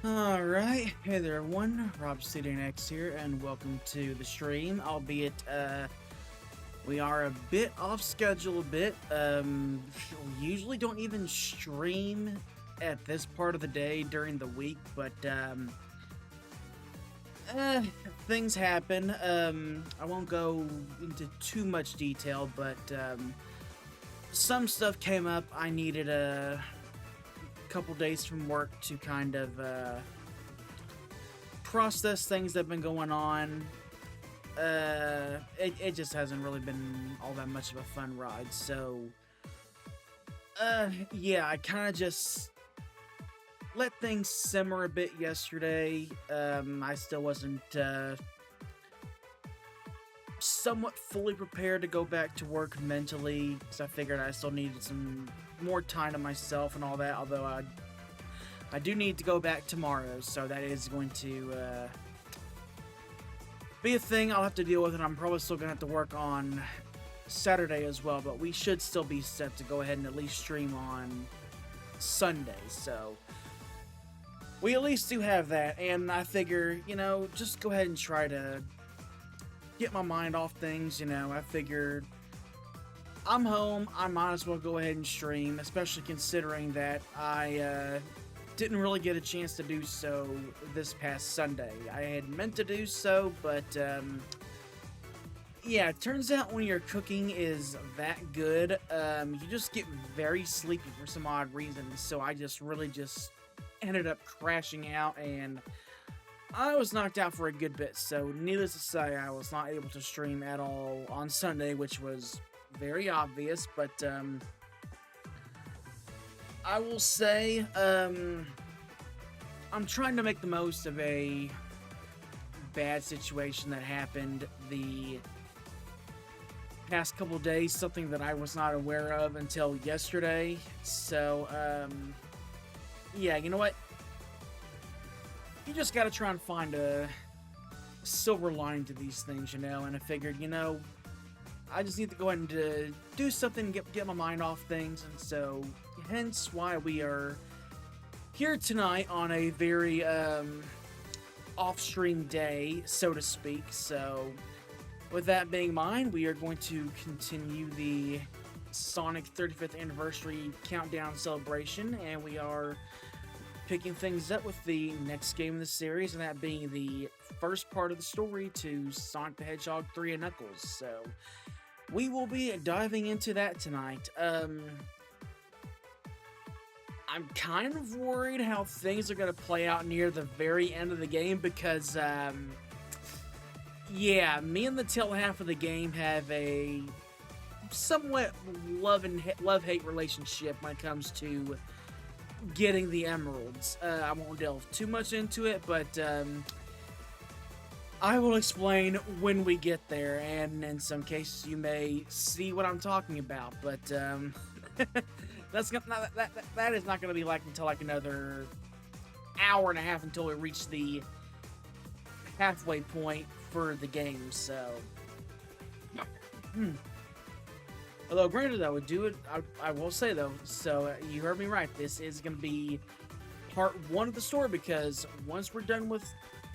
Alright, hey there everyone, RobsidianX here, and welcome to the stream, albeit, we are a bit off schedule a bit. We usually don't even stream at this part of the day during the week, but, things happen. I won't go into too much detail, but, some stuff came up. I needed a couple days from work to kind of process things that have been going on. It just hasn't really been all that much of a fun ride. So, yeah, I kind of just let things simmer a bit yesterday. I still wasn't somewhat fully prepared to go back to work mentally because I figured I still needed some more time to myself and all that, although I do need to go back tomorrow, so that is going to be a thing I'll have to deal with, and I'm probably still going to have to work on Saturday as well, but we should still be set to go ahead and at least stream on Sunday, so we at least do have that, and I figure, just go ahead and try to get my mind off things. I figured I'm home, I might as well go ahead and stream, especially considering that I didn't really get a chance to do so this past Sunday. I had meant to do so, but yeah, it turns out when your cooking is that good, you just get very sleepy for some odd reasons, so I just really ended up crashing out, and I was knocked out for a good bit, so needless to say, I was not able to stream at all on Sunday, which was very obvious, but I will say, I'm trying to make the most of a bad situation that happened the past couple days, something that I was not aware of until yesterday, so, yeah, you know what? You just gotta try and find a silver lining to these things, and I figured, I just need to go ahead and do something, get my mind off things, and so hence why we are here tonight on a very off-stream day, so to speak. So with that being in mind, we are going to continue the Sonic 35th anniversary countdown celebration, and we are picking things up with the next game in the series, and that being the first part of the story to Sonic the Hedgehog 3 and Knuckles. So we will be diving into that tonight. I'm kind of worried how things are going to play out near the very end of the game because, yeah, me and the tail half of the game have a somewhat love-hate relationship when it comes to getting the emeralds. I won't delve too much into it, but I will explain when we get there, and in some cases you may see what I'm talking about, but that is not going to be like until like another hour and a half until we reach the halfway point for the game, so although granted though, I will say though, so you heard me right, this is going to be part 1 of the story, because once we're done with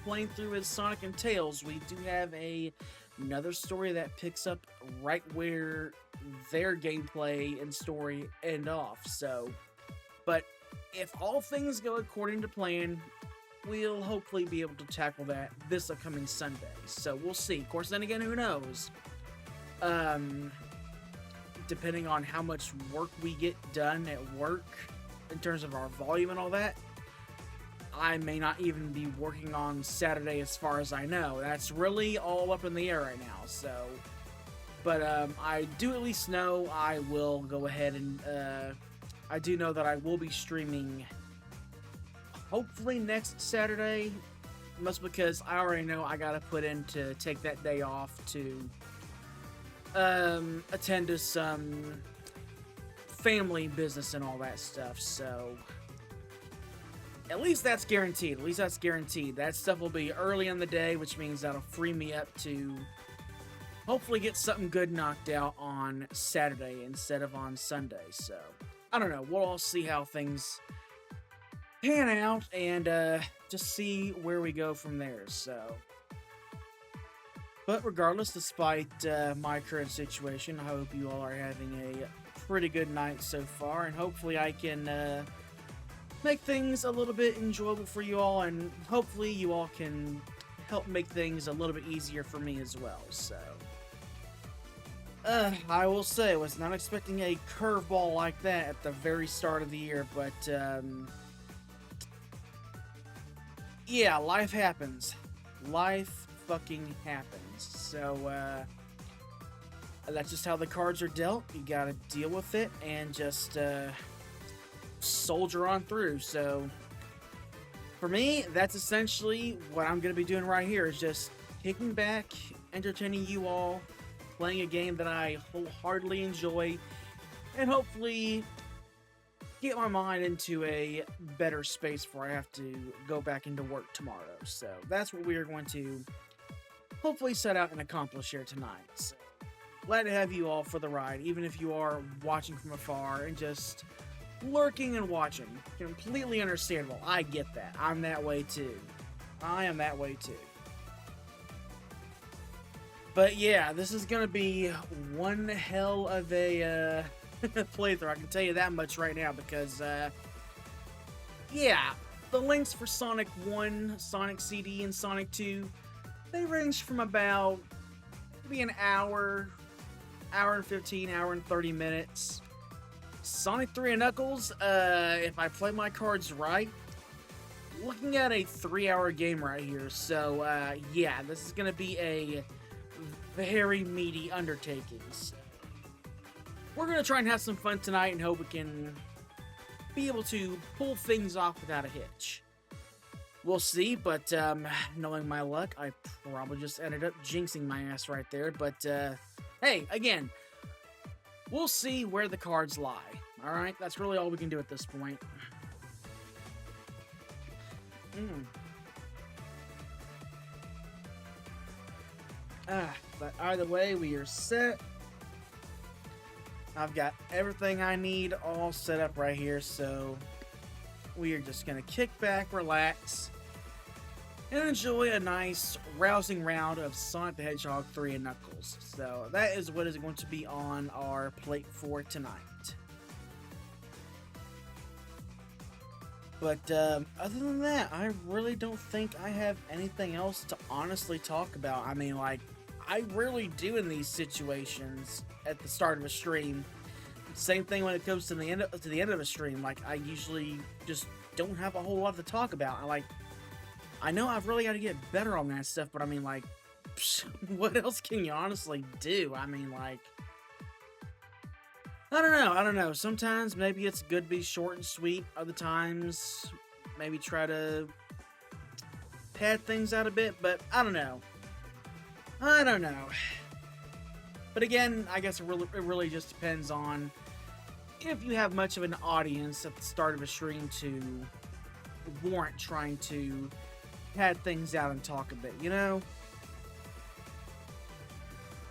playing through as Sonic and Tails, we do have another story that picks up right where their gameplay and story end off. So, but if all things go according to plan, we'll hopefully be able to tackle that this upcoming Sunday. So we'll see. Of course, then again, who knows? Depending on how much work we get done at work in terms of our volume and all that, I may not even be working on Saturday as far as I know. That's really all up in the air right now, so. But I do at least know I will go ahead and, I do know that I will be streaming hopefully next Saturday, mostly because I already know I gotta put in to take that day off to attend to some family business and all that stuff, so at least that's guaranteed. That stuff will be early in the day, which means that'll free me up to hopefully get something good knocked out on Saturday instead of on Sunday. So, I don't know. We'll all see how things pan out and just see where we go from there. So, but regardless, despite my current situation, I hope you all are having a pretty good night so far, and hopefully I can make things a little bit enjoyable for you all, and hopefully you all can help make things a little bit easier for me as well. So, I will say, I was not expecting a curveball like that at the very start of the year, but yeah, life happens. Life fucking happens. So, that's just how the cards are dealt. You gotta deal with it and just soldier on through. So, for me, that's essentially what I'm gonna be doing right here, is just kicking back, entertaining you all, playing a game that I wholeheartedly enjoy, and hopefully get my mind into a better space before I have to go back into work tomorrow. So that's what we are going to hopefully set out and accomplish here tonight. So glad to have you all for the ride, even if you are watching from afar and just lurking and watching. Completely understandable. I get that. I'm that way too. I am that way too. But yeah, this is gonna be one hell of a playthrough. I can tell you that much right now, because yeah, the links for Sonic 1, Sonic CD, and Sonic 2, they range from about maybe an hour, hour and 15, hour and 30 minutes. Sonic 3 and Knuckles, if I play my cards right, looking at a 3-hour game right here. So yeah, this is gonna be a very meaty undertakings. We're gonna try and have some fun tonight and hope we can be able to pull things off without a hitch. We'll see, but knowing my luck, I probably just ended up jinxing my ass right there. But hey, again, we'll see where the cards lie. Alright, that's really all we can do at this point. But either way, we are set. I've got everything I need all set up right here, so we are just gonna kick back, relax, and enjoy a nice, rousing round of Sonic the Hedgehog 3 and Knuckles. So that is what is going to be on our plate for tonight. But other than that, I really don't think I have anything else to honestly talk about. I mean, like, I rarely do in these situations at the start of a stream. Same thing when it comes to the end of a stream. Like, I usually just don't have a whole lot to talk about. I know I've really got to get better on that stuff, but I mean, like, what else can you honestly do? I mean, like, I don't know. Sometimes maybe it's good to be short and sweet. Other times, maybe try to pad things out a bit, but I don't know. But again, I guess it really just depends on if you have much of an audience at the start of a stream to warrant trying to pad things out and talk a bit, you know?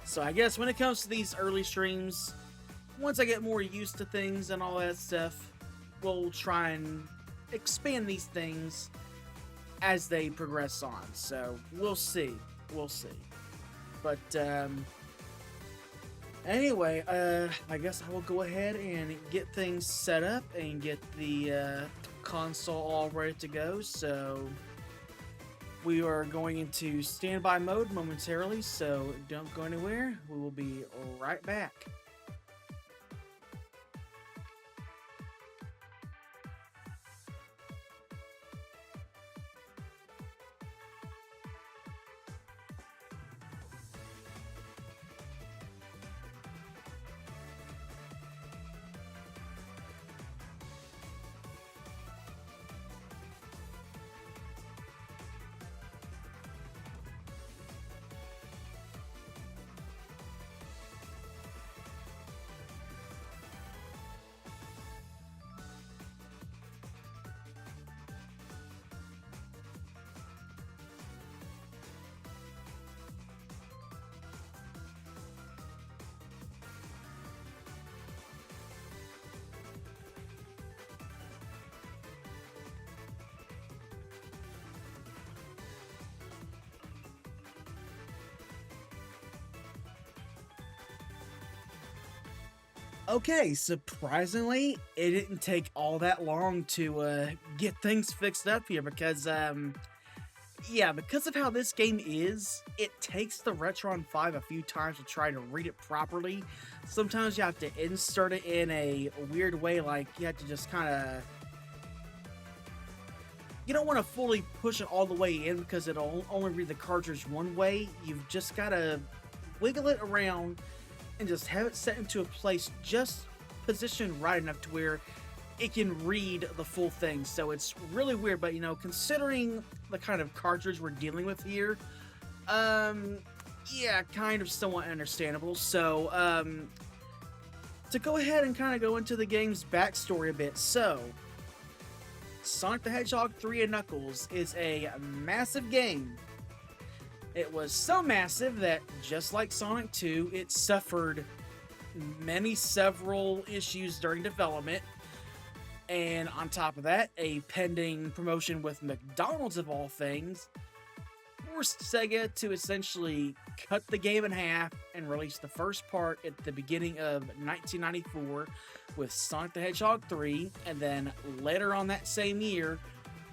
So I guess when it comes to these early streams, once I get more used to things and all that stuff, we'll try and expand these things as they progress on. So we'll see. But anyway, I guess I will go ahead and get things set up and get the console all ready to go. So we are going into standby mode momentarily, so don't go anywhere. We will be right back. Okay, surprisingly, it didn't take all that long to get things fixed up here because, yeah, because of how this game is, it takes the Retron 5 a few times to try to read it properly. Sometimes you have to insert it in a weird way, like you have to just kind of... You don't want to fully push it all the way in because it'll only read the cartridge one way. You've just got to wiggle it around and just have it set into a place just positioned right enough to where it can read the full thing. So it's really weird, but you know, considering the kind of cartridge we're dealing with here, yeah, kind of somewhat understandable. So, to go ahead and kind of go into the game's backstory a bit. So, Sonic the Hedgehog 3 and Knuckles is a massive game. It was so massive that, just like Sonic 2, it suffered several issues during development. And on top of that, a pending promotion with McDonald's, of all things, forced Sega to essentially cut the game in half and release the first part at the beginning of 1994 with Sonic the Hedgehog 3, and then later on that same year,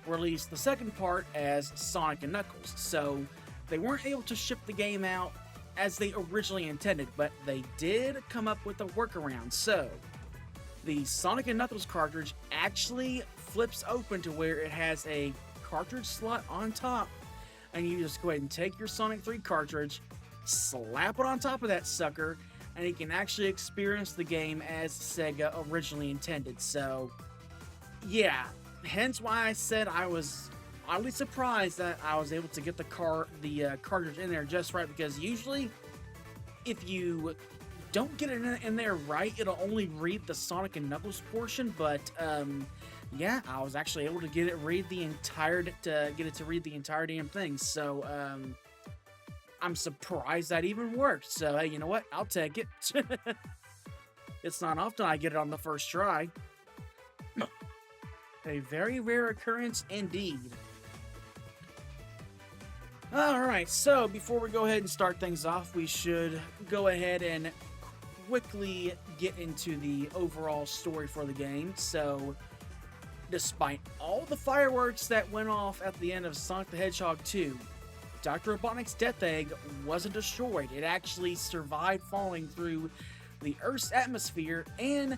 release the second part as Sonic and Knuckles. So they weren't able to ship the game out as they originally intended, but they did come up with a workaround. So the Sonic and Knuckles cartridge actually flips open to where it has a cartridge slot on top, and you just go ahead and take your Sonic 3 cartridge, slap it on top of that sucker, and you can actually experience the game as Sega originally intended. So yeah, hence why I said I was oddly surprised that I was able to get the cartridge in there just right, because usually if you don't get it in there right, it'll only read the Sonic and Knuckles portion. But yeah, I was actually able to get it read the entire damn thing. So I'm surprised that even worked. So hey, you know what? I'll take it. It's not often I get it on the first try. A very rare occurrence indeed. Alright, so before we go ahead and start things off, we should go ahead and quickly get into the overall story for the game. So, despite all the fireworks that went off at the end of Sonic the Hedgehog 2, Dr. Robotnik's Death Egg wasn't destroyed. It actually survived falling through the Earth's atmosphere and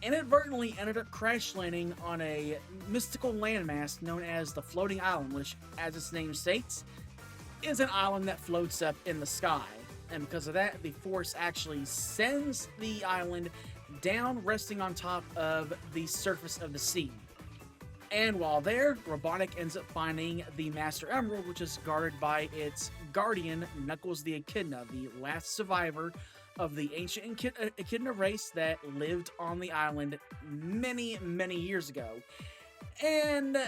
inadvertently ended up crash landing on a mystical landmass known as the Floating Island, which, as its name states, is an island that floats up in the sky. And because of that, the Force actually sends the island down, resting on top of the surface of the sea. And while there, Robotnik ends up finding the Master Emerald, which is guarded by its guardian, Knuckles the Echidna, the last survivor of the ancient Echidna race that lived on the island many, many years ago. And,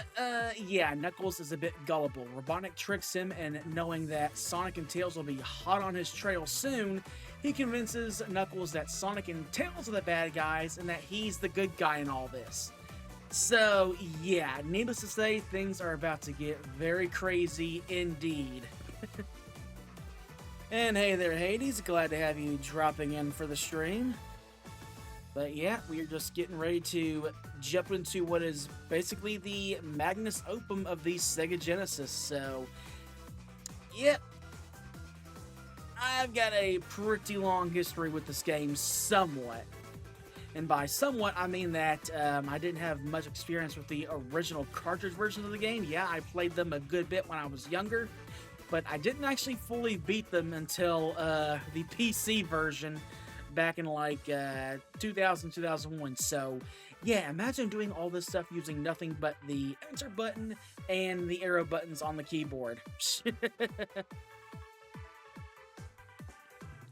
yeah, Knuckles is a bit gullible. Robotnik tricks him, and knowing that Sonic and Tails will be hot on his trail soon, he convinces Knuckles that Sonic and Tails are the bad guys and that he's the good guy in all this. So, yeah, needless to say, things are about to get very crazy indeed. And hey there, Hades, glad to have you dropping in for the stream. But yeah, we are just getting ready to jump into what is basically the magnus opus of the Sega Genesis. So, yep. I've got a pretty long history with this game, somewhat. And by somewhat, I mean that I didn't have much experience with the original cartridge versions of the game. Yeah, I played them a good bit when I was younger, but I didn't actually fully beat them until the PC version back in like 2000, 2001. So yeah, imagine doing all this stuff using nothing but the enter button and the arrow buttons on the keyboard.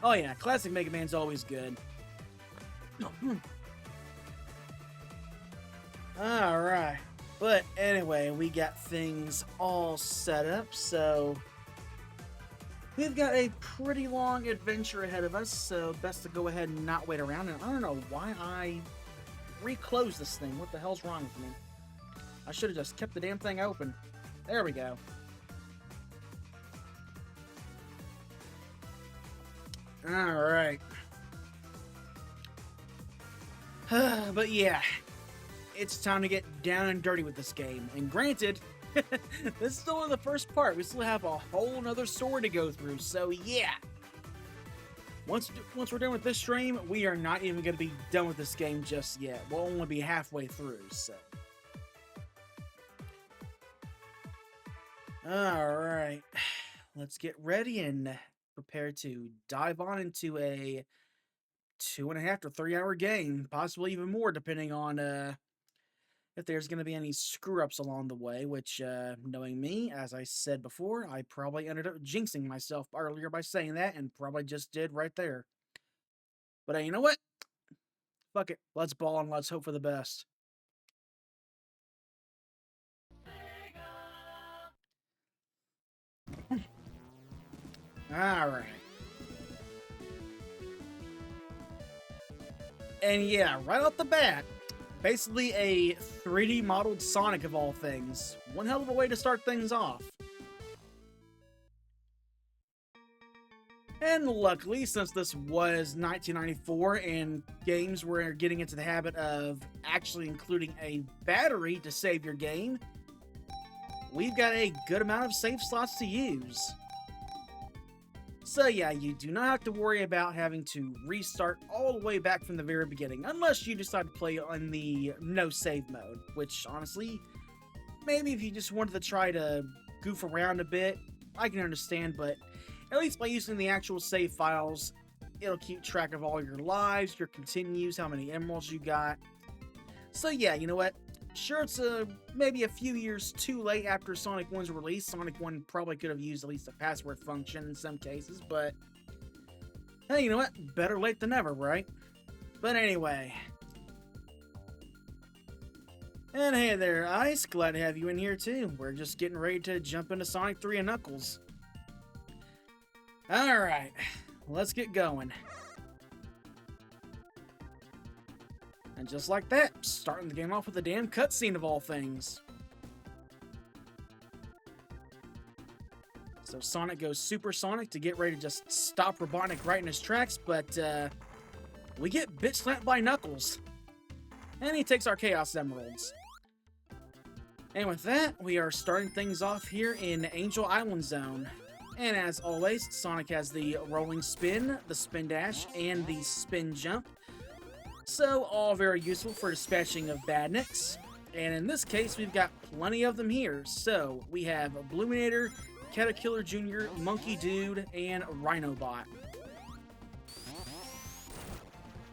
Oh yeah, classic Mega Man's always good. Alright, but anyway, we got things all set up, so we've got a pretty long adventure ahead of us, so best to go ahead and not wait around. And I don't know why I reclosed this thing. What the hell's wrong with me? I should have just kept the damn thing open. There we go. Alright. But yeah, it's time to get down and dirty with this game. And granted, this is still the first part. We still have a whole nother story to go through. So yeah, once we're done with this stream, we are not even going to be done with this game just yet. We'll only be halfway through. So, all right, let's get ready and prepare to dive on into a 2.5 to 3 hour game, possibly even more, depending on if there's going to be any screw ups along the way. Which, knowing me, as I said before, I probably ended up jinxing myself earlier by saying that, and probably just did right there. But hey, you know what? Fuck it. Let's ball and let's hope for the best. Alright. And yeah, right off the bat, basically a 3D modeled Sonic of all things. One hell of a way to start things off. And luckily, since this was 1994 and games were getting into the habit of actually including a battery to save your game, we've got a good amount of save slots to use. So yeah, you do not have to worry about having to restart all the way back from the very beginning, unless you decide to play on the no save mode, which honestly, maybe if you just wanted to try to goof around a bit, I can understand, but at least by using the actual save files, it'll keep track of all your lives, your continues, how many emeralds you got. So yeah, you know what? Sure, it's maybe a few years too late after Sonic 1's release. Sonic 1 probably could have used at least a password function in some cases, but hey, you know what? Better late than never, right? But anyway. And hey there, Ice. Glad to have you in here too. We're just getting ready to jump into Sonic 3 and Knuckles. Alright, let's get going. And just like that, starting the game off with a damn cutscene of all things. So Sonic goes supersonic to get ready to just stop Robotnik right in his tracks, but we get bit slapped by Knuckles. And he takes our Chaos Emeralds. And with that, we are starting things off here in Angel Island Zone. And as always, Sonic has the rolling spin, the spin dash, and the spin jump. So, all very useful for dispatching of badniks. And in this case, we've got plenty of them here. So, we have Bluminator, Caterpillar Jr., Monkey Dude, and Rhinobot.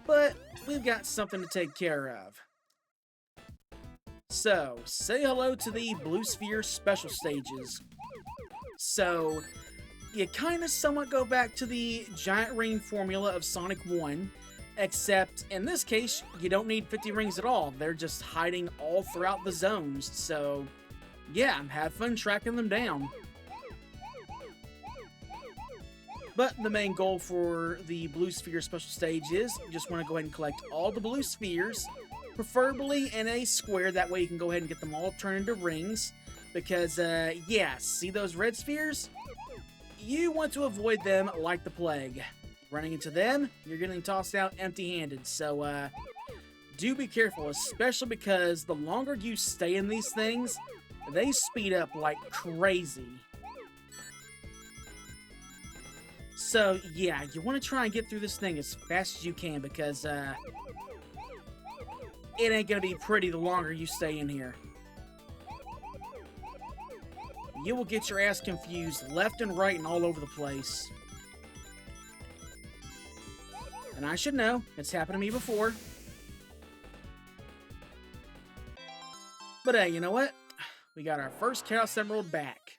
But, we've got something to take care of. So, say hello to the Blue Sphere special stages. So, you kind of somewhat go back to the giant ring formula of Sonic 1, except in this case, you don't need 50 rings at all. They're just hiding all throughout the zones, so yeah, have fun tracking them down. But the main goal for the Blue Sphere special stage is you just want to go ahead and collect all the blue spheres, preferably in a square, that way you can go ahead and get them all turned into rings, because yeah, see those red spheres? You want to avoid them like the plague. Running into them, you're getting tossed out empty-handed, so do be careful, especially because the longer you stay in these things, they speed up like crazy. So yeah, you want to try and get through this thing as fast as you can, because it ain't gonna be pretty the longer you stay in here. You will get your ass confused left and right and all over the place. And I should know, it's happened to me before. But hey, you know what? We got our first Chaos Emerald back.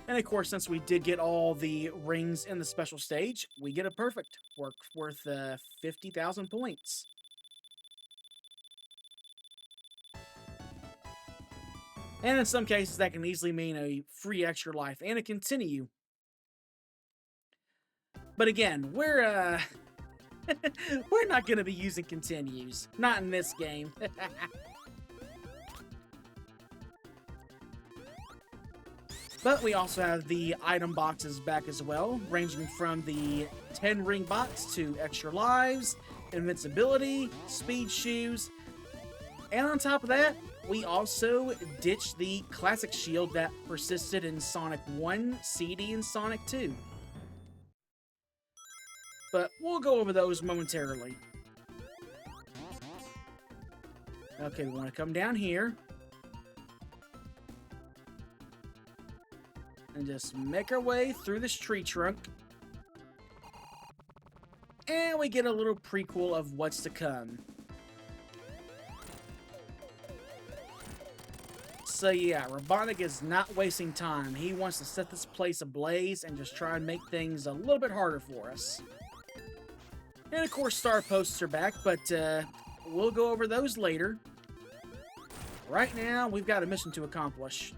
And of course, since we did get all the rings in the special stage, we get a perfect, worth 50,000 points. And in some cases, that can easily mean a free extra life and a continue. But again, we're not going to be using continues. Not in this game. But we also have the item boxes back as well, ranging from the 10 ring box to extra lives, invincibility, speed shoes, and on top of that, we also ditched the classic shield that persisted in Sonic 1, CD, and Sonic 2. But we'll go over those momentarily. Okay, we want to come down here. And just make our way through this tree trunk. And we get a little prequel of what's to come. So yeah, Robotnik is not wasting time. He wants to set this place ablaze and just try and make things a little bit harder for us. And of course, star posts are back, but we'll go over those later. Right now, we've got a mission to accomplish.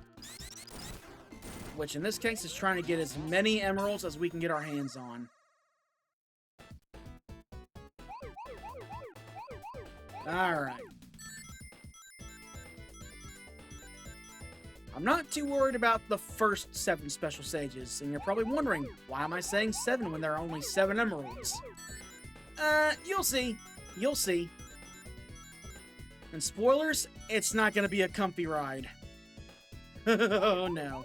Which in this case is trying to get as many emeralds as we can get our hands on. Alright. I'm not too worried about the first 7 special stages, and you're probably wondering, why am I saying 7 when there are only 7 emeralds? You'll see. You'll see. And spoilers, it's not gonna be a comfy ride. Oh no.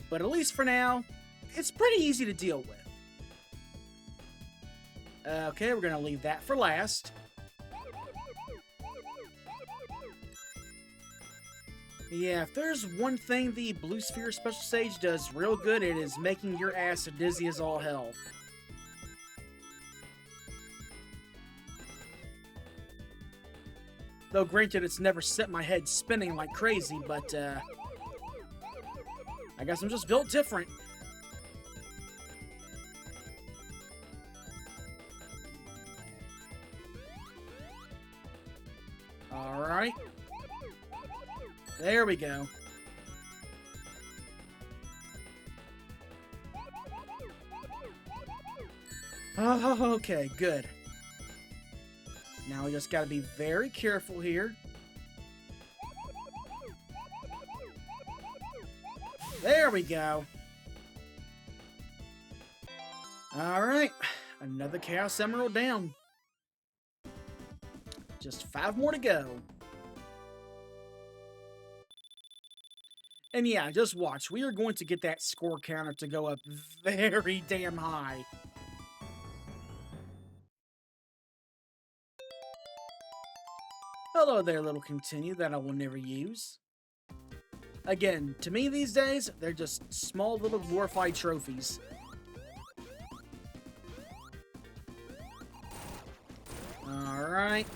But at least for now, it's pretty easy to deal with. Okay, we're gonna leave that for last. Yeah, if there's one thing the Blue Sphere Special Stage does real good, it is making your ass dizzy as all hell. Though granted, it's never set my head spinning like crazy, but I guess I'm just built different. Alright. There we go. Oh, okay, good. Now we just gotta be very careful here. There we go. Alright, another Chaos Emerald down. Just 5 more to go. And yeah, just watch. We are going to get that score counter to go up very damn high. Hello there, little continue that I will never use. Again, to me these days, they're just small little glorified trophies. Alright.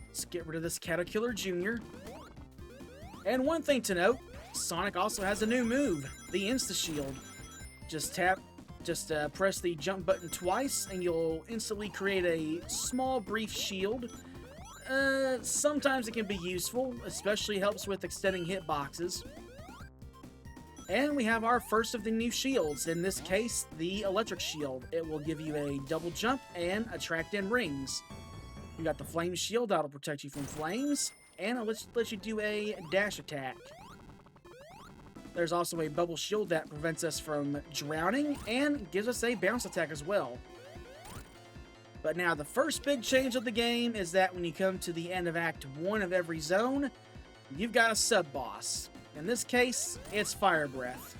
Let's get rid of this Caterpillar Jr. And one thing to note, Sonic also has a new move, the Insta-Shield. Just press the jump button twice, and you'll instantly create a small, brief shield. Sometimes it can be useful, especially helps with extending hitboxes. And we have our first of the new shields, in this case, the Electric Shield. It will give you a double jump and attract in rings. You got the Flame Shield, that'll protect you from flames, and it lets you do a dash attack. There's also a Bubble Shield that prevents us from drowning, and gives us a bounce attack as well. But now, the first big change of the game is that when you come to the end of Act 1 of every zone, you've got a sub-boss. In this case, it's Fire Breath.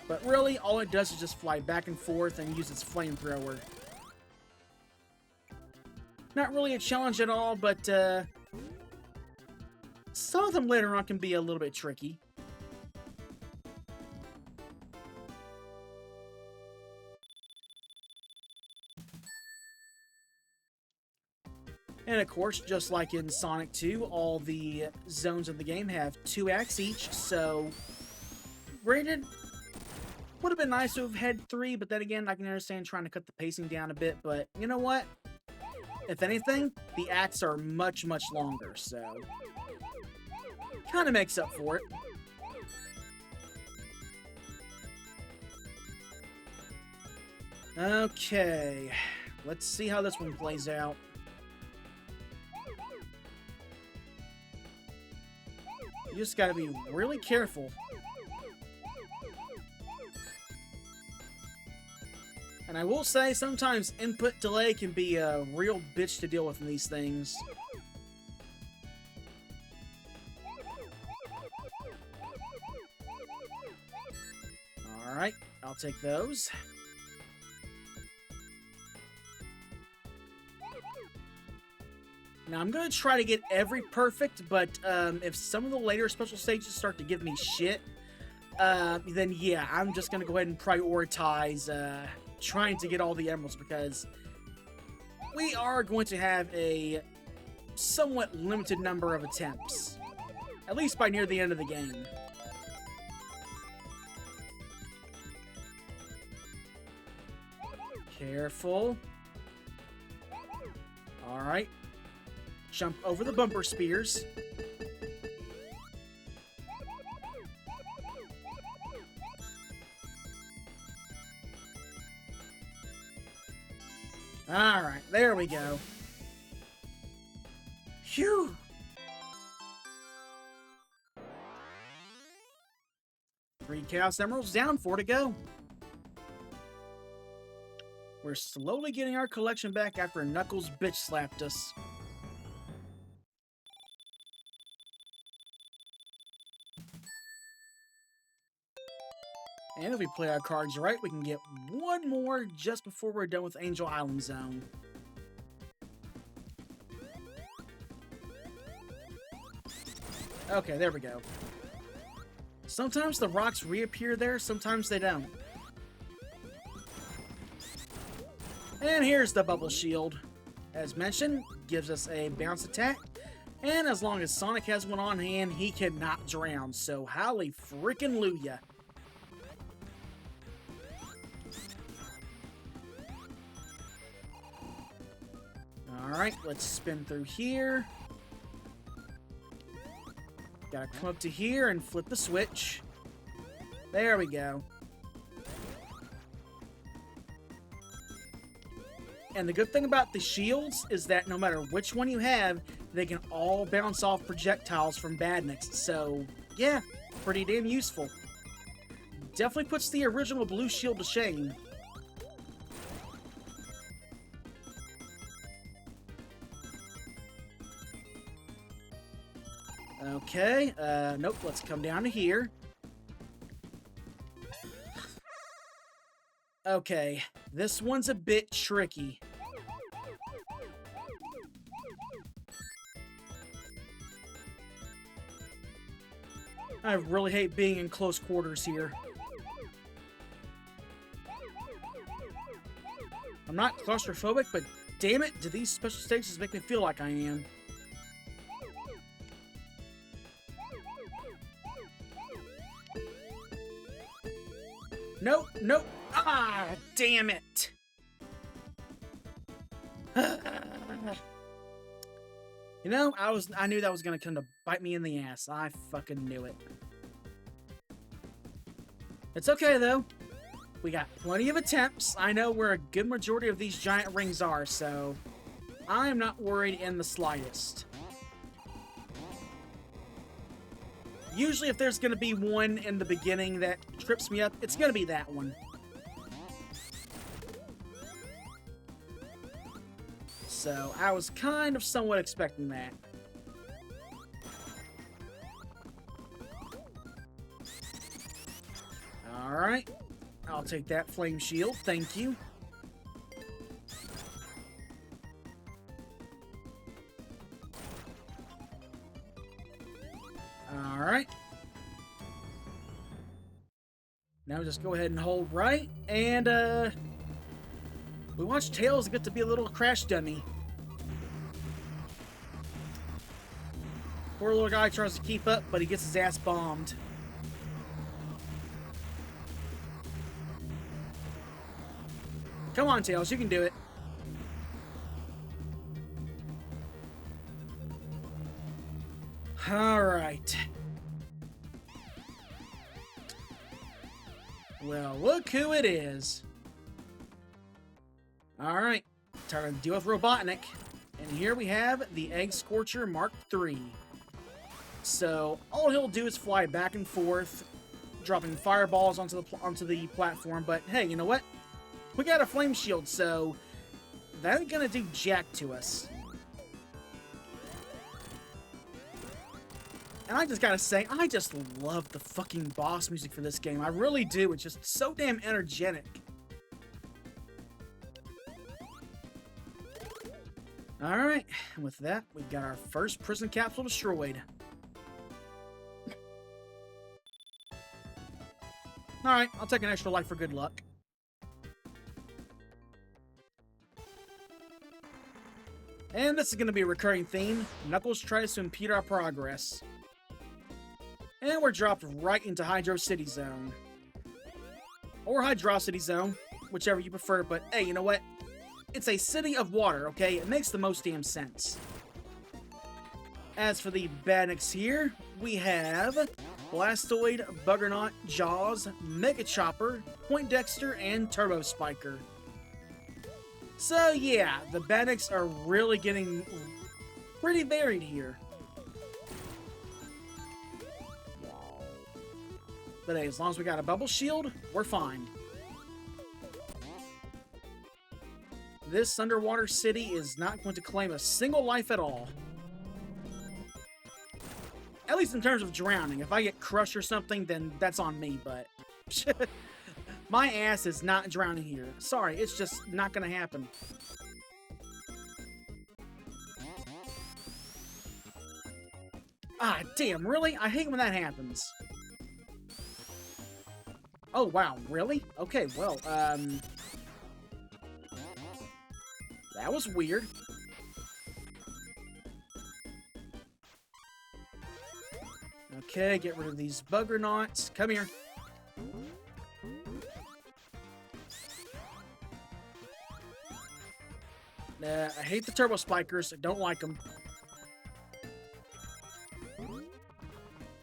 But really, all it does is just fly back and forth and use its flamethrower. Not really a challenge at all, but some of them later on can be a little bit tricky. And of course, just like in Sonic 2, all the zones of the game have 2 acts each, so granted, would have been nice to have had 3, but then again, I can understand trying to cut the pacing down a bit, but you know what? If anything, the acts are much, much longer, so kind of makes up for it. Okay, let's see how this one plays out. You just gotta be really careful. And I will say, sometimes input delay can be a real bitch to deal with in these things. Alright, I'll take those. Now, I'm going to try to get every perfect, but if some of the later special stages start to give me shit, then yeah, I'm just going to go ahead and prioritize trying to get all the emeralds, because we are going to have a somewhat limited number of attempts, at least by near the end of the game. Careful. Alright. Jump over the bumper spears. Alright, there we go. Phew! Three Chaos Emeralds down, 4 to go. We're slowly getting our collection back after Knuckles bitch slapped us. And if we play our cards right, we can get one more just before we're done with Angel Island Zone. Okay, there we go. Sometimes the rocks reappear there, sometimes they don't. And here's the bubble shield. As mentioned, gives us a bounce attack. And as long as Sonic has one on hand, he cannot drown. So, holly frickin' Luya. Alright, let's spin through here. Gotta come up to here and flip the switch. There we go. And the good thing about the shields is that no matter which one you have, they can all bounce off projectiles from Badniks. So, yeah, pretty damn useful. Definitely puts the original blue shield to shame. Okay, nope, let's come down to here. Okay, this one's a bit tricky. I really hate being in close quarters here. I'm not claustrophobic, but damn it, do these special stages make me feel like I am. Nope, nope. Ah, damn it. You know, I knew that was gonna come to bite me in the ass. I fucking knew it. It's okay though. We got plenty of attempts. I know where a good majority of these giant rings are, so I am not worried in the slightest. Usually if there's gonna be one in the beginning that trips me up, it's gonna be that one. So, I was kind of somewhat expecting that. Alright. I'll take that flame shield, thank you. Alright. Now just go ahead and hold right, and we watch Tails get to be a little crash dummy. Poor little guy tries to keep up, but he gets his ass bombed. Come on, Tails, you can do it. Alright. Well, look who it is. Alright, time to deal with Robotnik. And here we have the Egg Scorcher Mark III. So, all he'll do is fly back and forth, dropping fireballs onto the platform, but hey, you know what? We got a flame shield, so that ain't gonna do jack to us. And I just gotta say, I just love the fucking boss music for this game. I really do. It's just so damn energetic. Alright, and with that, we've got our first prison capsule destroyed. Alright, I'll take an extra life for good luck. And this is going to be a recurring theme. Knuckles tries to impede our progress. And we're dropped right into Hydro City Zone. Or Hydrocity Zone, whichever you prefer, but hey, you know what? It's a city of water, okay? It makes the most damn sense. As for the Badniks here, we have Blastoid, Buggernaut, Jaws, Mega Chopper, Poindexter, and Turbo Spiker. So yeah, the Badniks are really getting pretty varied here. But hey, as long as we got a bubble shield, we're fine. This underwater city is not going to claim a single life at all. At least in terms of drowning. If I get crushed or something, then that's on me, but... my ass is not drowning here. Sorry, it's just not gonna happen. Ah, damn, really? I hate when that happens. Oh, wow, really? Okay, well, that was weird. Okay, get rid of these Buggernauts. Come here. I hate the Turbo Spikers. I don't like them.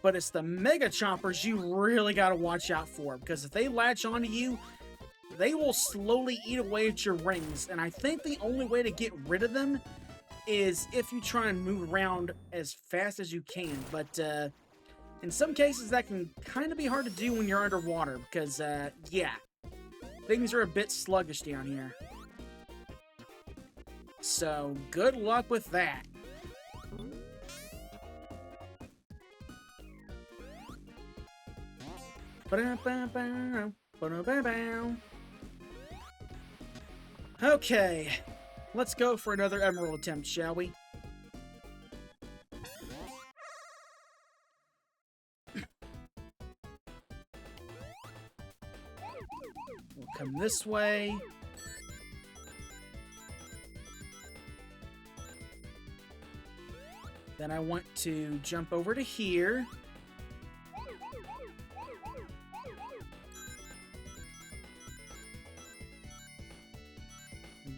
But it's the Mega Chompers you really gotta watch out for, because if they latch onto you, they will slowly eat away at your rings, and I think the only way to get rid of them is if you try and move around as fast as you can, but in some cases that can kind of be hard to do when you're underwater, because, yeah, things are a bit sluggish down here. So, good luck with that. Okay, let's go for another emerald attempt, shall we? We'll come this way. Then I want to jump over to here.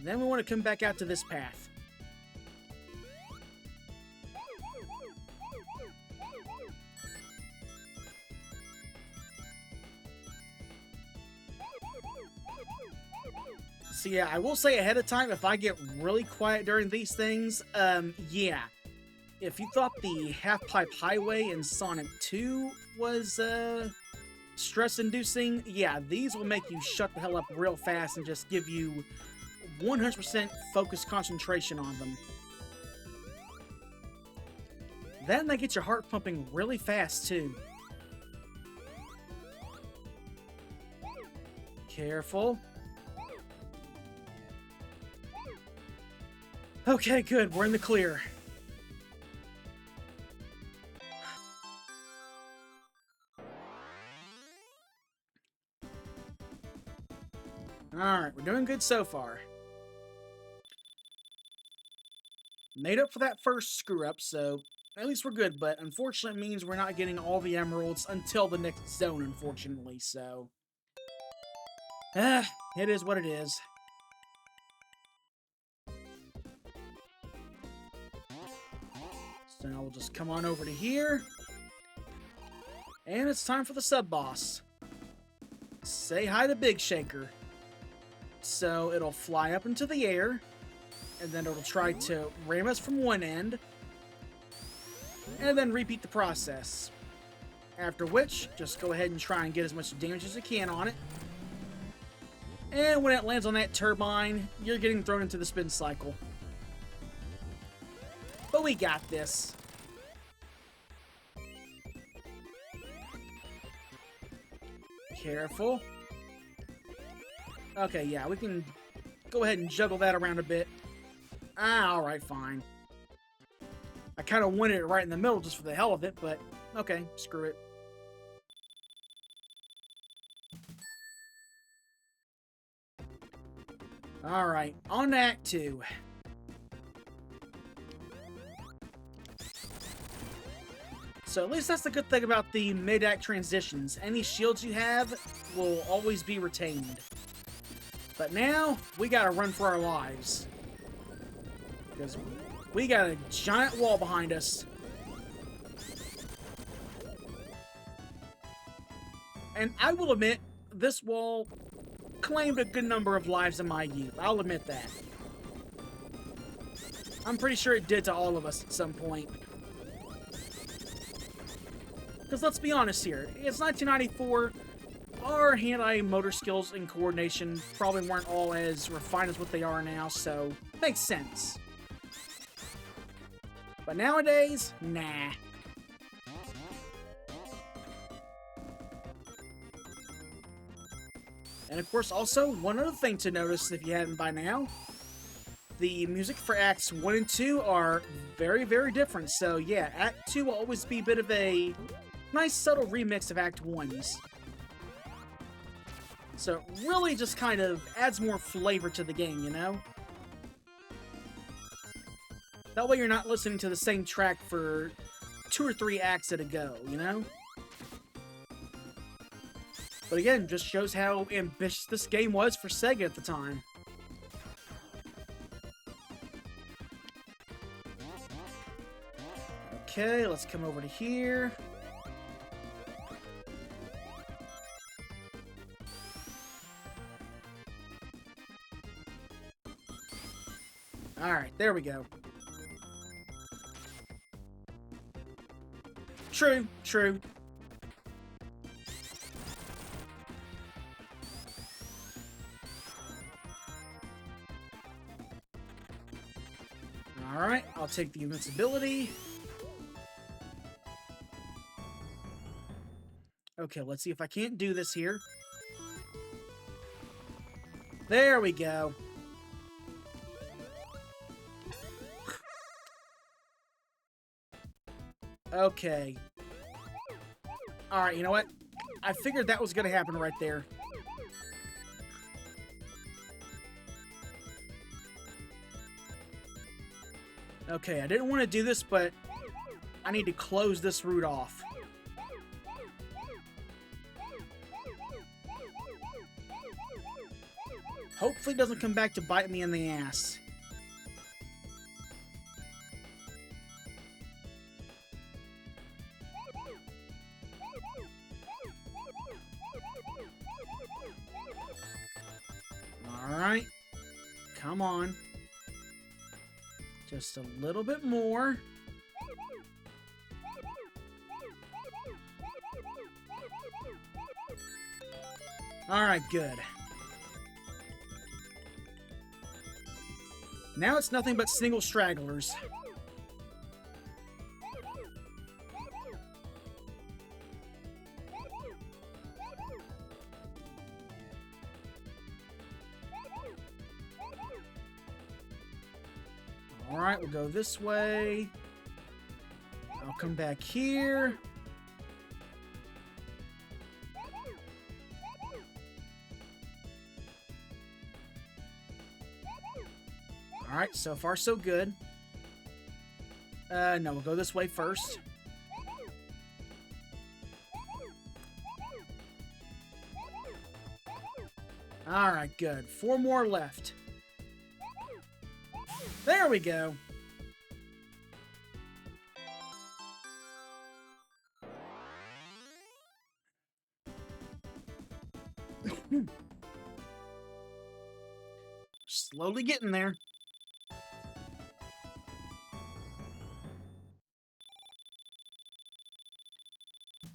Then we want to come back out to this path. So yeah, I will say ahead of time, if I get really quiet during these things, yeah. If you thought the Half-Pipe Highway in Sonic 2 was, stress-inducing, yeah, these will make you shut the hell up real fast and just give you 100% focused concentration on them. Then they get your heart pumping really fast, too. Careful. Okay, good. We're in the clear. Alright, we're doing good so far. Made up for that first screw-up, so at least we're good, but unfortunately it means we're not getting all the emeralds until the next zone, unfortunately, so... it is what it is. So now we'll just come on over to here. And it's time for the sub-boss. Say hi to Big Shaker. So it'll fly up into the air, and then it'll try to ram us from one end, and then repeat the process. After which, just go ahead and try and get as much damage as you can on it. And when it lands on that turbine, you're getting thrown into the spin cycle. But we got this. Careful. Okay, yeah, we can go ahead and juggle that around a bit. Ah, alright, fine. I kind of wanted it right in the middle just for the hell of it, but okay, screw it. Alright, on to Act 2. So at least that's the good thing about the mid-act transitions. Any shields you have will always be retained. But now, we gotta run for our lives. Because we got a giant wall behind us. And I will admit, this wall claimed a good number of lives in my youth. I'll admit that. I'm pretty sure it did to all of us at some point. Because let's be honest here, it's 1994. Our hand-eye motor skills and coordination probably weren't all as refined as what they are now, so makes sense. But nowadays, nah. And of course, also, one other thing to notice if you haven't by now, the music for Acts 1 and 2 are very, very different. So yeah, Act 2 will always be a bit of a nice subtle remix of Act 1's. So it really just kind of adds more flavor to the game, you know? That way you're not listening to the same track for 2 or 3 acts at a go, you know? But again, just shows how ambitious this game was for Sega at the time. Okay, let's come over to here. Alright, there we go. True, true. Alright, I'll take the invincibility. Okay, let's see if I can't do this here. There we go. Okay. Alright, you know what? I figured that was gonna happen right there. Okay, I didn't want to do this, but I need to close this route off. Hopefully it doesn't come back to bite me in the ass. Alright. Come on. Just a little bit more. Alright, good. Now it's nothing but single stragglers. Alright, we'll go this way. I'll come back here. Alright, so far so good. No, we'll go this way first. Alright, good. 4 more left. There we go. Slowly getting there.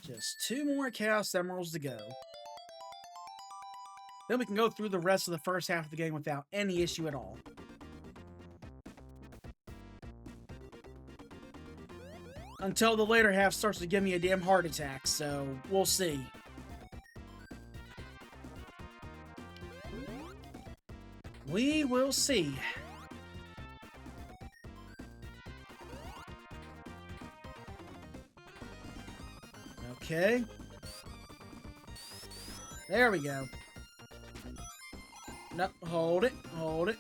Just 2 more Chaos Emeralds to go. Then we can go through the rest of the first half of the game without any issue at all. Until the later half starts to give me a damn heart attack, so we'll see. We will see. Okay. There we go. No, hold it, hold it.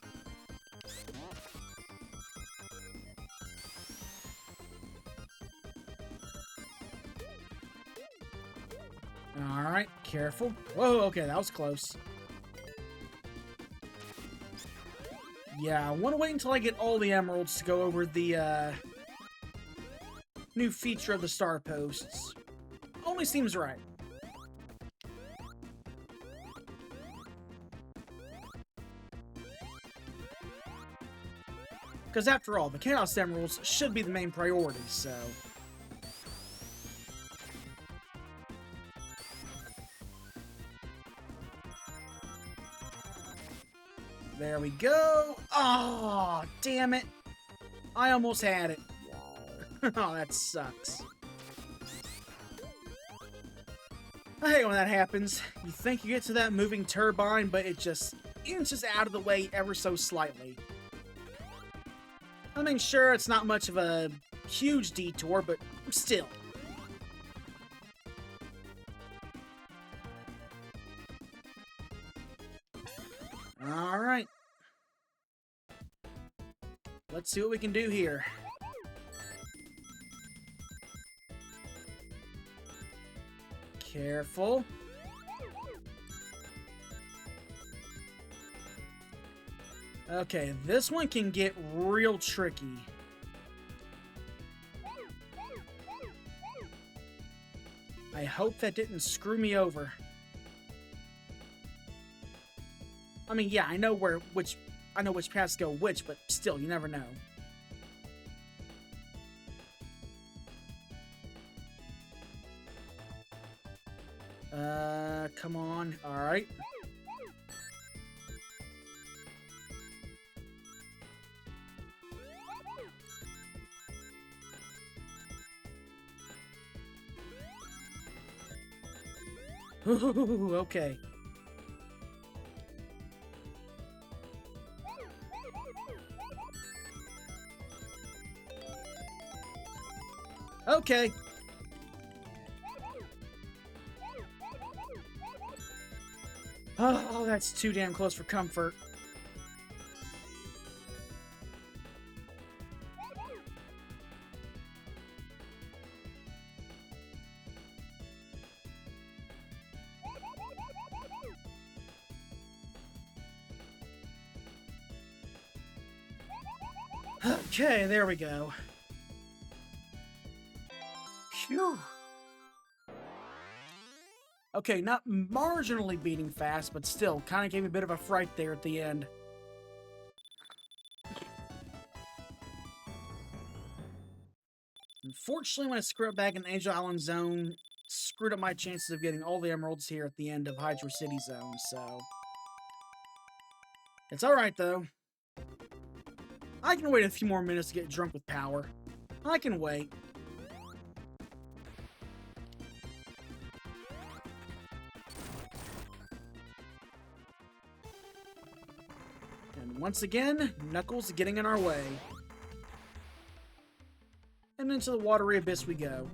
Alright, careful. Whoa, okay, that was close. Yeah, I want to wait until I get all the emeralds to go over the, new feature of the star posts. Only seems right. Because after all, the Chaos Emeralds should be the main priority, so... There we go. Oh, damn it. I almost had it. Oh, that sucks. I hate when that happens. You think you get to that moving turbine, but it just inches out of the way ever so slightly. I mean, sure, it's not much of a huge detour, but still. Alright. Let's see what we can do here. Careful. Okay, this one can get real tricky. I hope that didn't screw me over. I mean, yeah, I know which paths go which, but still, you never know. Come on. All right. Ooh, okay. Okay. Oh, that's too damn close for comfort. Okay, there we go. Phew. Okay, not marginally beating fast, but still, kind of gave me a bit of a fright there at the end. Unfortunately, when I screwed up back in the Angel Island Zone, screwed up my chances of getting all the emeralds here at the end of Hydro City Zone, so... It's alright, though. I can wait a few more minutes to get drunk with power. I can wait. And once again, Knuckles getting in our way. And into the watery abyss we go.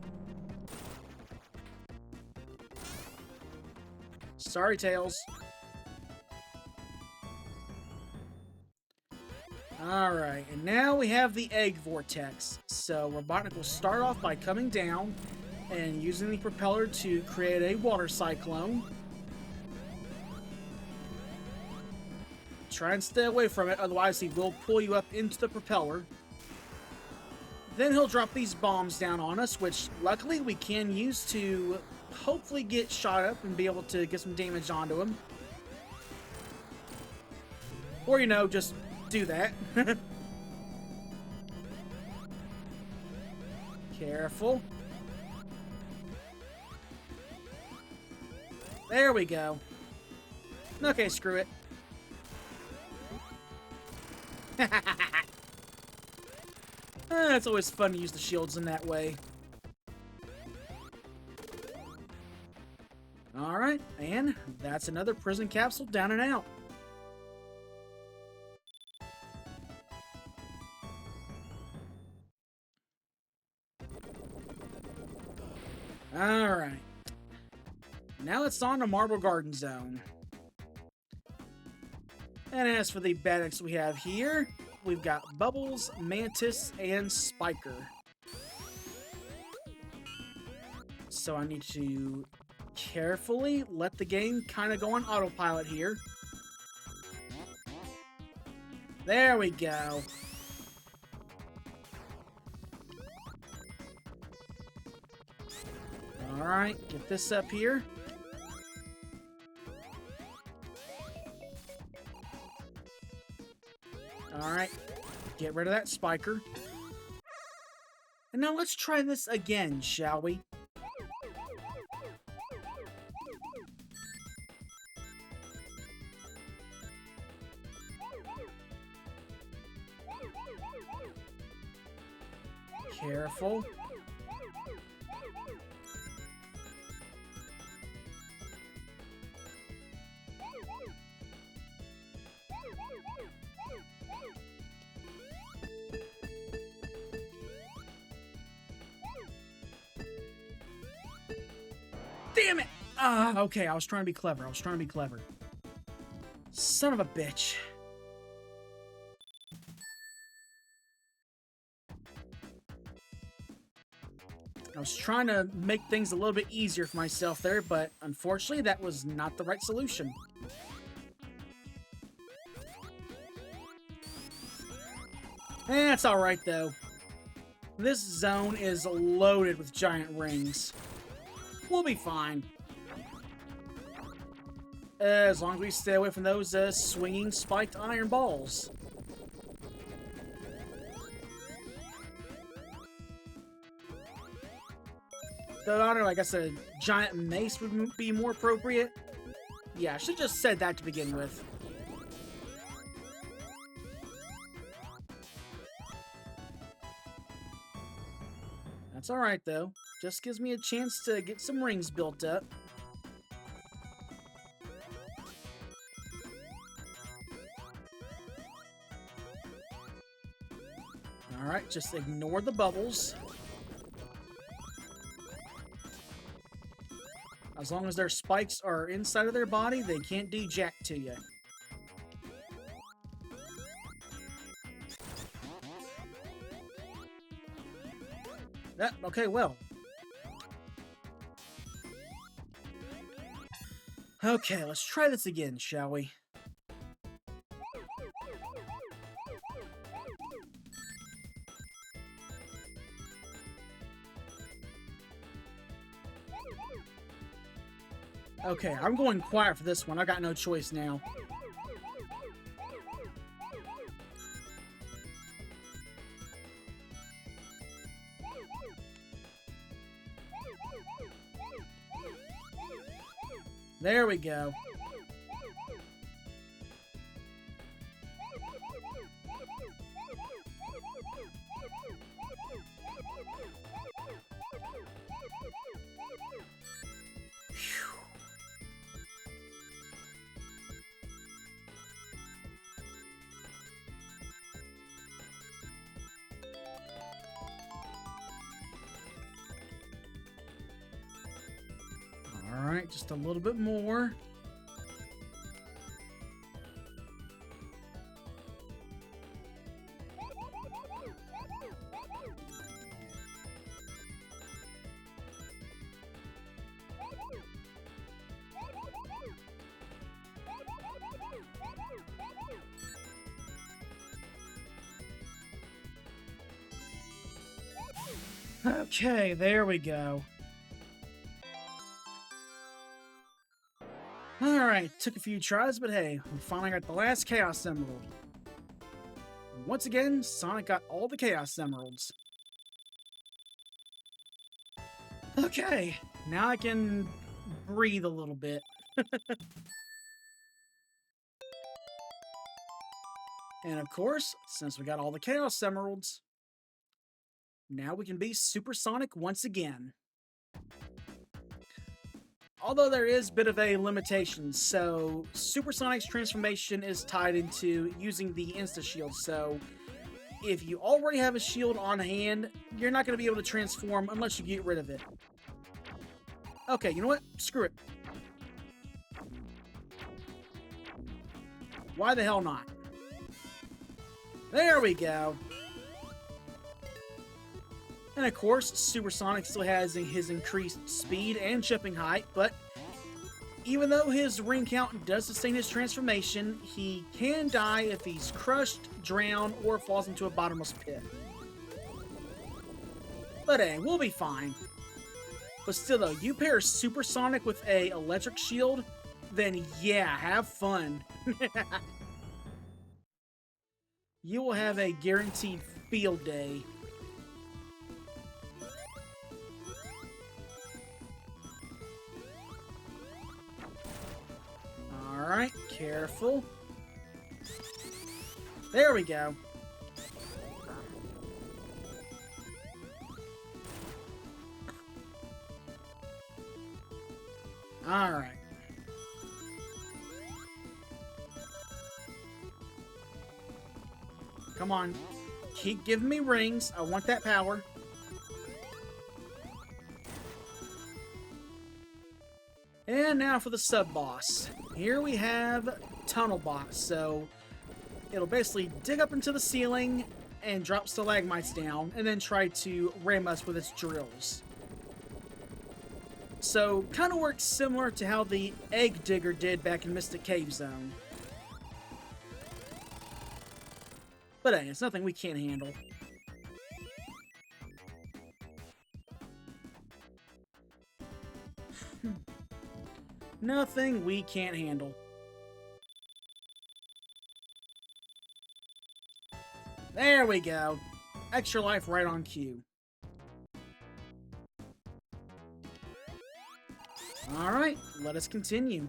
Sorry, Tails. Alright, and now we have the Egg Vortex. So, Robotnik will start off by coming down and using the propeller to create a water cyclone. Try and stay away from it, otherwise he will pull you up into the propeller. Then he'll drop these bombs down on us, which luckily we can use to hopefully get shot up and be able to get some damage onto him. Or, you know, just do that. Careful. There we go. Okay, screw it. It's always fun to use the shields in that way. Alright, and that's another prison capsule down and out. Alright. Now it's on to Marble Garden Zone. And as for the Baddox we have here, we've got Bubbles, Mantis, and Spiker. So I need to carefully let the game kind of go on autopilot here. There we go. Alright, get this up here. Alright, get rid of that Spiker. And now let's try this again, shall we? Careful. Damn it! Okay, I was trying to be clever. Son of a bitch. I was trying to make things a little bit easier for myself there, but unfortunately that was not the right solution. That's alright though. This zone is loaded with giant rings. We'll be fine. As long as we stay away from those swinging spiked iron balls. Though I guess a giant mace would be more appropriate. Yeah, I should have just said that to begin with. That's alright though. Just gives me a chance to get some rings built up. Alright, just ignore the bubbles. As long as their spikes are inside of their body, they can't do jack to you. Yep, okay, well. Okay, let's try this again, shall we? Okay, I'm going quiet for this one. I got no choice now. There we go. Alright, just a little bit more. Okay, there we go. Alright, took a few tries, but hey, we finally got the last Chaos Emerald. And once again, Sonic got all the Chaos Emeralds. Okay, now I can breathe a little bit. And of course, since we got all the Chaos Emeralds, now we can be supersonic once again. Although there is a bit of a limitation, so Supersonic's transformation is tied into using the Insta-Shield, so if you already have a shield on hand, you're not going to be able to transform unless you get rid of it. Okay, you know what? Screw it. Why the hell not? There we go. And of course, Supersonic still has his increased speed and jumping height, but even though his ring count does sustain his transformation, he can die if he's crushed, drowned, or falls into a bottomless pit. But hey, we'll be fine. But still though, you pair Supersonic with a electric shield, then yeah, have fun. You will have a guaranteed field day. Alright, careful. There we go. Alright. Come on. Keep giving me rings. I want that power. And now for the sub-boss. Here we have Tunnel Boss. So it'll basically dig up into the ceiling and drop stalagmites down, and then try to ram us with its drills. So, kind of works similar to how the Egg Digger did back in Mystic Cave Zone. But hey, it's nothing we can't handle. Nothing we can't handle. There we go. Extra life right on cue. Alright, let us continue.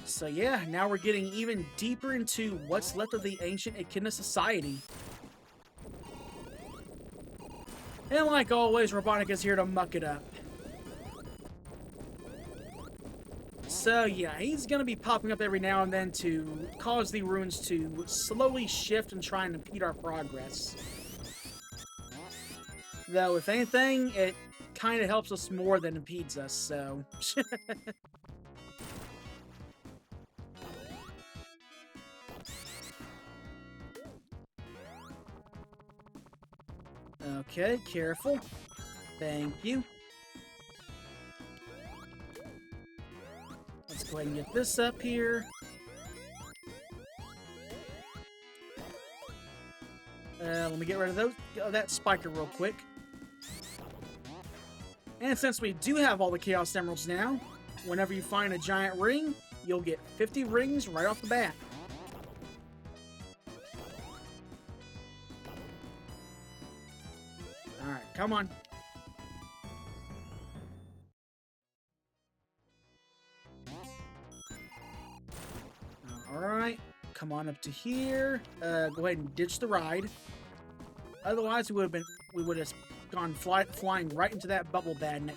So yeah, now we're getting even deeper into what's left of the ancient Echidna society. And like always, Robotnik is here to muck it up. So yeah, he's going to be popping up every now and then to cause the ruins to slowly shift and try and impede our progress. Though, if anything, it kind of helps us more than impedes us, so... Okay, careful. Thank you. Let's go ahead and get this up here. Let me get rid of that spiker real quick. And since we do have all the Chaos Emeralds now, whenever you find a giant ring, you'll get 50 rings right off the bat. Alright, come on. Alright, come on up to here. Go ahead and ditch the ride. Otherwise, we would have gone flying right into that bubble badnik.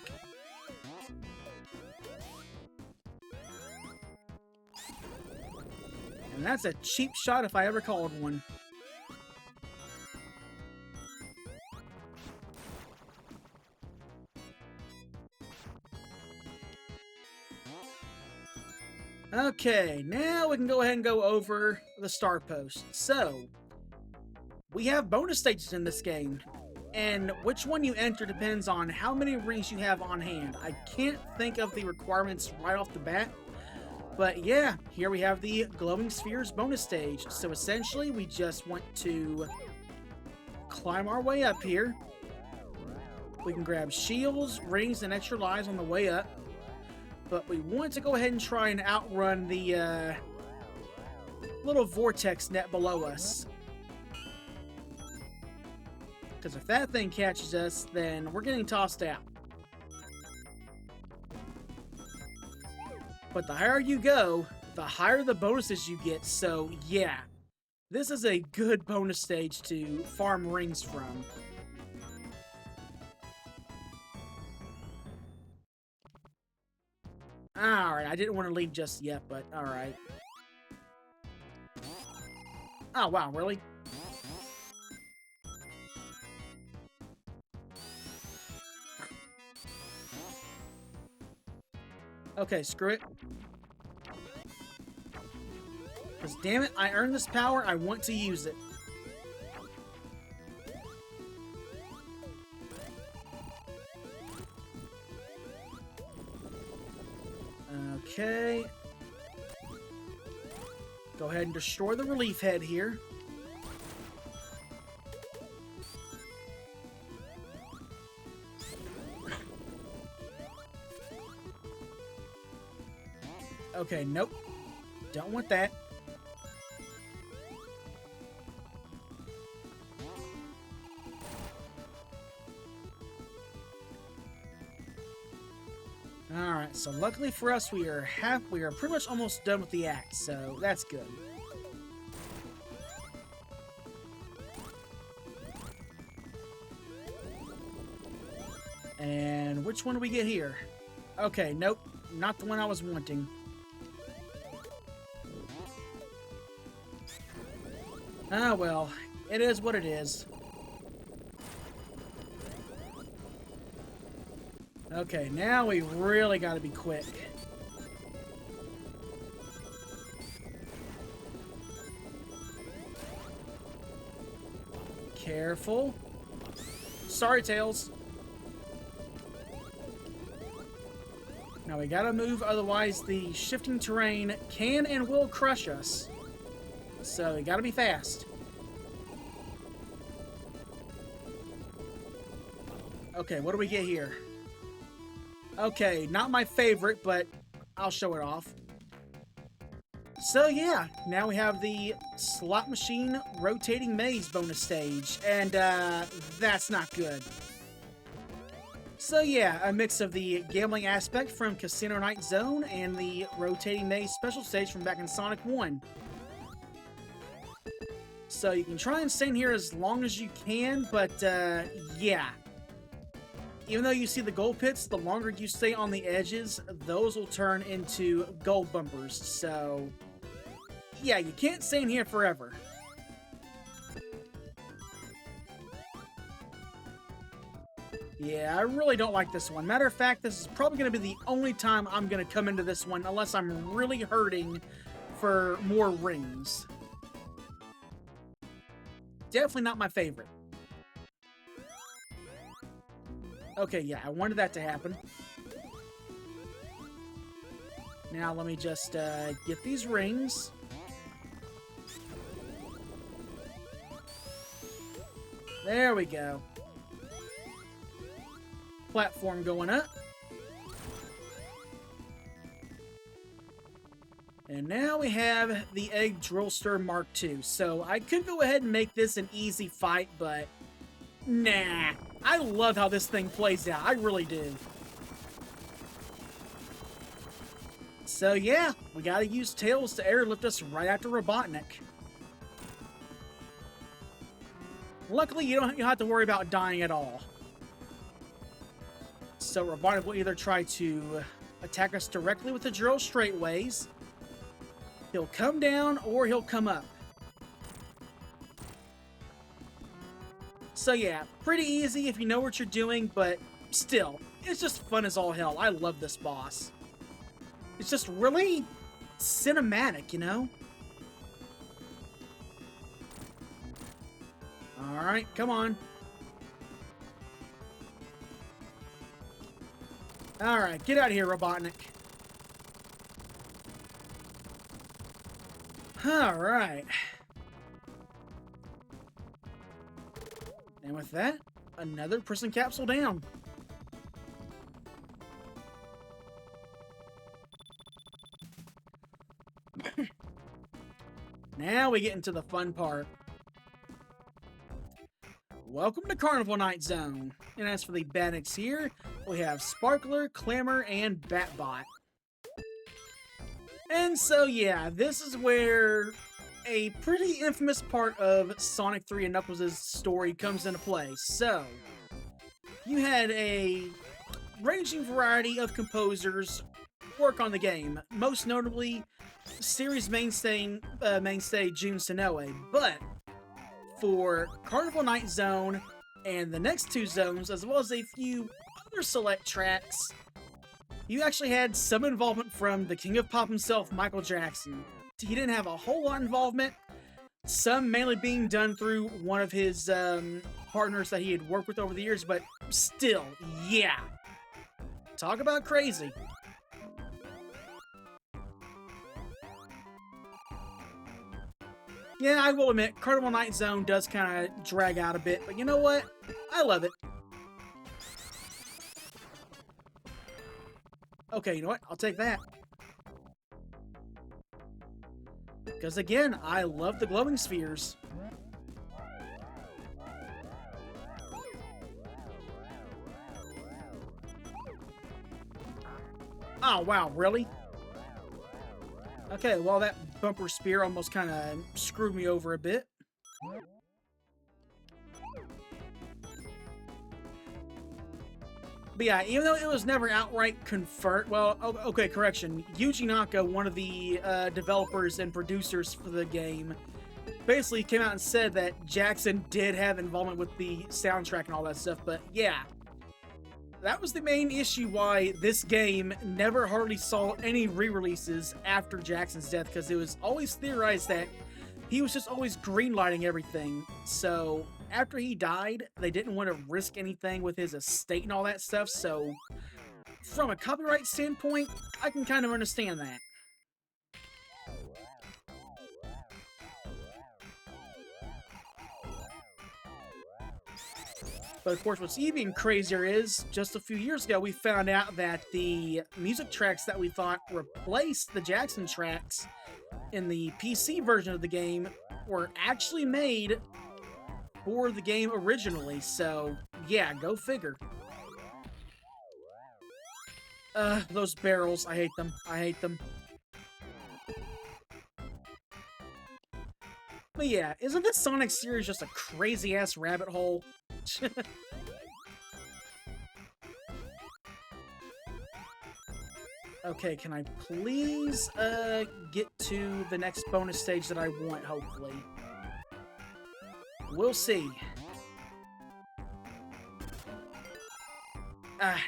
And that's a cheap shot if I ever called one. Okay, now we can go ahead and go over the star post. So, we have bonus stages in this game, and which one you enter depends on how many rings you have on hand. I can't think of the requirements right off the bat, but yeah, here we have the Glowing Spheres bonus stage. So essentially, we just want to climb our way up here. We can grab shields, rings, and extra lives on the way up. But we want to go ahead and try and outrun the little vortex net below us. Because if that thing catches us, then we're getting tossed out. But the higher you go, the higher the bonuses you get. So yeah, this is a good bonus stage to farm rings from. Alright, I didn't want to leave just yet, but alright. Oh, wow, really? Okay, screw it. Because damn it, I earned this power, I want to use it. Okay. Go ahead and destroy the relief head here. Okay, nope. Don't want that. Alright, so luckily for us, we are pretty much almost done with the act, so that's good. And which one do we get here? Okay, nope, not the one I was wanting. Ah, well, it is what it is. Okay, now we really gotta be quick. Careful. Sorry, Tails. Now we gotta move, otherwise the shifting terrain can and will crush us. So we gotta be fast. Okay, what do we get here? Okay, not my favorite, but I'll show it off. So yeah, now we have the slot machine rotating maze bonus stage, and that's not good. So yeah, a mix of the gambling aspect from Casino Night Zone and the rotating maze special stage from back in Sonic 1. So you can try and stay in here as long as you can, but yeah. Even though you see the gold pits, the longer you stay on the edges, those will turn into gold bumpers. So, yeah, you can't stay in here forever. Yeah, I really don't like this one. Matter of fact, this is probably going to be the only time I'm going to come into this one, unless I'm really hurting for more rings. Definitely not my favorite. Okay, yeah, I wanted that to happen. Now let me just get these rings. There we go. Platform going up. And now we have the Egg Drillster Mark II. So I could go ahead and make this an easy fight, but nah. I love how this thing plays out. I really do. So yeah, we gotta use Tails to airlift us right after Robotnik. Luckily, you don't have to worry about dying at all. So Robotnik will either try to attack us directly with the drill straightways, he'll come down, or he'll come up. So yeah, pretty easy if you know what you're doing, but still, it's just fun as all hell. I love this boss. It's just really cinematic, you know? Alright, come on. Alright, get out of here, Robotnik. Alright. And with that, another prison capsule down. Now we get into the fun part. Welcome to Carnival Night Zone. And as for the Badniks here, we have Sparkler, Clamor, and Batbot. And so, yeah, this is where a pretty infamous part of Sonic 3 and Knuckles' story comes into play. So, you had a ranging variety of composers work on the game, most notably series mainstay Jun Sonoe. But for Carnival Night Zone and the next two zones, as well as a few other select tracks, you actually had some involvement from the King of Pop himself, Michael Jackson. He didn't have a whole lot of involvement, some mainly being done through one of his partners that he had worked with over the years, but still, yeah. Talk about crazy. Yeah, I will admit, Carnival Night Zone does kind of drag out a bit, but you know what? I love it. Okay, you know what? I'll take that. Because again, I love the glowing spheres. Oh, wow, really? Okay, well, that bumper spear almost kind of screwed me over a bit. But yeah, even though it was never outright confirmed, well, okay, correction. Yuji Naka, one of the developers and producers for the game, basically came out and said that Jackson did have involvement with the soundtrack and all that stuff, but yeah. That was the main issue why this game never hardly saw any re-releases after Jackson's death, because it was always theorized that he was just always greenlighting everything. So after he died, they didn't want to risk anything with his estate and all that stuff. So from a copyright standpoint, I can kind of understand that. But of course, what's even crazier is, just a few years ago, we found out that the music tracks that we thought replaced the Jackson tracks in the PC version of the game were actually made for the game originally. So, yeah, go figure. Those barrels, I hate them. I hate them. But yeah, isn't this Sonic series just a crazy-ass rabbit hole? Okay, can I please get to the next bonus stage that I want, hopefully? We'll see.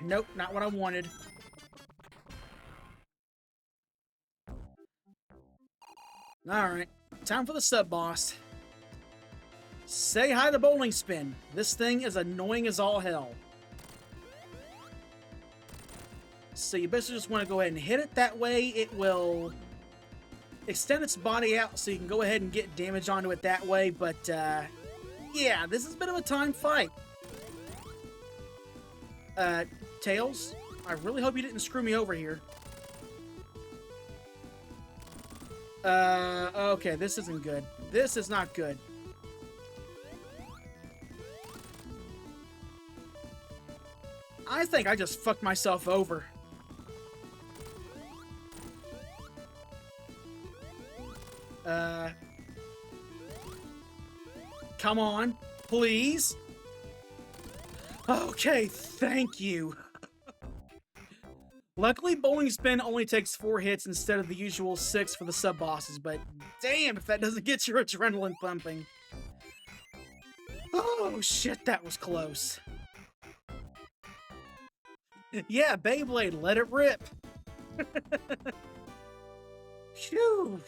Nope, not what I wanted. Alright, time for the sub-boss. Say hi to Bowling Spin. This thing is annoying as all hell. So you basically just want to go ahead and hit it. That way it will extend its body out so you can go ahead and get damage onto it that way. But, yeah, this is a bit of a time fight. Tails, I really hope you didn't screw me over here. Okay, this isn't good. This is not good. I think I just fucked myself over. Come on, please. Okay, thank you. Luckily, Bowling Spin only takes 4 hits instead of the usual 6 for the sub-bosses, but damn if that doesn't get your adrenaline pumping. Oh shit, that was close. Yeah, Beyblade, let it rip. Phew.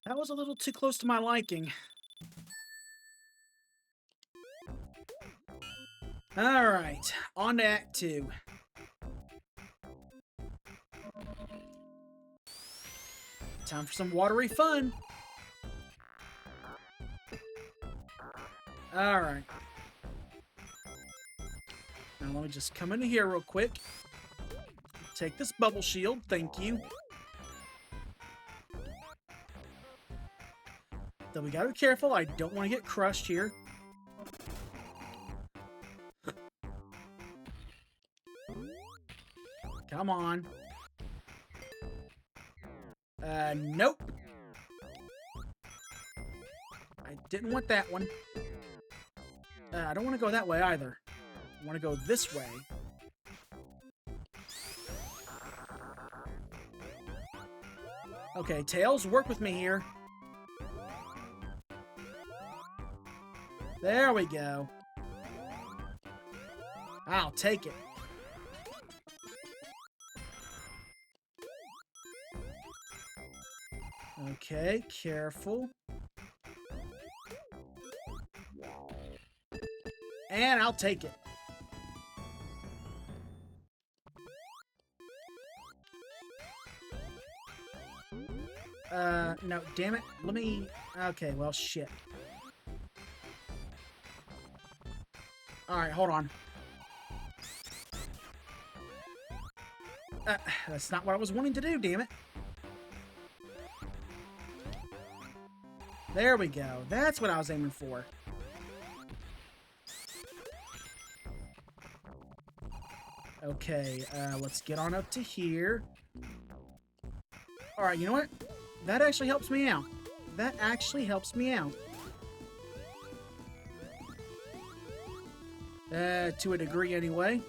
That was a little too close to my liking. Alright, on to Act 2. Time for some watery fun. Alright. Now let me just come into here real quick. Take this bubble shield, thank you. Though we gotta be careful, I don't want to get crushed here. Come on. Nope. I didn't want that one. I don't want to go that way either. I want to go this way. Okay, Tails, work with me here. There we go. I'll take it. Okay, careful. And I'll take it. No, damn it. Let me... Okay, well, shit. Alright, hold on. That's not what I was wanting to do, damn it. There we go. That's what I was aiming for. Okay, let's get on up to here. Alright, you know what? That actually helps me out. That actually helps me out. To a degree anyway.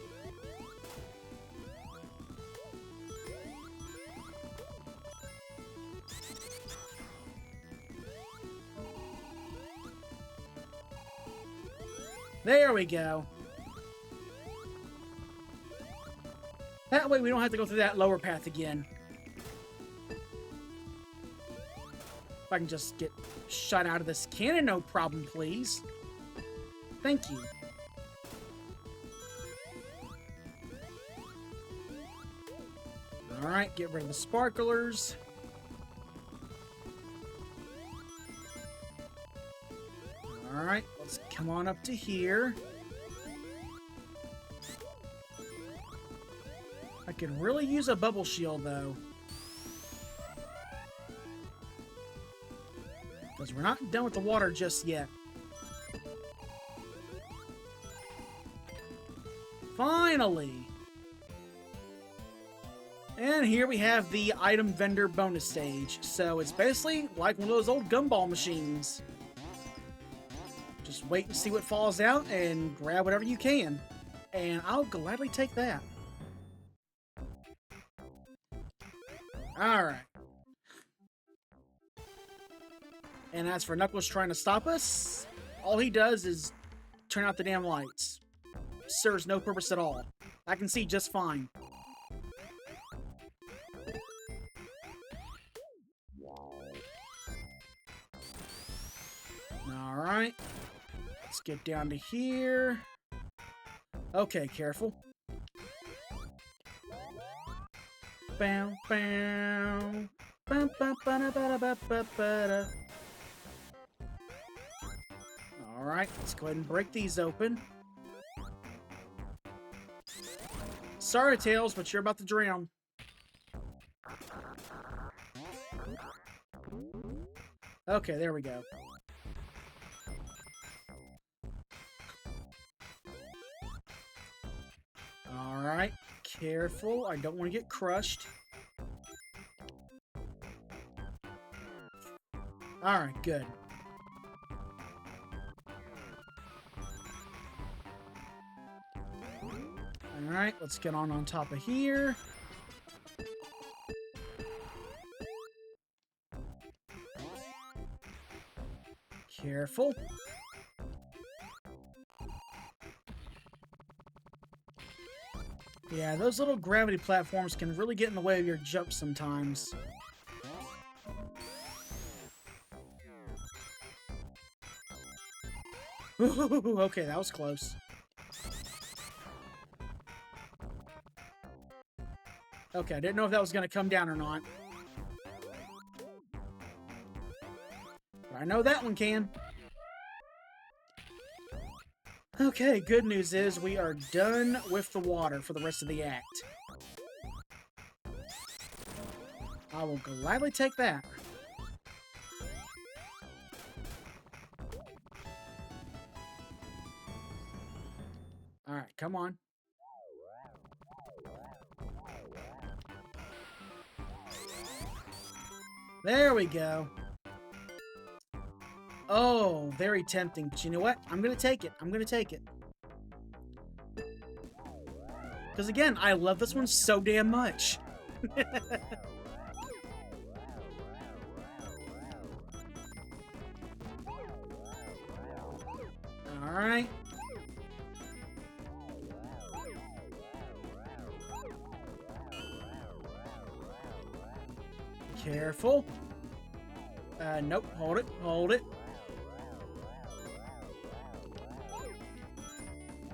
There we go. That way we don't have to go through that lower path again. If I can just get shot out of this cannon, no problem, please. Thank you. Alright, get rid of the sparklers. Alright, let's come on up to here. I could really use a bubble shield, though. Because we're not done with the water just yet. Finally! And here we have the item vendor bonus stage. So it's basically like one of those old gumball machines. Just wait and see what falls out and grab whatever you can. And I'll gladly take that. Alright. And as for Knuckles trying to stop us, all he does is turn out the damn lights. Serves no purpose at all. I can see just fine. Alright. Let's get down to here. Okay, careful. Bow, bow. Bum, bum, ba, ba, ba, ba, ba. Alright, let's go ahead and break these open. Sorry, Tails, but you're about to drown. Okay, there we go. Alright, careful. I don't want to get crushed. Alright, good. Alright, let's get on top of here. Careful. Yeah, those little gravity platforms can really get in the way of your jump sometimes. Ooh, okay, that was close. Okay, I didn't know if that was going to come down or not. But I know that one can. Okay, good news is we are done with the water for the rest of the act. I will gladly take that. Alright, come on. There we go. Oh, very tempting. But you know what? I'm going to take it. I'm going to take it. Because again, I love this one so damn much. Alright. Careful. Nope. Hold it. Hold it.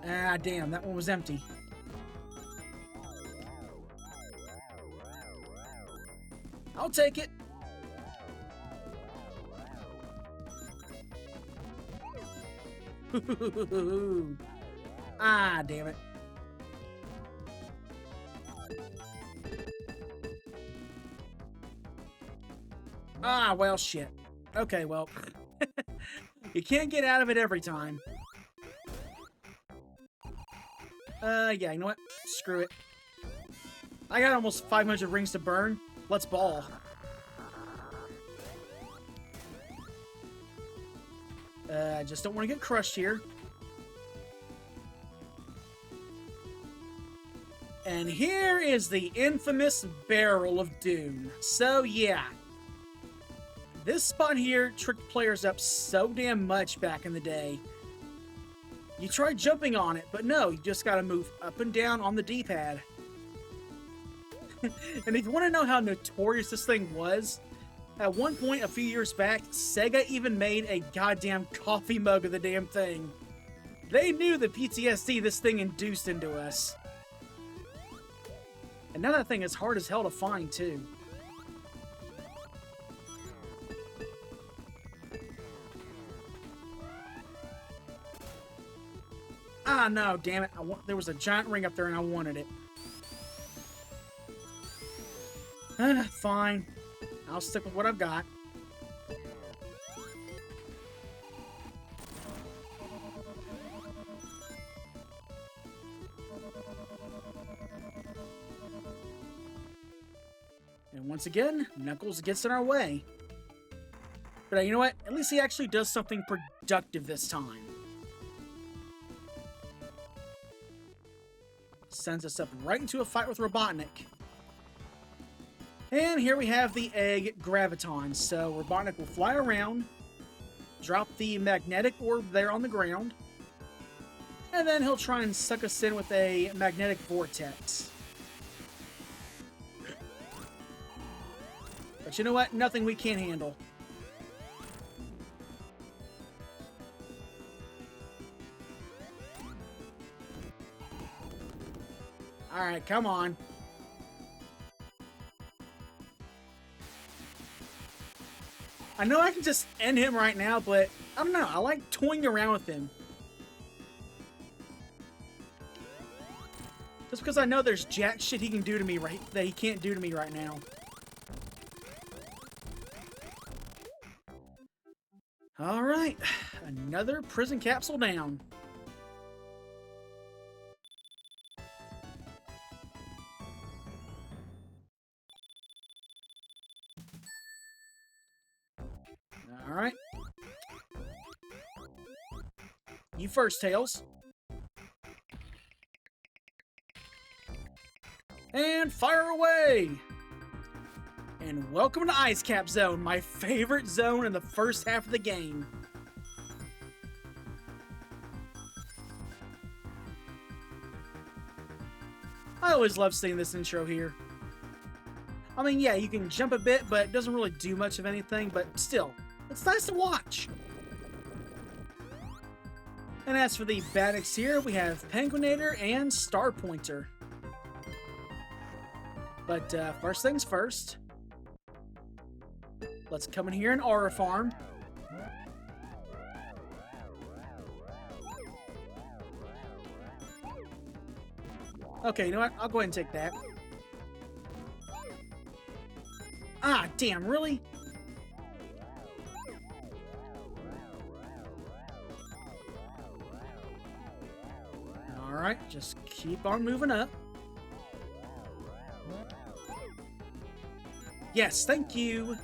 Ah, damn. That one was empty. I'll take it. Ah, damn it. Ah, well, shit. Okay, well. You can't get out of it every time. Yeah, you know what? Screw it. I got almost 500 rings to burn. Let's ball. I just don't want to get crushed here. And here is the infamous Barrel of Doom. So, yeah. This spot here tricked players up so damn much back in the day. You try jumping on it, but no, you just gotta move up and down on the D-pad. And if you want to know how notorious this thing was, at one point a few years back, Sega even made a goddamn coffee mug of the damn thing. They knew the PTSD this thing induced into us. And now that thing is hard as hell to find, too. Ah, no, damn it. There was a giant ring up there and I wanted it. Fine. I'll stick with what I've got. And once again, Knuckles gets in our way. But you know what? At least he actually does something productive this time. Sends us up right into a fight with Robotnik. And here we have the egg graviton. So Robotnik will fly around, drop the magnetic orb there on the ground, and then he'll try and suck us in with a magnetic vortex. But you know what? Nothing we can't handle. Alright, come on. I know I can just end him right now, but I don't know. I like toying around with him. Just because I know there's jack shit he can do to me that he can't do to me right now. Alright, another prison capsule down. Alright. You first, Tails. And fire away! And welcome to Ice Cap Zone, my favorite zone in the first half of the game. I always love seeing this intro here. I mean, yeah, you can jump a bit, but it doesn't really do much of anything, but still, it's nice to watch. And as for the Baddics here, we have Penguinator and Star Pointer. But first things first, let's come in here and Aura Farm. Okay, you know what? I'll go ahead and take that. Ah, damn, really? Alright, just keep on moving up. Yes, thank you.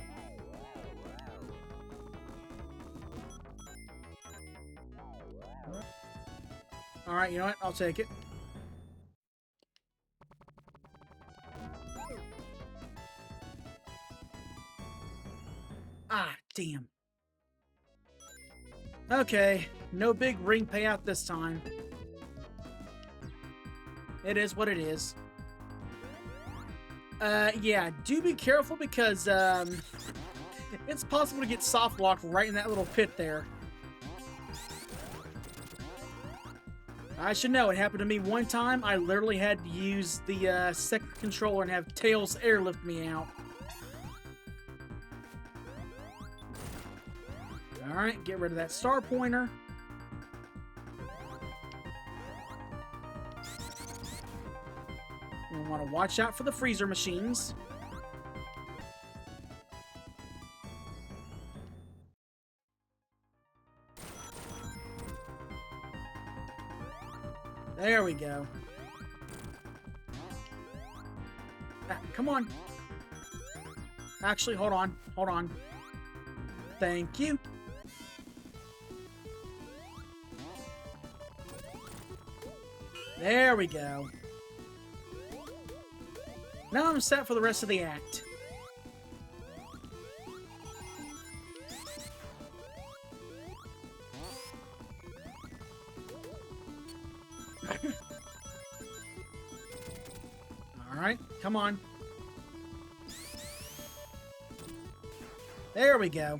Alright, you know what? I'll take it. Ah, damn. Okay, no big ring payout this time. It is what it is. Yeah, do be careful because, it's possible to get soft locked right in that little pit there. I should know, it happened to me one time. I literally had to use the, second controller and have Tails airlift me out. Alright, get rid of that star pointer. We want to watch out for the freezer machines. There we go. Ah, come on. Actually, hold on. Hold on. Thank you. There we go. Now I'm set for the rest of the act. Alright, come on. There we go.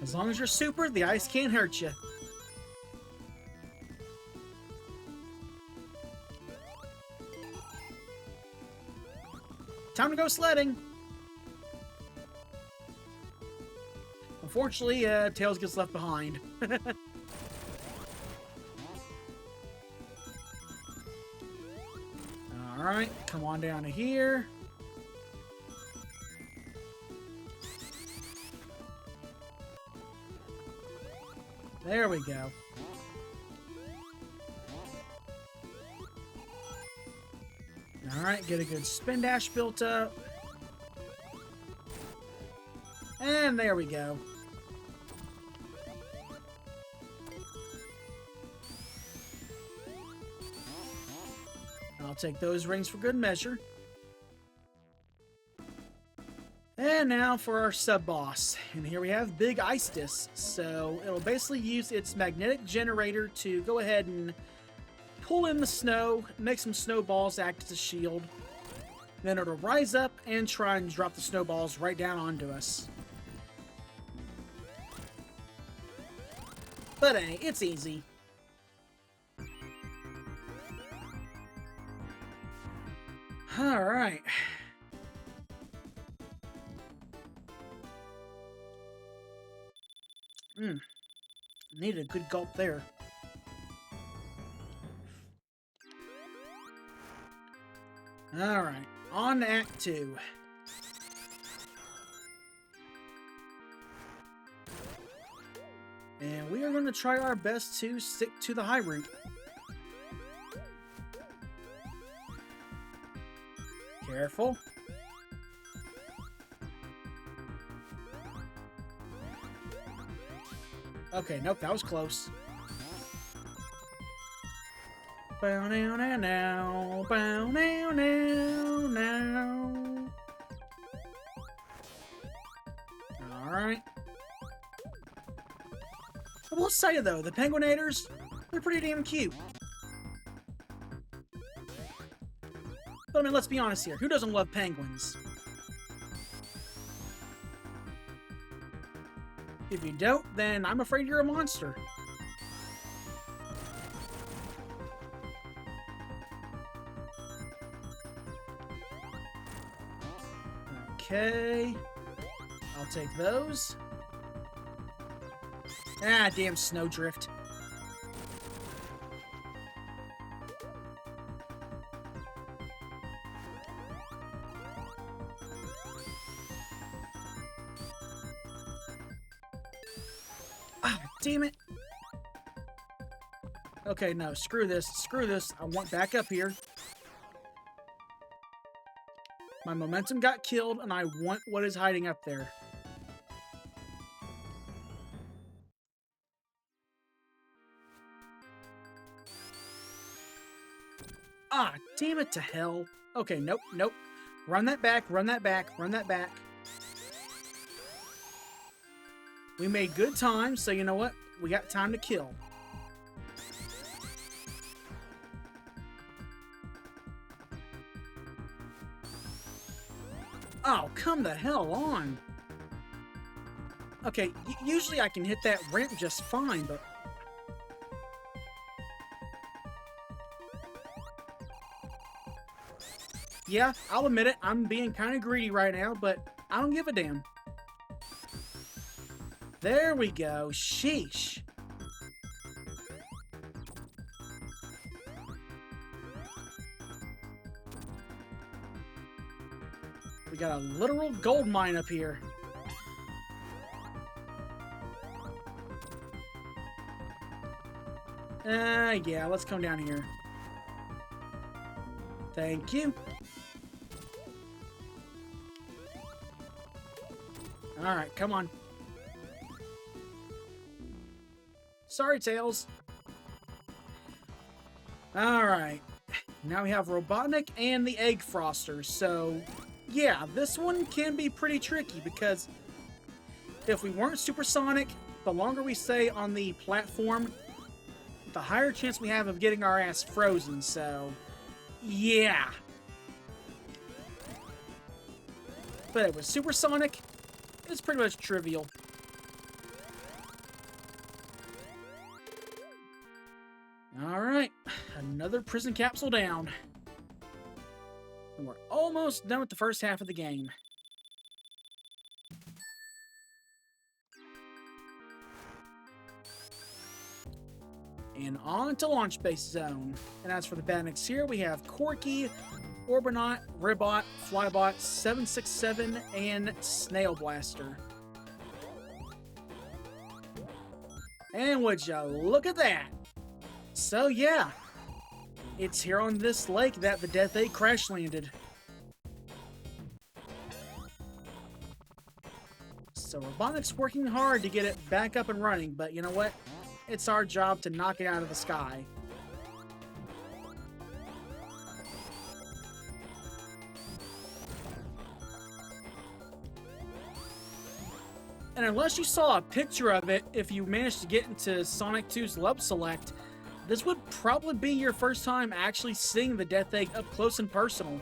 As long as you're super, the ice can't hurt you. Time to go sledding. Unfortunately, Tails gets left behind. Alright, come on down to here. There we go. Alright, get a good spin dash built up. And there we go. I'll take those rings for good measure. And now for our sub-boss. And here we have Big Ice Disc. So it'll basically use its magnetic generator to go ahead and pull in the snow, make some snowballs act as a shield. Then it'll rise up and try and drop the snowballs right down onto us. But hey, it's easy. Alright. Needed a good gulp there. Alright, on to Act 2. And we are going to try our best to stick to the high route. Careful. Okay, nope, that was close. Bow now now now, bow now now now. Alright. I will say though, the Penguinators, they're pretty damn cute. But I mean, let's be honest here, who doesn't love penguins? If you don't, then I'm afraid you're a monster. Okay. I'll take those. Ah, damn snowdrift. Ah, damn it. Okay, no, screw this. Screw this. I want back up here. My momentum got killed, and I want what is hiding up there. Ah, damn it to hell. Okay, nope, nope. Run that back, run that back, run that back. We made good time, so you know what? We got time to kill. Oh, come the hell on. Okay, usually I can hit that ramp just fine, but... Yeah, I'll admit it, I'm being kind of greedy right now, but I don't give a damn. There we go. Sheesh. We got a literal gold mine up here. Yeah, let's come down here. Thank you. Alright, come on. Sorry, Tails. Alright. Now we have Robotnik and the Egg Froster, so... yeah, this one can be pretty tricky, because... if we weren't supersonic, the longer we stay on the platform, the higher chance we have of getting our ass frozen, so... yeah. But it was supersonic, it's pretty much trivial. Alright, another prison capsule down. And we're almost done with the first half of the game. And on to Launch Base Zone. And as for the bandits here, we have Corky, Orbinaut, Ribot, Flybot, 767, and Snail Blaster. And would you look at that? So yeah, it's here on this lake that the Death Egg crash landed. So Robotnik's working hard to get it back up and running, but you know what? It's our job to knock it out of the sky. And unless you saw a picture of it, if you managed to get into Sonic 2's Love Select, this would probably be your first time actually seeing the Death Egg up close and personal.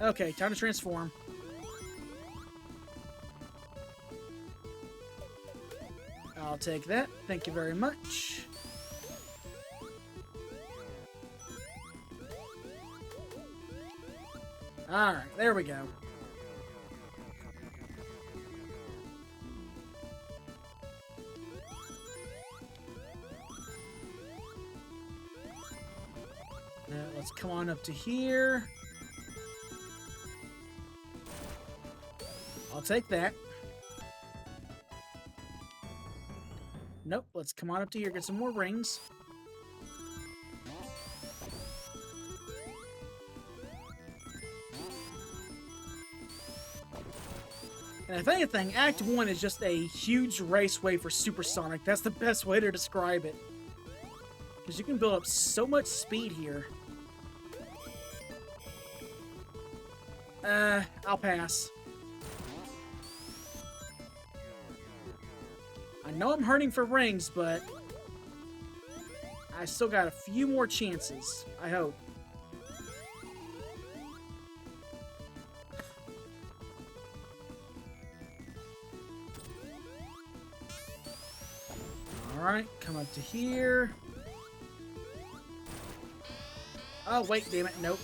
Okay, time to transform. I'll take that. Thank you very much. Alright, there we go. Let's come on up to here. I'll take that. Nope, let's come on up to here, get some more rings. And if anything, Act 1 is just a huge raceway for Supersonic. That's the best way to describe it. Because you can build up so much speed here. I'll pass. I know I'm hurting for rings, but I still got a few more chances, I hope. Alright, come up to here. Oh, wait, damn it, nope.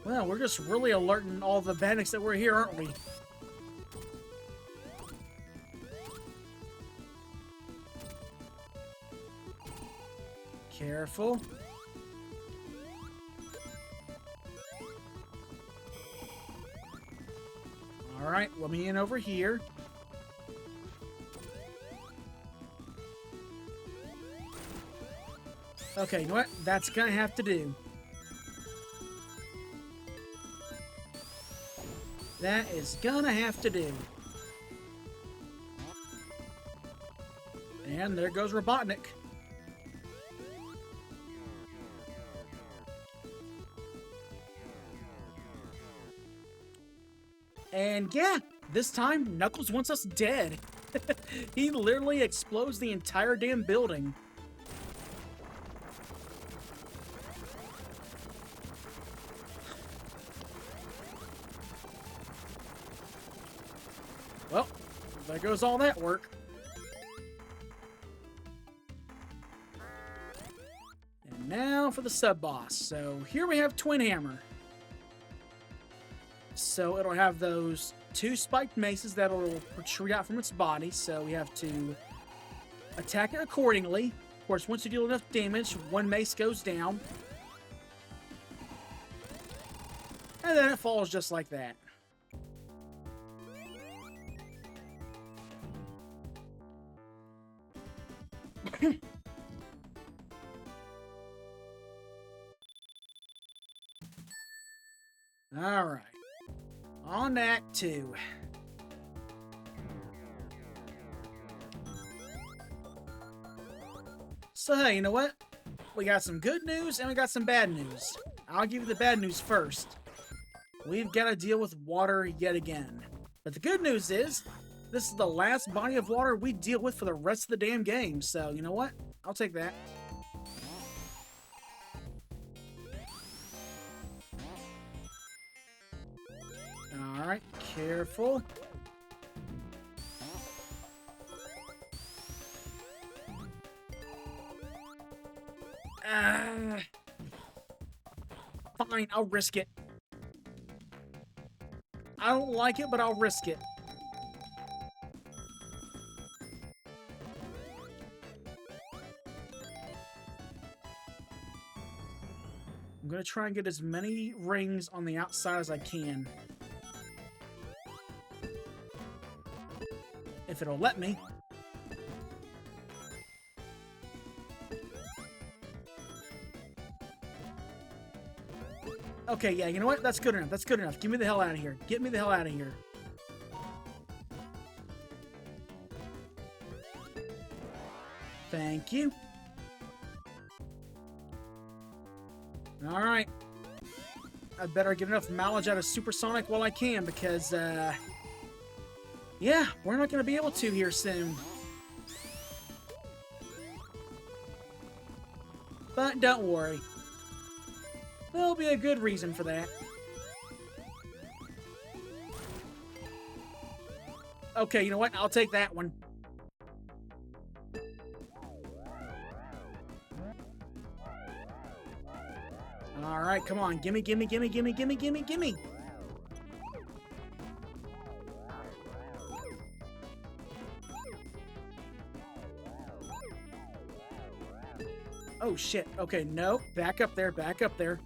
Well, we're just really alerting all the bandits that we're here, aren't we? Careful. Alright, let me in over here. Okay, you know what? That's gonna have to do. That is gonna have to do. And there goes Robotnik. And yeah, this time Knuckles wants us dead. He literally explodes the entire damn building. Well, there goes all that work. And now for the sub-boss. So here we have Twin Hammer. So it'll have those two spiked maces that'll protrude out from its body. So we have to attack it accordingly. Of course, once you deal enough damage, one mace goes down. And then it falls just like that. Alright. On to Act 2. So, hey, you know what? We got some good news and we got some bad news. I'll give you the bad news first. We've got to deal with water yet again. But the good news is, this is the last body of water we deal with for the rest of the damn game. So, you know what? I'll take that. Alright, careful. Fine, I'll risk it. I don't like it, but I'll risk it. I'm gonna try and get as many rings on the outside as I can. If it'll let me. Okay, yeah, you know what? That's good enough. That's good enough. Get me the hell out of here. Get me the hell out of here. Thank you. Alright. I better get enough mileage out of Supersonic while I can, because, yeah, we're not going to be able to here soon. But don't worry. There'll be a good reason for that. Okay, you know what? I'll take that one. Alright, come on. Gimme, gimme, gimme, gimme, gimme, gimme, gimme. Oh, shit. Okay, no. Back up there, back up there.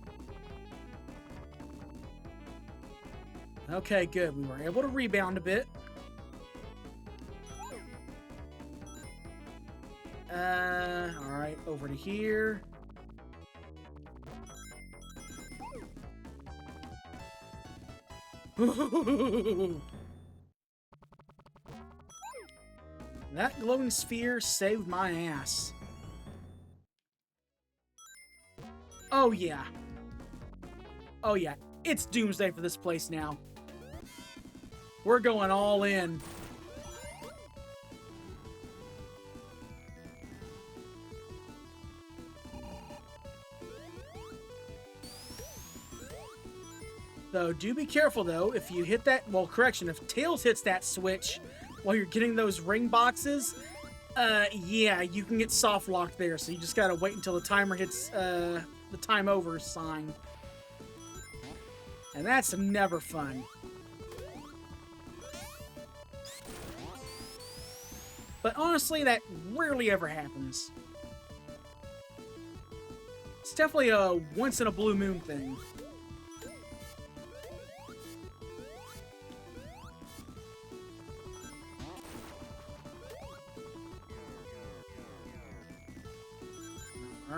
Okay, good. We were able to rebound a bit. Alright, over to here. That glowing sphere saved my ass. Oh, yeah. Oh, yeah. It's doomsday for this place now. We're going all in. So, do be careful, though. If you hit that... Well, correction. If Tails hits that switch while you're getting those ring boxes, yeah, you can get soft locked there. So, you just gotta wait until the timer hits, the time over sign. And that's never fun. But honestly, that rarely ever happens. It's definitely a once-in-a-blue moon thing.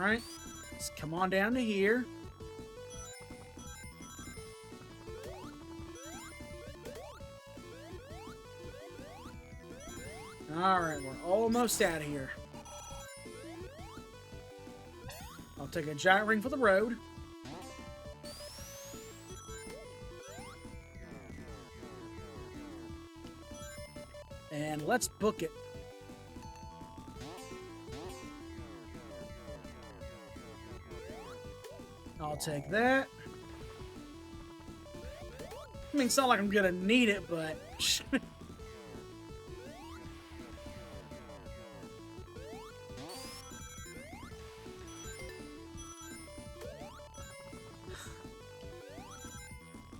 Alright. Let's come on down to here. Alright, we're almost out of here. I'll take a giant ring for the road. And let's book it. I'll take that. I mean, it's not like I'm gonna need it, but...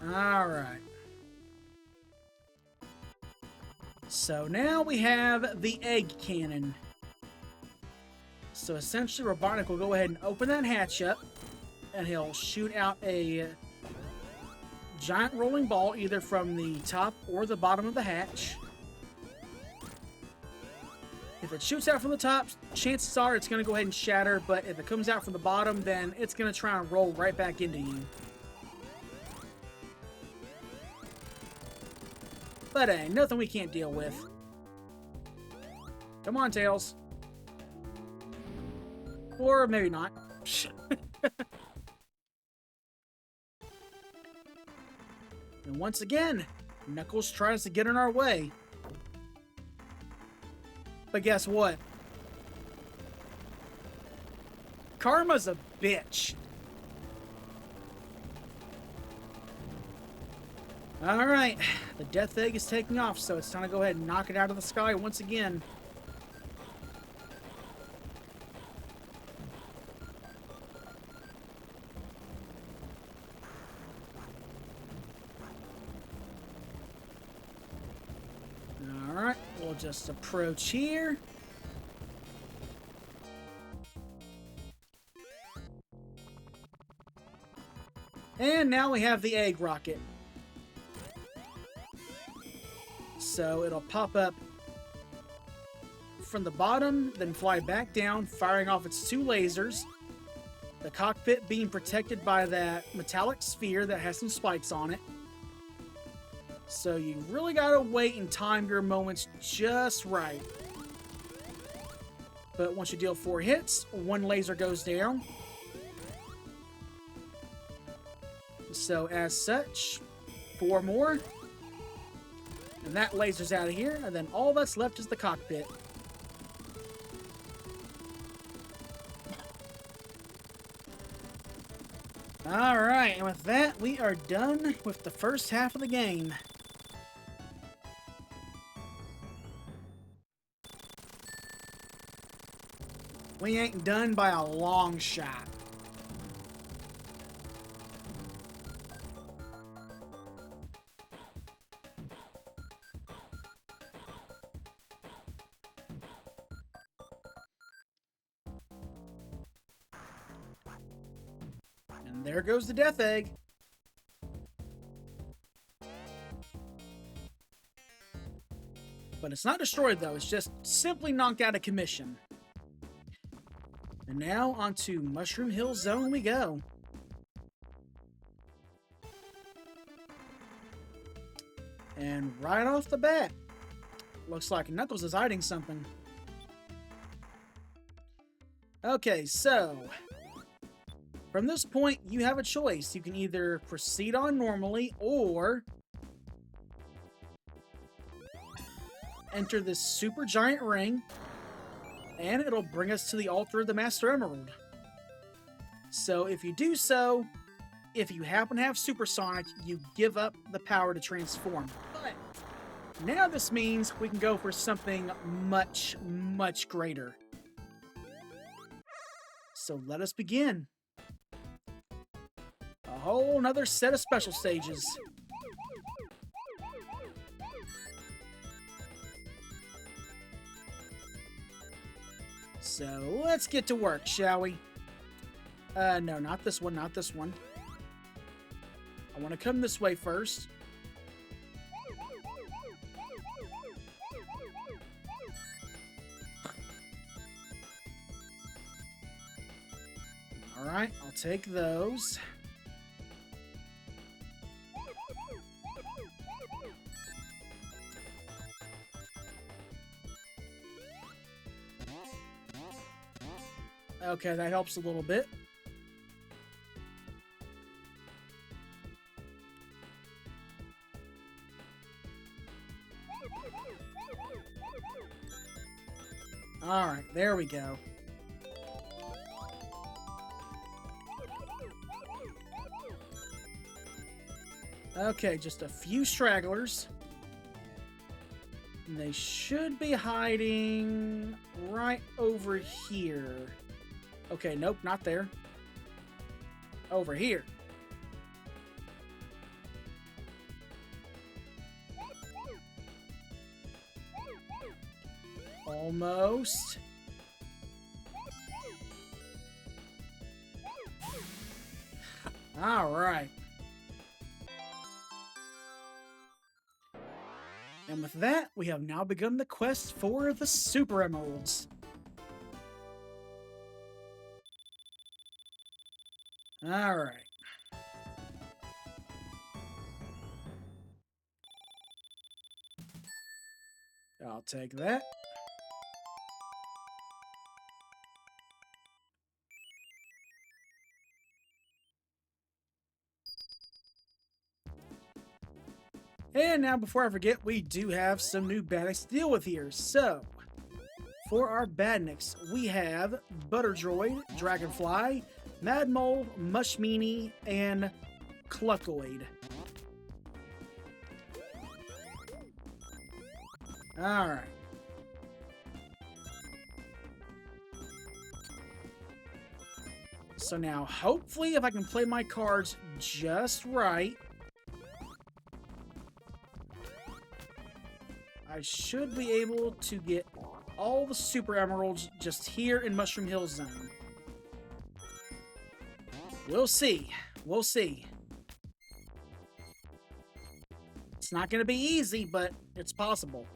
Alright. So now we have the egg cannon. So essentially, Robotnik will go ahead and open that hatch up, and he'll shoot out a giant rolling ball either from the top or the bottom of the hatch. If it shoots out from the top, chances are it's going to go ahead and shatter, but if it comes out from the bottom, then it's going to try and roll right back into you. But hey, nothing we can't deal with. Come on, Tails. Or maybe not. And once again, Knuckles tries to get in our way. But guess what? Karma's a bitch. Alright, the Death Egg is taking off, so it's time to go ahead and knock it out of the sky once again. Alright, we'll just approach here. And now we have the egg rocket. So it'll pop up from the bottom, then fly back down, firing off its two lasers. The cockpit being protected by that metallic sphere that has some spikes on it. So you really gotta wait and time your moments just right. But once you deal 4 hits, 1 laser goes down. So as such, 4 more. And that laser's out of here, and then all that's left is the cockpit. Alright, and with that, we are done with the first half of the game. We ain't done by a long shot. And there goes the Death Egg. But it's not destroyed, though. It's just simply knocked out of commission. And now onto Mushroom Hill Zone we go. And right off the bat, looks like Knuckles is hiding something. Okay, so from this point, you have a choice. You can either proceed on normally or enter this super giant ring, and it'll bring us to the altar of the Master Emerald. So if you do so, if you happen to have Supersonic, you give up the power to transform. But now this means we can go for something much, much greater. So let us begin. A whole nother set of special stages. So let's get to work, shall we? No, not this one, not this one. I want to come this way first. Alright, I'll take those. Okay, that helps a little bit. Alright, there we go. Okay, just a few stragglers. And they should be hiding right over here. Okay, nope, not there. Over here. Almost. All right. And with that, we have now begun the quest for the Super Emeralds. All right. I'll take that. And now, before I forget, we do have some new badniks to deal with here. So, for our badniks, we have Butter Droid, Dragonfly, Mad Mole, Mushmeanie, and Cluckoid. Alright. So now, hopefully, if I can play my cards just right, I should be able to get all the Super Emeralds just here in Mushroom Hill Zone. We'll see. We'll see. It's not going to be easy, but it's possible.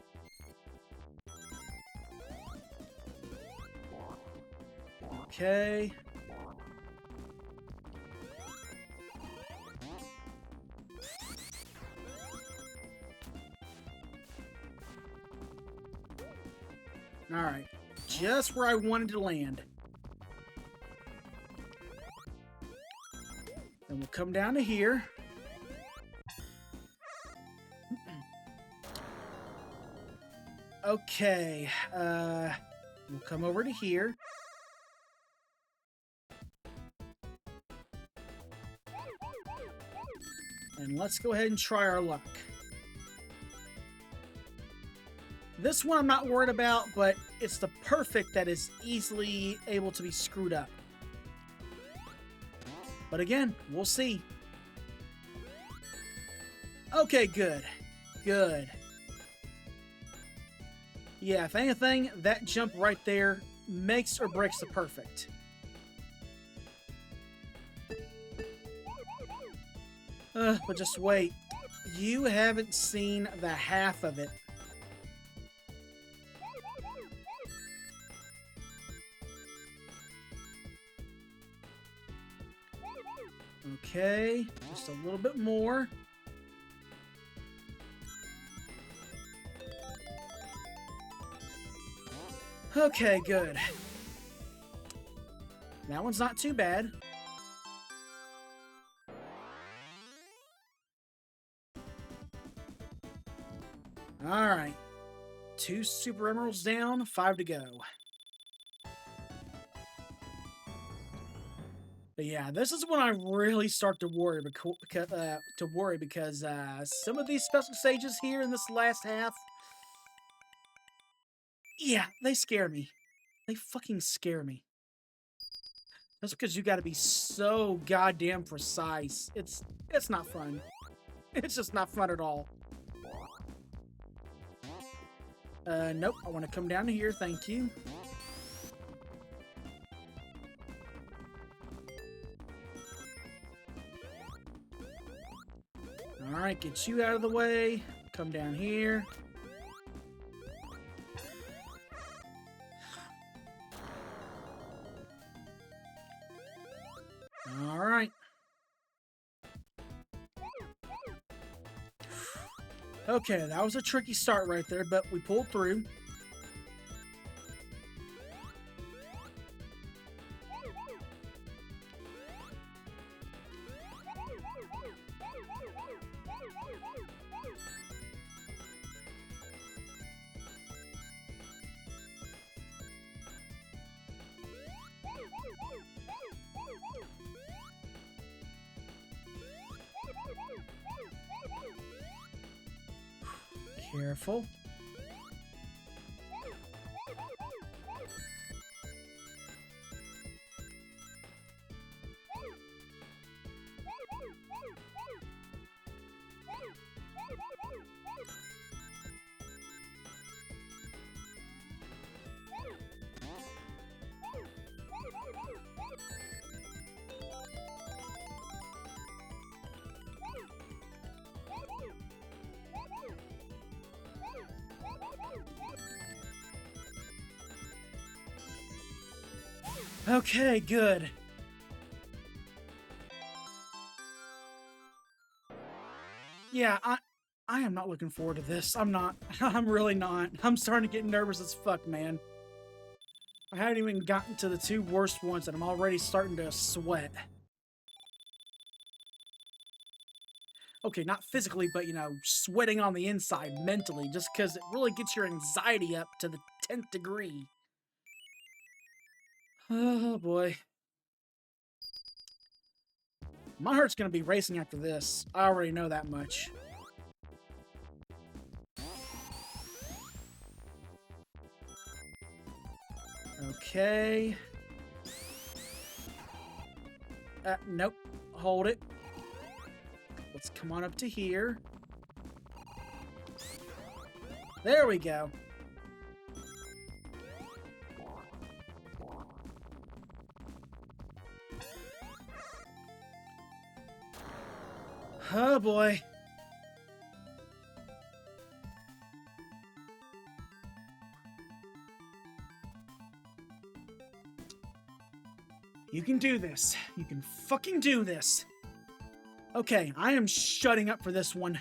Okay. Alright. Just where I wanted to land. Then we'll come down to here. Okay. We'll come over to here. And let's go ahead and try our luck. This one I'm not worried about, but it's the perfect that is easily able to be screwed up. But again, we'll see. Okay, good. Good. Yeah, if anything, that jump right there makes or breaks the perfect. But just wait. You haven't seen the half of it. Okay, just a little bit more. Okay, good. That one's not too bad. Alright. 2 Super Emeralds down, 5 to go. But yeah, this is when I really start to worry because some of these special stages here in this last half, yeah, they scare me. They fucking scare me. That's because you gotta be so goddamn precise. It's not fun. It's just not fun at all. Nope, I want to come down to here, thank you. Alright, get you out of the way. Come down here. Okay, that was a tricky start right there, but we pulled through. Careful. Okay, good. Yeah, I am not looking forward to this. I'm not. I'm really not. I'm starting to get nervous as fuck, man. I haven't even gotten to the two worst ones, and I'm already starting to sweat. Okay, not physically, but, you know, sweating on the inside mentally, just because it really gets your anxiety up to the 10th degree. Oh, boy. My heart's gonna be racing after this. I already know that much. Okay. Nope. Hold it. Let's come on up to here. There we go. Oh boy. You can do this. You can fucking do this. Okay, I am shutting up for this one.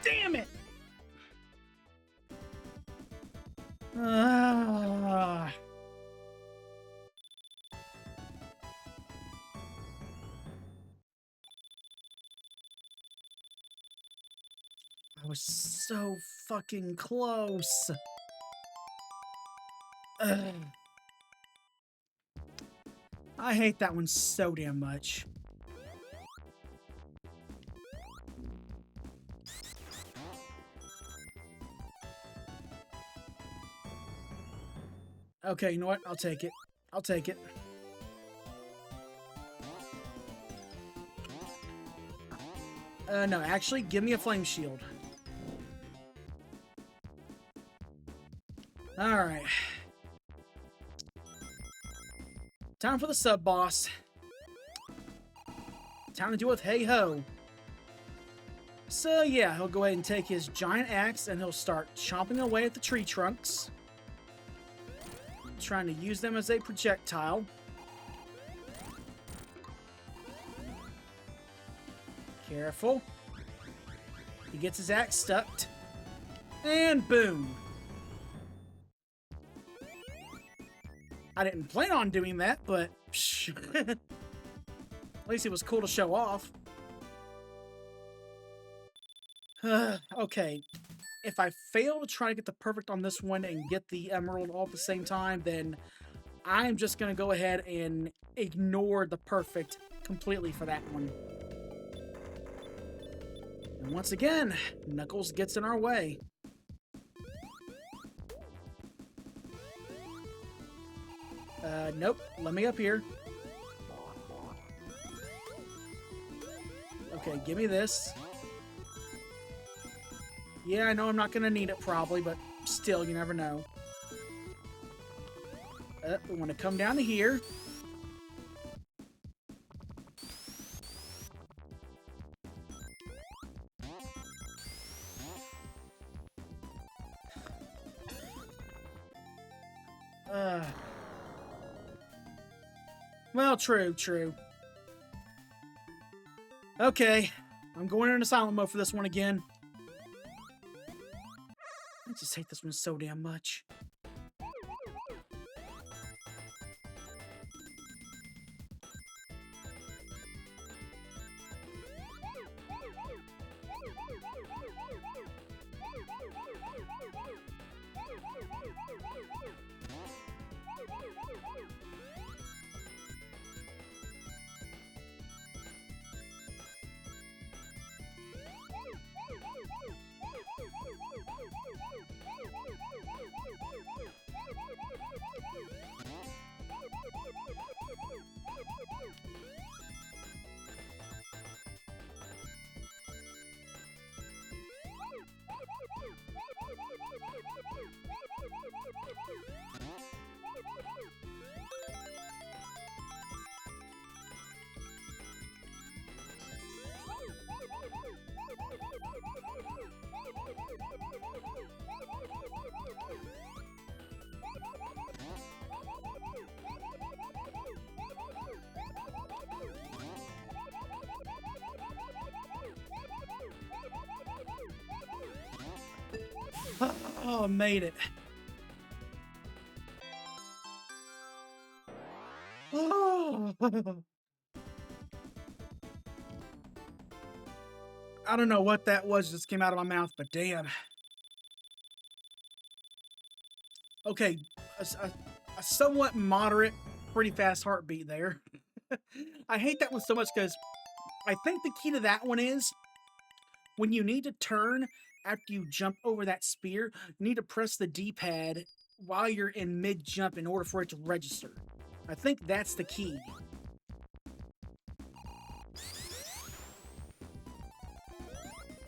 Damn it! Ah. I was so fucking close. Ugh. I hate that one so damn much. Okay, you know what? I'll take it. I'll take it. No, actually, give me a flame shield. Alright. Time for the sub-boss. Time to deal with Hey-Ho. So yeah, he'll go ahead and take his giant axe and he'll start chomping away at the tree trunks. Trying to use them as a projectile. Careful. He gets his axe stuck. And boom. I didn't plan on doing that, but at least it was cool to show off. Okay, if I fail to try to get the perfect on this one and get the emerald all at the same time, then I'm just going to go ahead and ignore the perfect completely for that one. And once again, Knuckles gets in our way. Nope. Let me up here. Okay, give me this. Yeah, I know I'm not going to need it probably, but still, you never know. We want to come down to here. Well, true. Okay, I'm going into silent mode for this one again. I just hate this one so damn much. Oh, made it. Oh. I don't know what that was just came out of my mouth, but damn. Okay, a somewhat moderate, pretty fast heartbeat there. I hate that one so much because I think the key to that one is when you need to turn after you jump over that spear, you need to press the D-pad while you're in mid-jump in order for it to register. I think that's the key.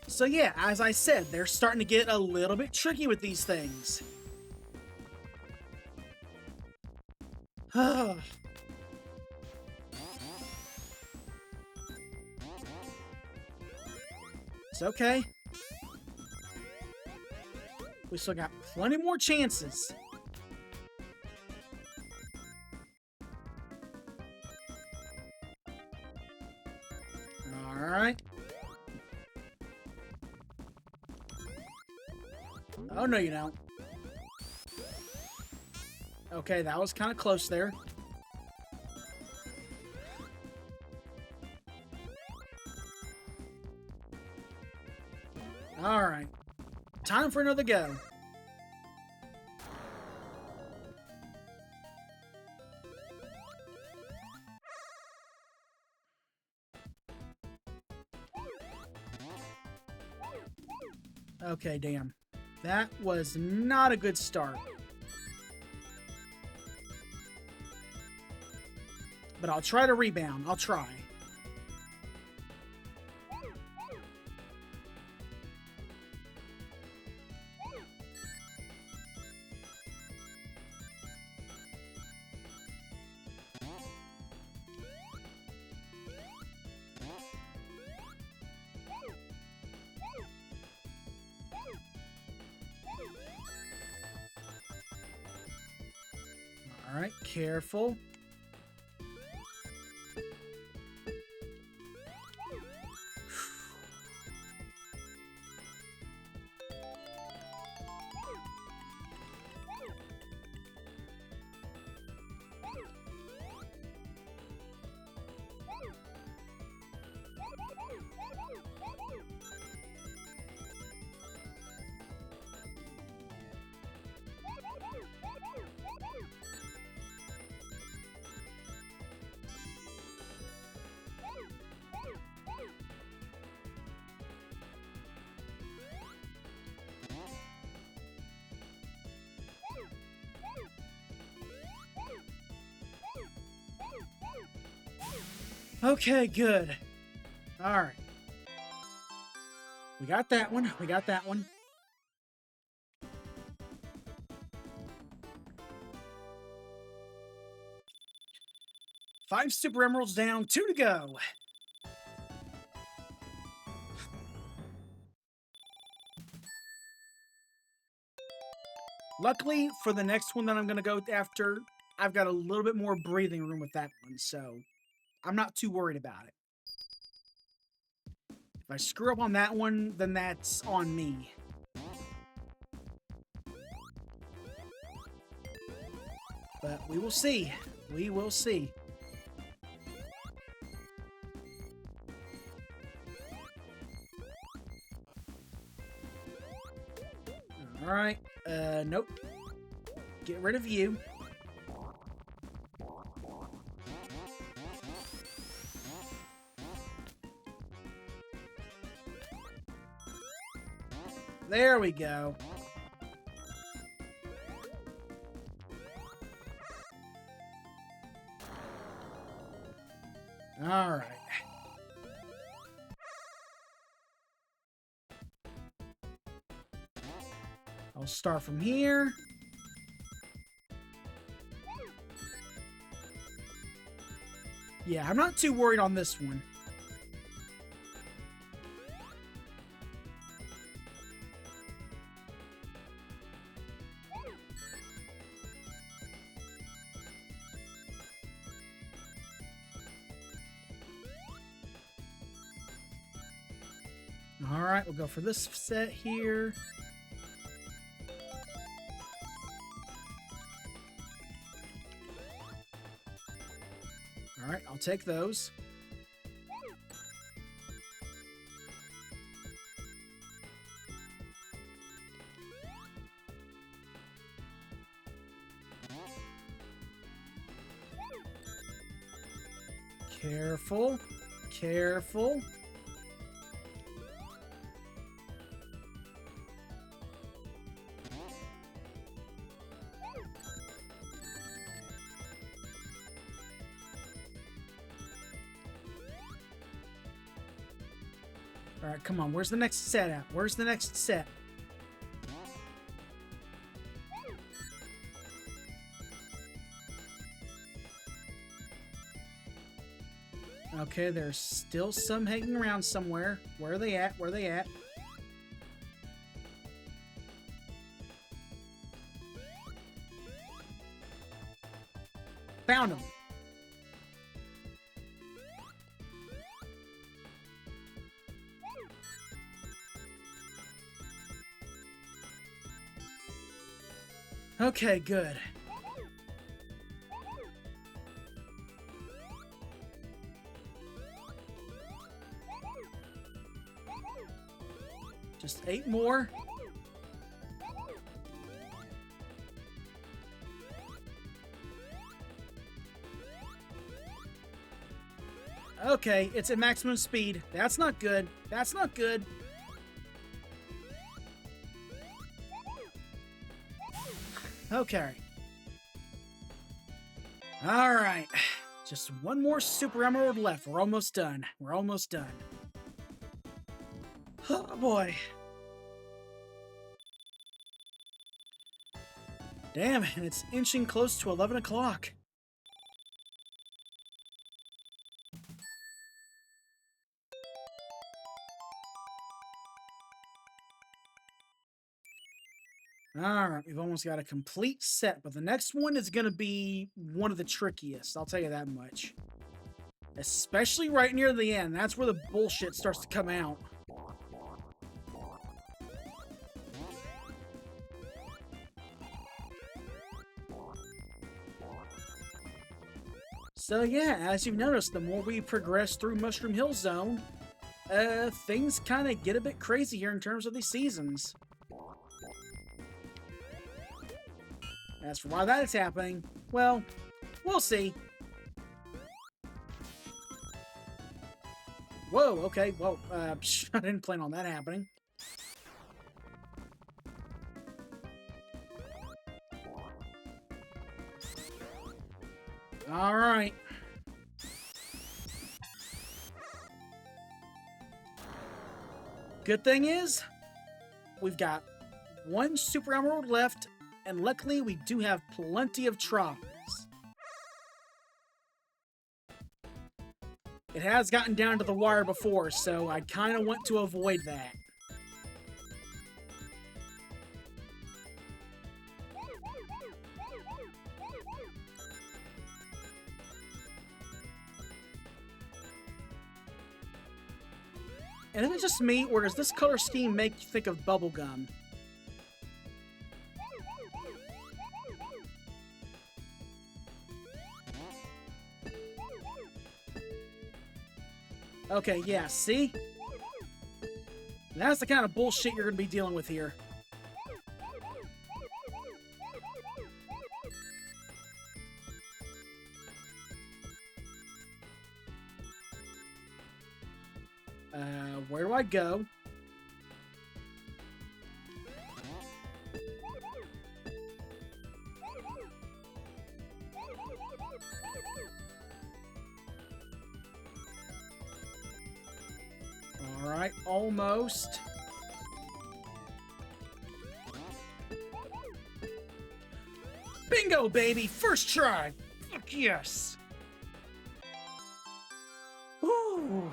So yeah, as I said, they're starting to get a little bit tricky with these things. It's okay. We still got plenty more chances. Alright. Oh, no, you don't. Okay, that was kind of close there. Alright. Time for another go. Okay, damn. That was not a good start. But I'll try to rebound. I'll try. All right, careful. Okay, good. All right. We got that one. We got that one. Five super emeralds down, 2 to go. Luckily, for the next one that I'm going to go after, I've got a little bit more breathing room with that one, so I'm not too worried about it. If I screw up on that one, then that's on me. But we will see. We will see. All right. Nope. Get rid of you. There we go. All right. I'll start from here. Yeah, I'm not too worried on this one. All right, we'll go for this set here. All right, I'll take those. Careful. Careful. All right, come on. Where's the next set at? Where's the next set? Okay, there's still some hanging around somewhere. Where are they at? Where are they at? Found them. Okay, good. Just 8 more. Okay, it's at maximum speed. That's not good. That's not good. Okay. All right. Just one more super emerald left. We're almost done. We're almost done. Oh, boy. Damn, and it's inching close to 11 o'clock. Alright, we've almost got a complete set, but the next one is going to be one of the trickiest, I'll tell you that much. Especially right near the end, that's where the bullshit starts to come out. So yeah, as you've noticed, the more we progress through Mushroom Hill Zone, things kind of get a bit crazy here in terms of these seasons. As for why that is happening, well, we'll see. Whoa, okay, well, I didn't plan on that happening. All right. Good thing is, we've got one Super Emerald left, and luckily we do have plenty of tries. It has gotten down to the wire before, so I kind of want to avoid that. And is it just me, or does this color scheme make you think of bubblegum? Okay, yeah, see? That's the kind of bullshit you're going to be dealing with here. Where do I go? Alright, almost. Bingo, baby! First try! Fuck yes! Ooh.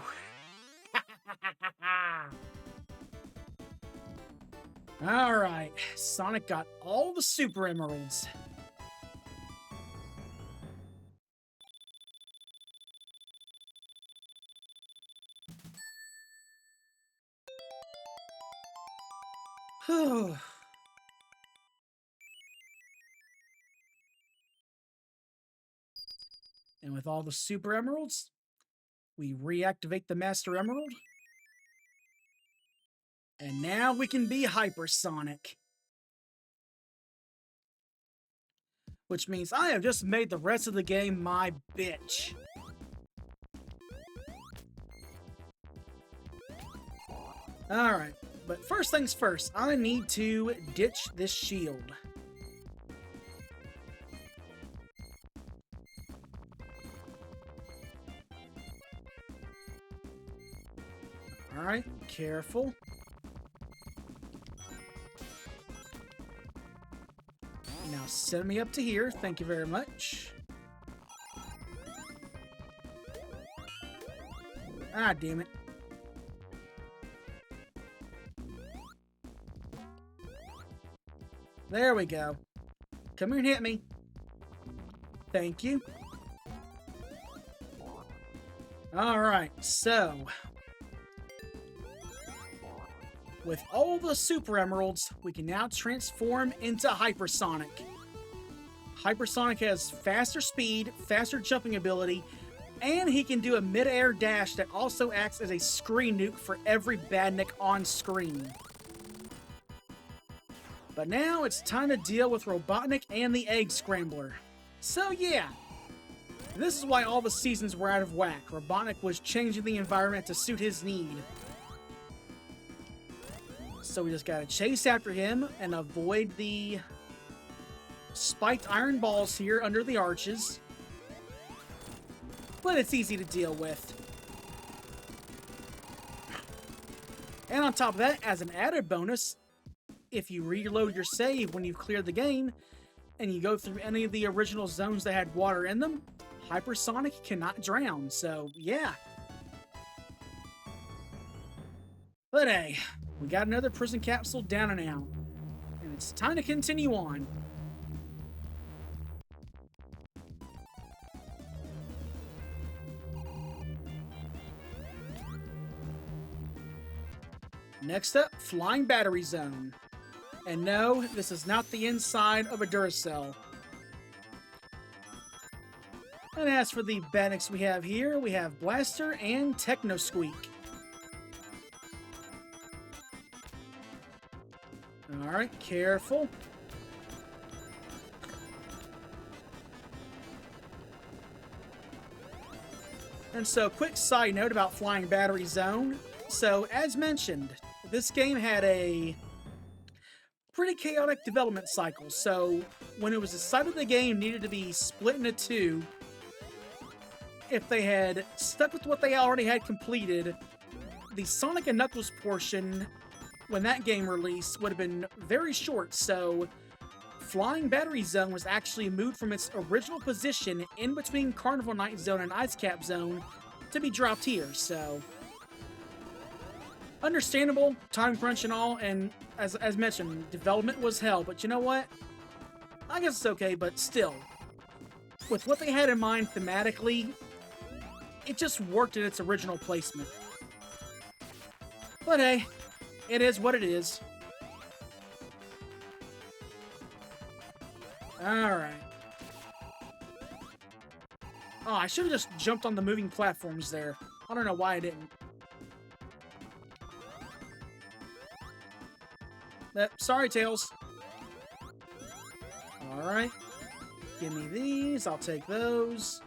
Alright, Sonic got all the Super Emeralds. And with all the Super Emeralds, we reactivate the Master Emerald. And now we can be Hypersonic. Which means I have just made the rest of the game my bitch. Alright, but first things first, I need to ditch this shield. Alright, careful. Now send me up to here, thank you very much. Ah, damn it. There we go. Come here and hit me. Thank you. Alright, so... with all the Super Emeralds, we can now transform into Hypersonic. Hypersonic has faster speed, faster jumping ability, and he can do a mid-air dash that also acts as a screen nuke for every badnik on screen. But now it's time to deal with Robotnik and the Egg Scrambler. So yeah, this is why all the seasons were out of whack. Robotnik was changing the environment to suit his need. So we just gotta chase after him and avoid the spiked iron balls here under the arches. But it's easy to deal with. And on top of that, as an added bonus, if you reload your save when you've cleared the game, and you go through any of the original zones that had water in them, Hypersonic cannot drown, so yeah. But hey, we got another prison capsule down and out, and it's time to continue on. Next up, Flying Battery Zone. And no, this is not the inside of a Duracell. And as for the badniks we have here, we have Blaster and Techno Squeak. Alright, careful. And so, quick side note about Flying Battery Zone. So, as mentioned, this game had a pretty chaotic development cycle. So, when it was decided the game needed to be split into two, if they had stuck with what they already had completed, the Sonic and Knuckles portion, when that game released, would have been very short, so Flying Battery Zone was actually moved from its original position in between Carnival Night Zone and Ice Cap Zone to be dropped here, so understandable, time crunch and all, and as mentioned, development was hell, but you know what? I guess it's okay, but still, with what they had in mind thematically, it just worked in its original placement. But hey, it is what it is. Alright. Oh, I should have just jumped on the moving platforms there. I don't know why I didn't. Sorry, Tails. Alright. Give me these. I'll take those.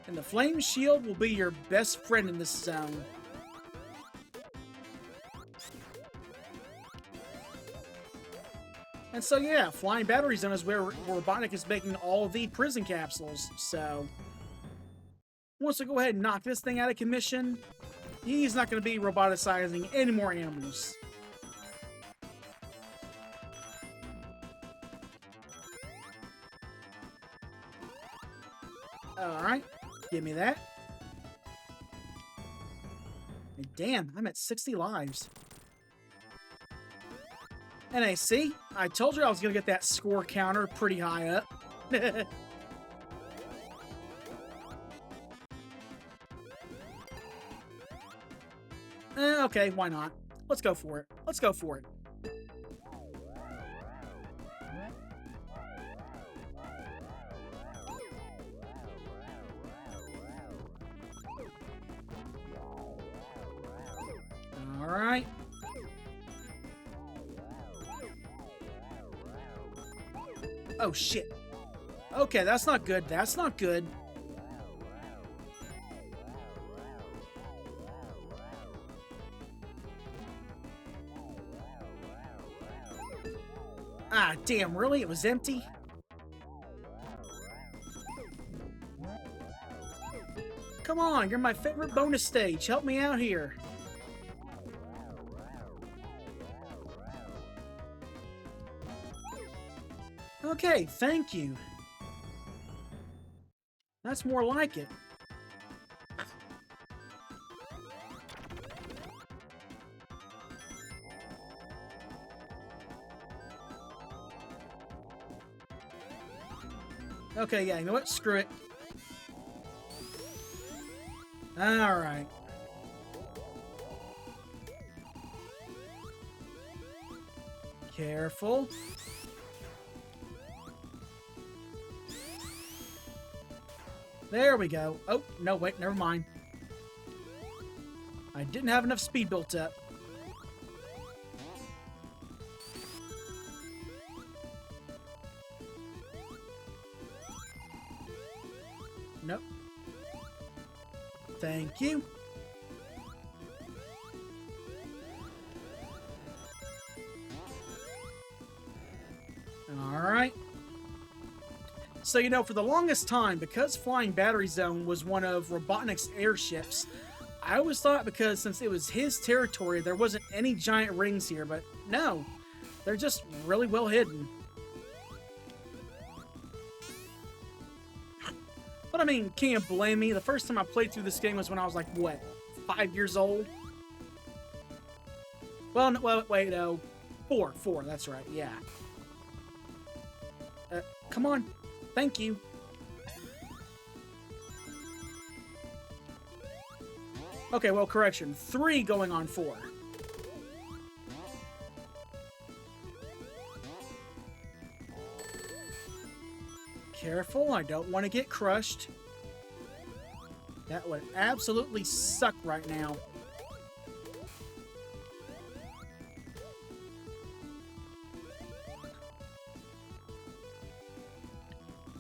And the Flame Shield will be your best friend in this zone. And so, yeah, Flying Battery Zone is where Robotnik is making all of the prison capsules. So, once we go ahead and knock this thing out of commission, he's not going to be roboticizing any more animals. Alright, give me that. And damn, I'm at 60 lives. And I see, I told you I was going to get that score counter pretty high up. Okay, why not? Let's go for it. Let's go for it. All right. Oh, shit. Okay, that's not good. That's not good. Ah, damn, really? It was empty? Come on, you're my favorite bonus stage. Help me out here. Okay, thank you. That's more like it. Okay, yeah, you know what? Screw it. Alright. Careful. There we go. Oh, no, wait, never mind. I didn't have enough speed built up. Nope. Thank you. Alright. So, you know, for the longest time, because Flying Battery Zone was one of Robotnik's airships, I always thought because since it was his territory, there wasn't any giant rings here, but no. They're just really well hidden. But I mean, can you blame me? The first time I played through this game was when I was like, what, 5 years old? Well, no, wait, no. 4, that's right, yeah. Come on. Thank you. Okay, well, correction. 3 going on 4. Careful, I don't want to get crushed. That would absolutely suck right now.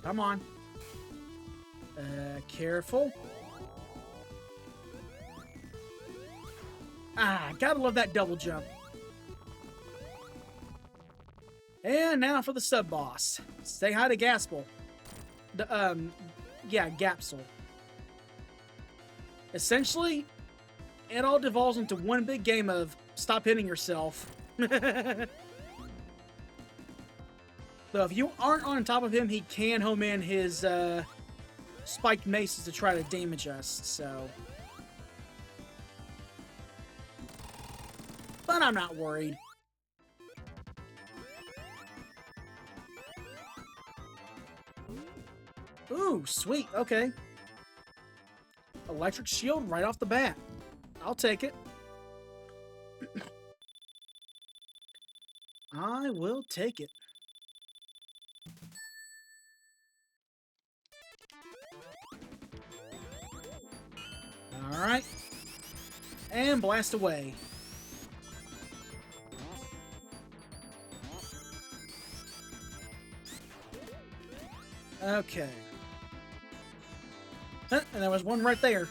Come on. Careful. Ah, gotta love that double jump. And now for the sub-boss. Say hi to Gaspel. Yeah, Gapsel. Essentially, it all devolves into one big game of stop hitting yourself. So if you aren't on top of him, he can home in his spiked maces to try to damage us, so... But I'm not worried. Ooh, sweet, okay. Electric shield right off the bat. I'll take it. I will take it. Alright. And blast away. Okay. And there was one right there.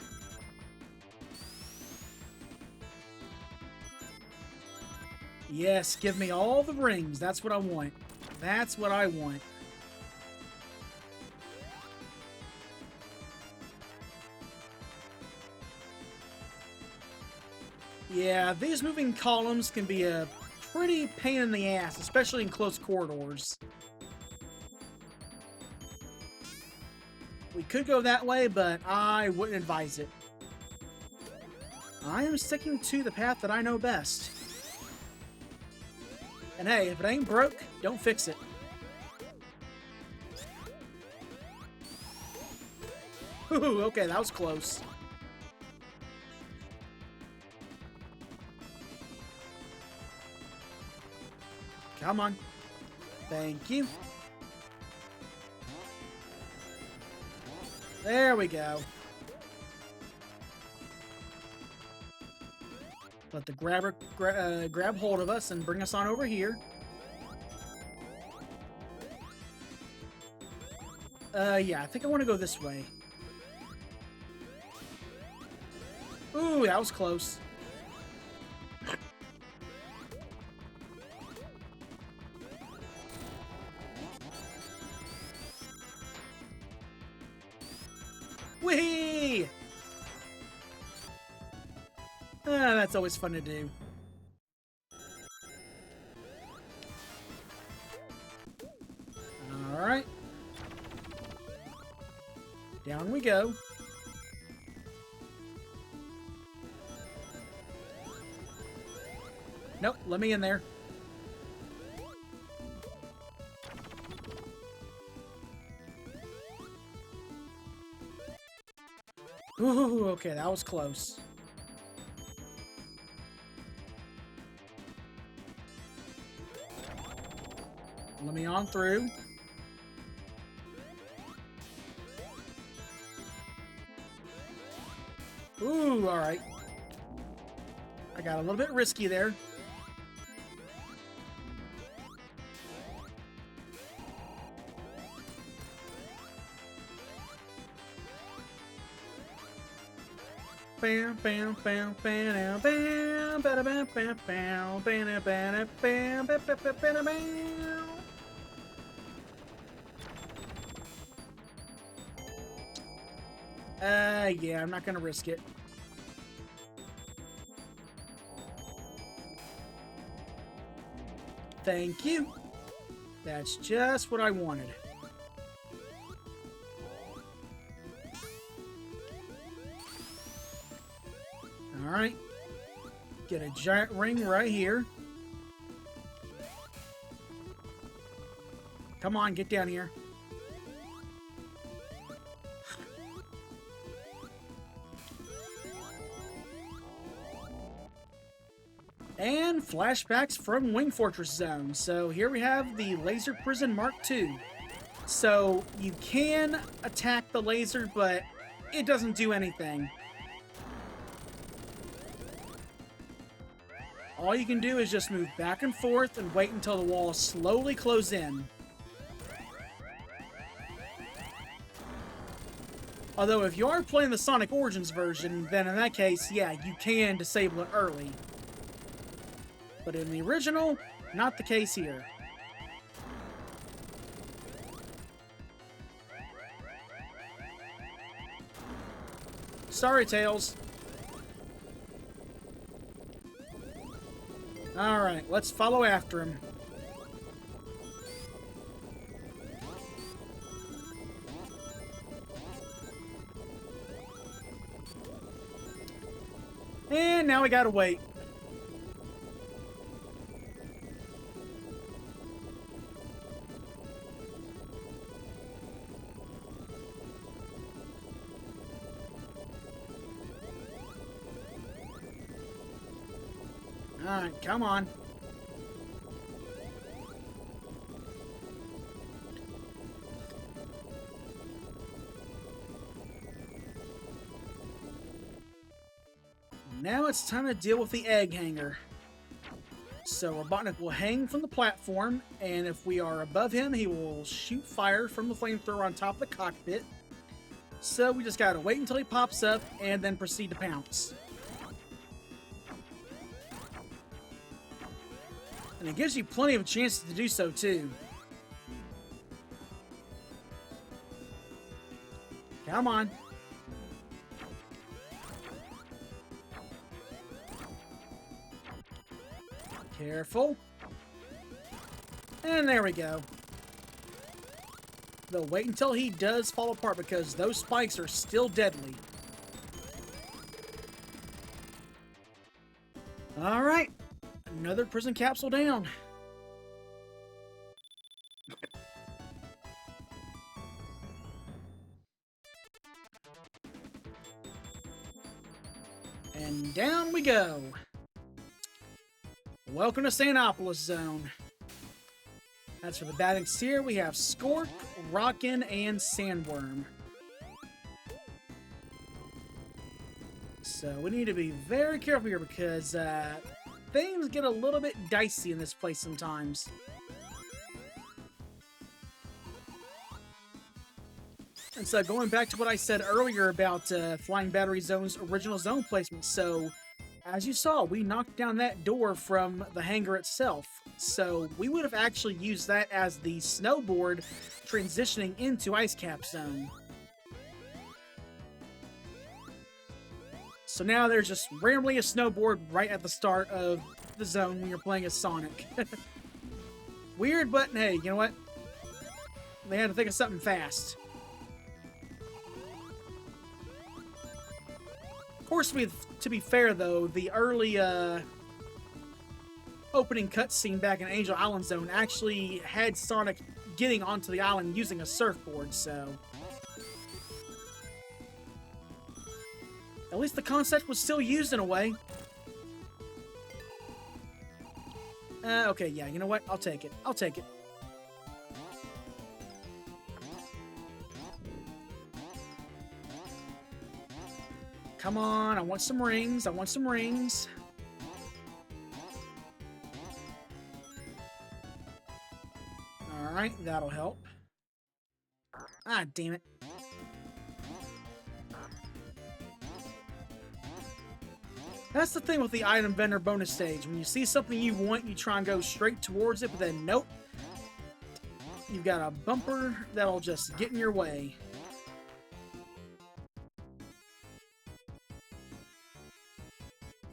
Yes, give me all the rings. That's what I want. That's what I want. Yeah, these moving columns can be a pretty pain in the ass, especially in close corridors. We could go that way, but I wouldn't advise it. I am sticking to the path that I know best. And hey, if it ain't broke, don't fix it. Ooh, okay, that was close. Come on. Thank you. There we go. Let the grabber grab hold of us and bring us on over here. Yeah, I think I want to go this way. Ooh, that was close. Whee! That's always fun to do. Alright. Down we go. Nope, let me in there. Ooh, okay, that was close. Let me on through. Ooh, alright. I got a little bit risky there. Bam, bam, bam, bam, bam, bam, bam, bam, bam, bam, bam, bam, bam, bam, bam. Yeah, I'm not gonna risk it. Thank you. That's just what I wanted. Alright. Get a giant ring right here. Come on, get down here. And flashbacks from Wing Fortress Zone. So here we have the Laser Prison Mark II. So you can attack the laser, but it doesn't do anything. All you can do is just move back and forth and wait until the walls slowly close in. Although if you are playing the Sonic Origins version, then in that case, yeah, you can disable it early. But in the original, not the case here. Sorry, Tails. Alright, let's follow after him. And now we gotta wait. Alright, come on. Now it's time to deal with the egg hanger. So Robotnik will hang from the platform, and if we are above him, he will shoot fire from the flamethrower on top of the cockpit. So we just gotta wait until he pops up, and then proceed to pounce. And it gives you plenty of chances to do so, too. Come on. Careful. And there we go. Though wait until he does fall apart because those spikes are still deadly. Alright. Another prison capsule down. And down we go. Welcome to Sanopolis Zone. As for the baddies here, we have Skork, Rockin', and Sandworm. So we need to be very careful here because things get a little bit dicey in this place sometimes. And so going back to what I said earlier about Flying Battery Zone's original zone placement, so as you saw, we knocked down that door from the hangar itself. So we would have actually used that as the snowboard transitioning into Ice Cap Zone. So now there's just randomly a snowboard right at the start of the zone when you're playing as Sonic. Weird, but hey, you know what? They had to think of something fast. Of course, to be fair, though, the early opening cutscene back in Angel Island Zone actually had Sonic getting onto the island using a surfboard, so at least the concept was still used in a way. Okay, yeah, you know what? I'll take it. I'll take it. Come on, I want some rings. I want some rings. Alright, that'll help. Ah, damn it. That's the thing with the item vendor bonus stage. When you see something you want, you try and go straight towards it, but then nope. You've got a bumper that'll just get in your way.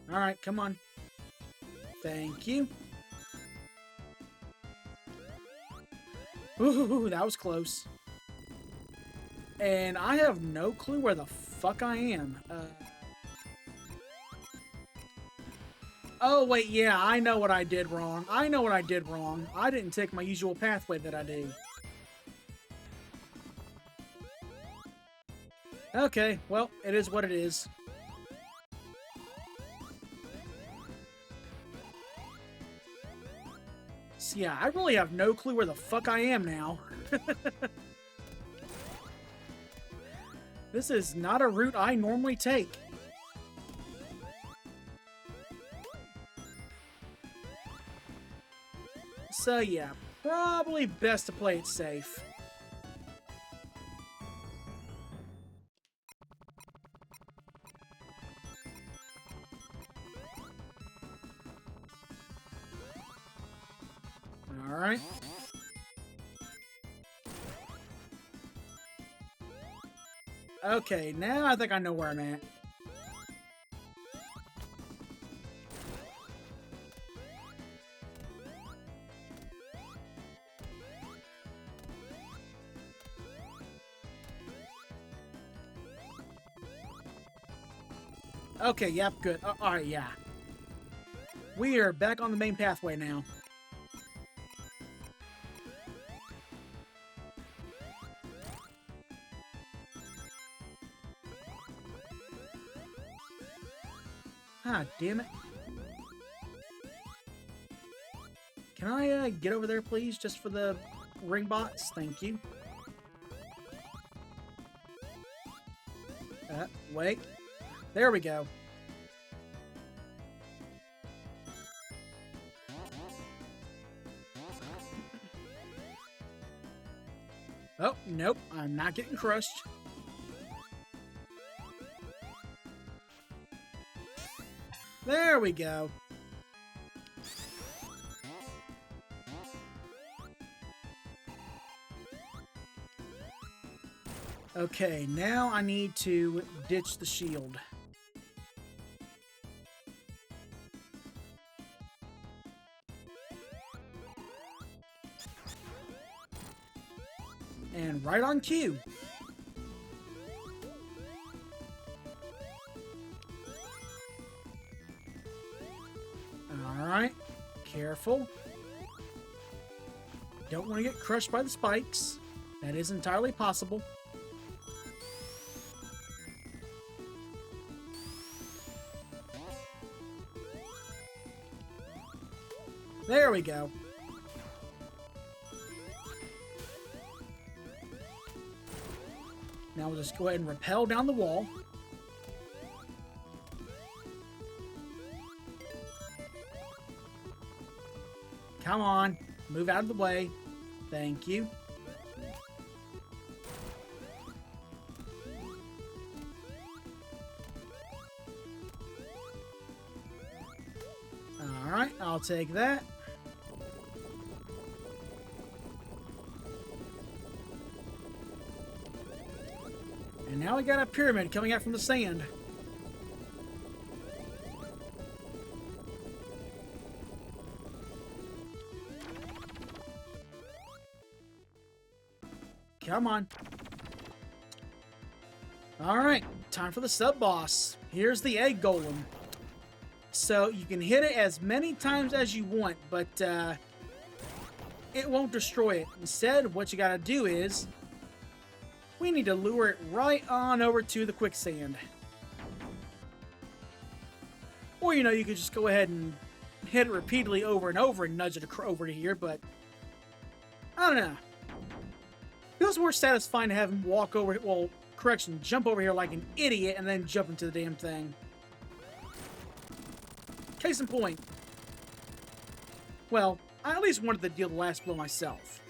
Alright, come on. Thank you. Ooh, that was close. And I have no clue where the fuck I am. Oh, wait, yeah, I know what I did wrong. I know what I did wrong. I didn't take my usual pathway that I do. Okay, well, it is what it is. So yeah, I really have no clue where the fuck I am now. This is not a route I normally take. So yeah, probably best to play it safe. Alright. Okay, now I think I know where I'm at. Okay, yep, good. Alright, yeah. We are back on the main pathway now. Ah, damn it. Can I get over there, please, just for the ring bots? Thank you. Wait. There we go. Oh, nope. I'm not getting crushed. There we go. Okay, now I need to ditch the shield. And right on cue. Alright. Careful. Don't want to get crushed by the spikes. That is entirely possible. There we go. Now we'll just go ahead and rappel down the wall. Come on. Move out of the way. Thank you. Alright, I'll take that. And now we got a pyramid coming out from the sand. Come on. Alright, time for the sub-boss. Here's the egg golem. So you can hit it as many times as you want, but it won't destroy it. Instead, what you gotta do is we need to lure it right on over to the quicksand. Or, you know, you could just go ahead and hit it repeatedly over and over and nudge it over to here, but I don't know. It feels more satisfying to have him walk over, well, correction, jump over here like an idiot and then jump into the damn thing. Case in point. Well, I at least wanted to deal the last blow myself.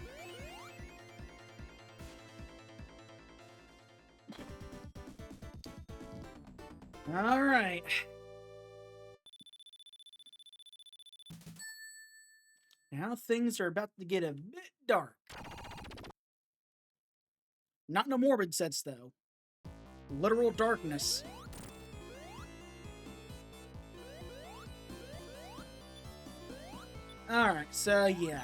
Alright. Now things are about to get a bit dark. Not in a morbid sense, though. Literal darkness. Alright, so yeah.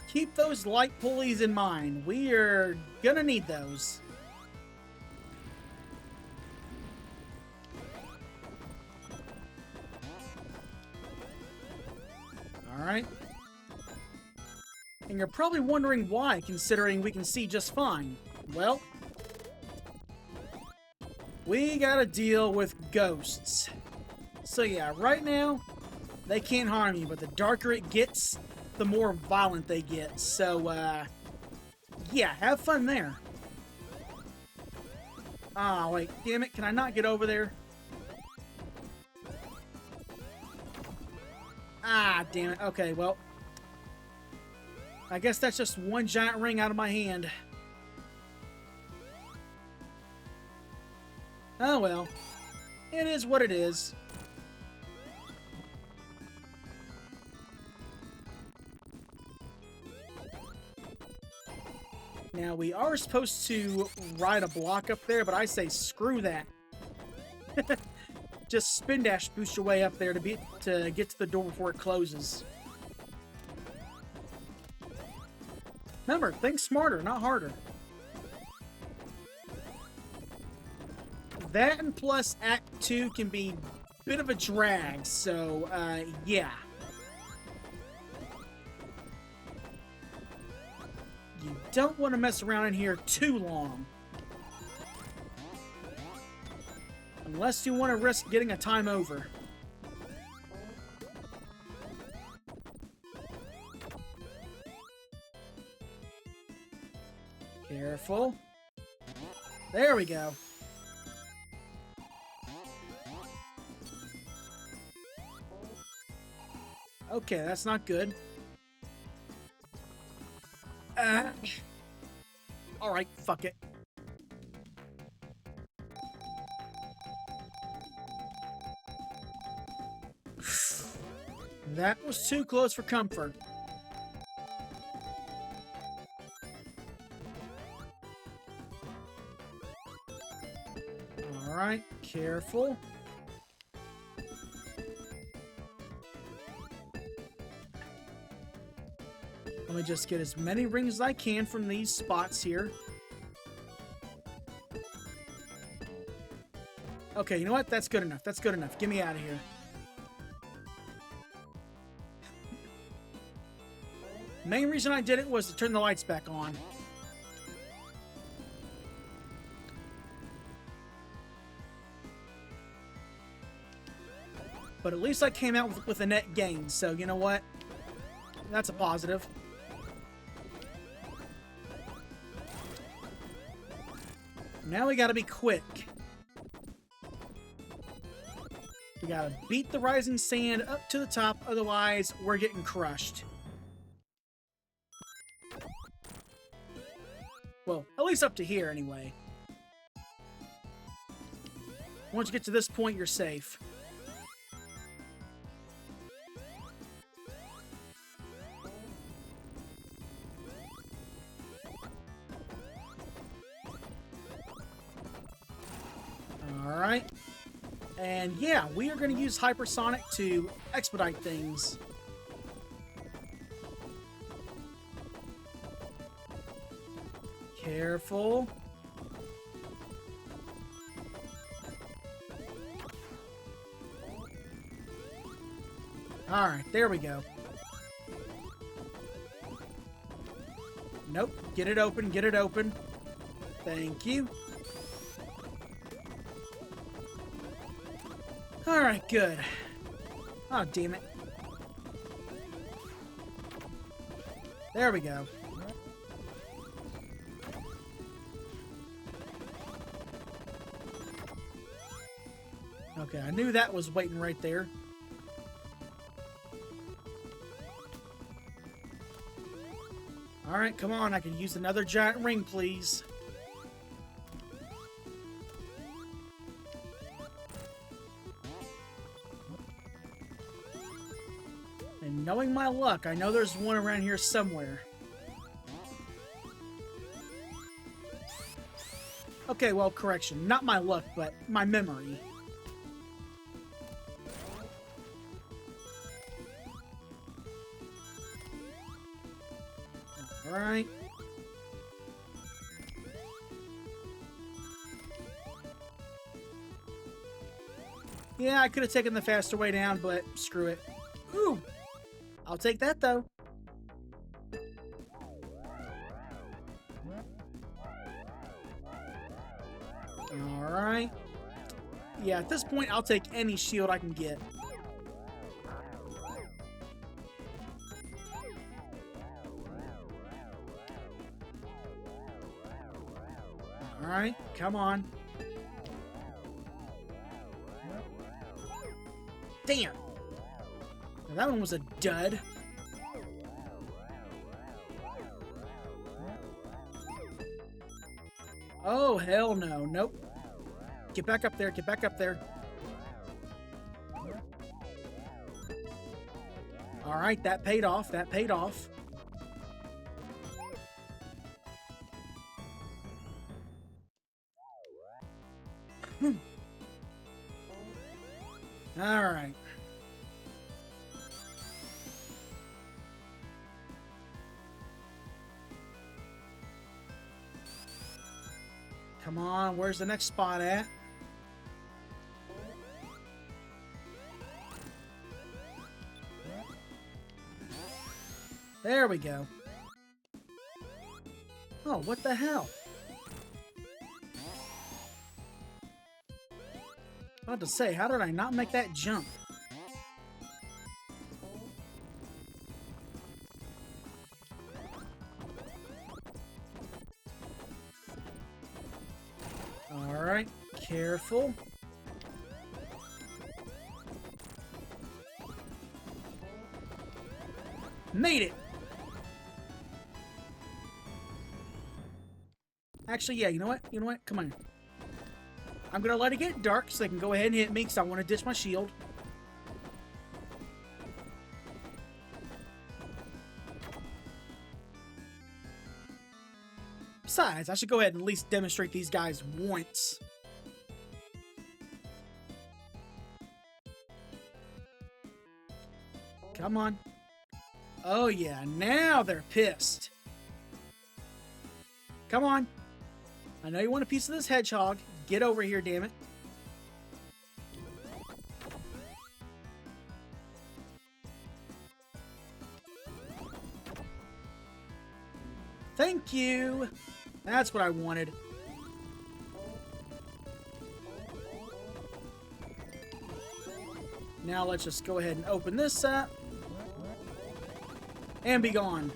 Keep those light pulleys in mind. We are gonna need those. Alright. And you're probably wondering why, considering we can see just fine. Well, we gotta deal with ghosts. So yeah, right now, they can't harm you, but the darker it gets, the more violent they get. So, yeah, have fun there. Ah, wait, damn it, can I not get over there? Ah, damn it. Okay, well, I guess that's just one giant ring out of my hand. Oh well, it is what it is. Now, we are supposed to ride a block up there, but I say screw that. Just spin dash boost your way up there to get to the door before it closes. Remember, think smarter, not harder. That and plus Act 2 can be a bit of a drag, so, yeah. You don't want to mess around in here too long. Unless you want to risk getting a time over. Careful. There we go. Okay, that's not good. Alright, fuck it. That was too close for comfort. Alright, careful. Let me just get as many rings as I can from these spots here. Okay, you know what? That's good enough. That's good enough. Get me out of here. Main reason I did it was to turn the lights back on. But at least I came out with a net gain, so you know what? That's a positive. Now we gotta be quick. We gotta beat the rising sand up to the top, otherwise we're getting crushed. Well, at least up to here anyway. Once you get to this point, you're safe. Alright. And yeah, we are going to use Hypersonic to expedite things. Careful. Alright, there we go. Nope. Get it open, get it open. Thank you. Alright, good. Oh, damn it. There we go. Okay, I knew that was waiting right there. Alright, come on, I can use another giant ring, please. And knowing my luck, I know there's one around here somewhere. Okay, well, correction. Not my luck, but my memory. Alright. Yeah, I could have taken the faster way down, but screw it. Ooh! I'll take that, though. Alright. Yeah, at this point, I'll take any shield I can get. Alright, come on. Damn! Now that one was a dud. Oh, hell no. Nope. Get back up there, get back up there. Alright, that paid off, that paid off. Alright. Come on, where's the next spot at? There we go. Oh, what the hell? About to say, how did I not make that jump? Alright, careful. Made it! Actually, yeah, you know what? You know what? Come on. I'm gonna let it get dark so they can go ahead and hit me because I want to ditch my shield. Besides, I should go ahead and at least demonstrate these guys once. Come on. Oh yeah, now they're pissed. Come on. I know you want a piece of this hedgehog. Get over here, damn it. Thank you. That's what I wanted. Now let's just go ahead and open this up. And be gone.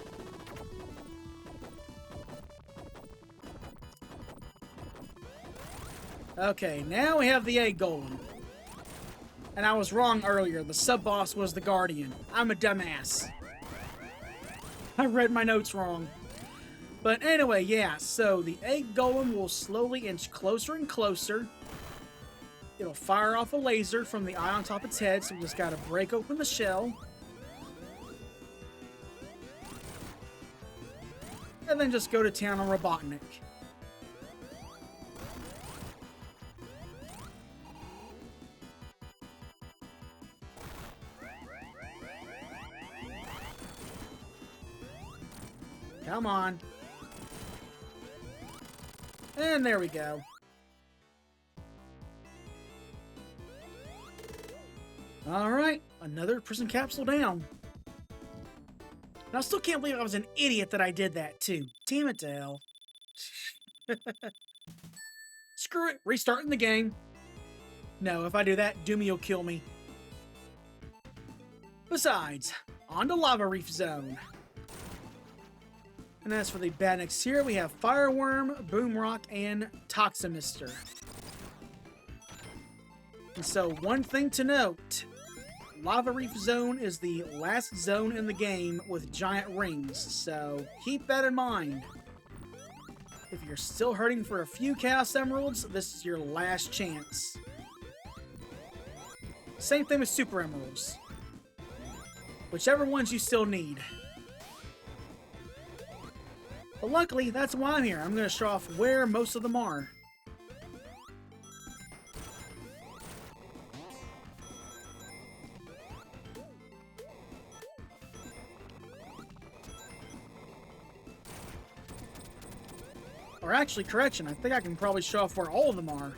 Okay, now we have the egg golem. And I was wrong earlier. The sub-boss was the guardian. I'm a dumbass. I read my notes wrong. But anyway, yeah, so the egg golem will slowly inch closer and closer. It'll fire off a laser from the eye on top of its head, so we just gotta break open the shell. And then just go to town on Robotnik. Come on. And there we go. Alright, another prison capsule down. And I still can't believe I was an idiot that I did that too. Damn it to hell. Screw it, restarting the game. No, if I do that, Doomy will kill me. Besides, on to Lava Reef Zone. And as for the badniks here, we have Fireworm, Boomrock, and Toximister. And so, one thing to note, Lava Reef Zone is the last zone in the game with giant rings, so keep that in mind. If you're still hurting for a few Chaos Emeralds, this is your last chance. Same thing with Super Emeralds. Whichever ones you still need. But luckily, that's why I'm here. I'm going to show off where most of them are. Or actually, correction, I think I can probably show off where all of them are.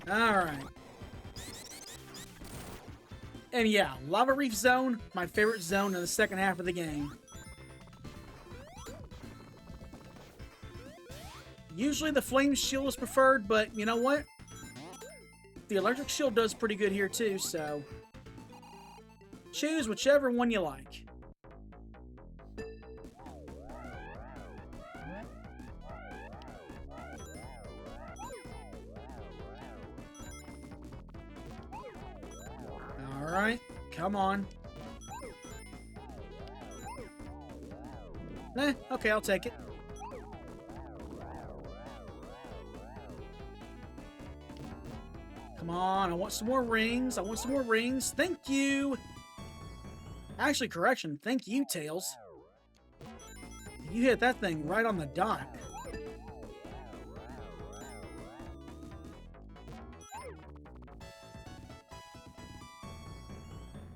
Alright. And yeah, Lava Reef Zone, my favorite zone in the second half of the game. Usually the Flame Shield is preferred, but you know what? The Electric Shield does pretty good here too, so choose whichever one you like. Alright, come on. Okay, I'll take it. Come on, I want some more rings. I want some more rings. Thank you! Actually, correction. Thank you, Tails. You hit that thing right on the dot.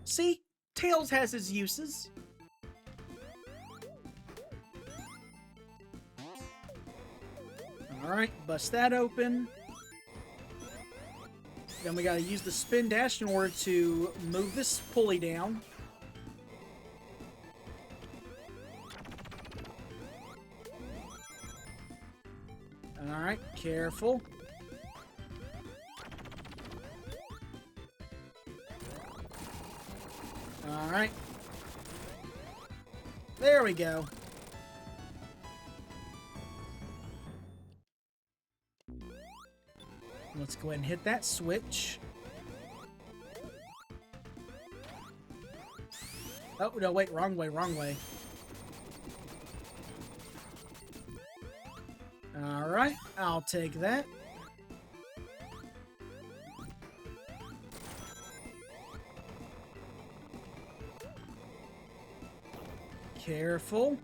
See? Tails has his uses. Alright, bust that open. Then we gotta use the spin dash in order to move this pulley down. Alright, careful. Alright. There we go. Let's go ahead and hit that switch. Oh, no, wait, wrong way, wrong way. Alright, I'll take that. Careful.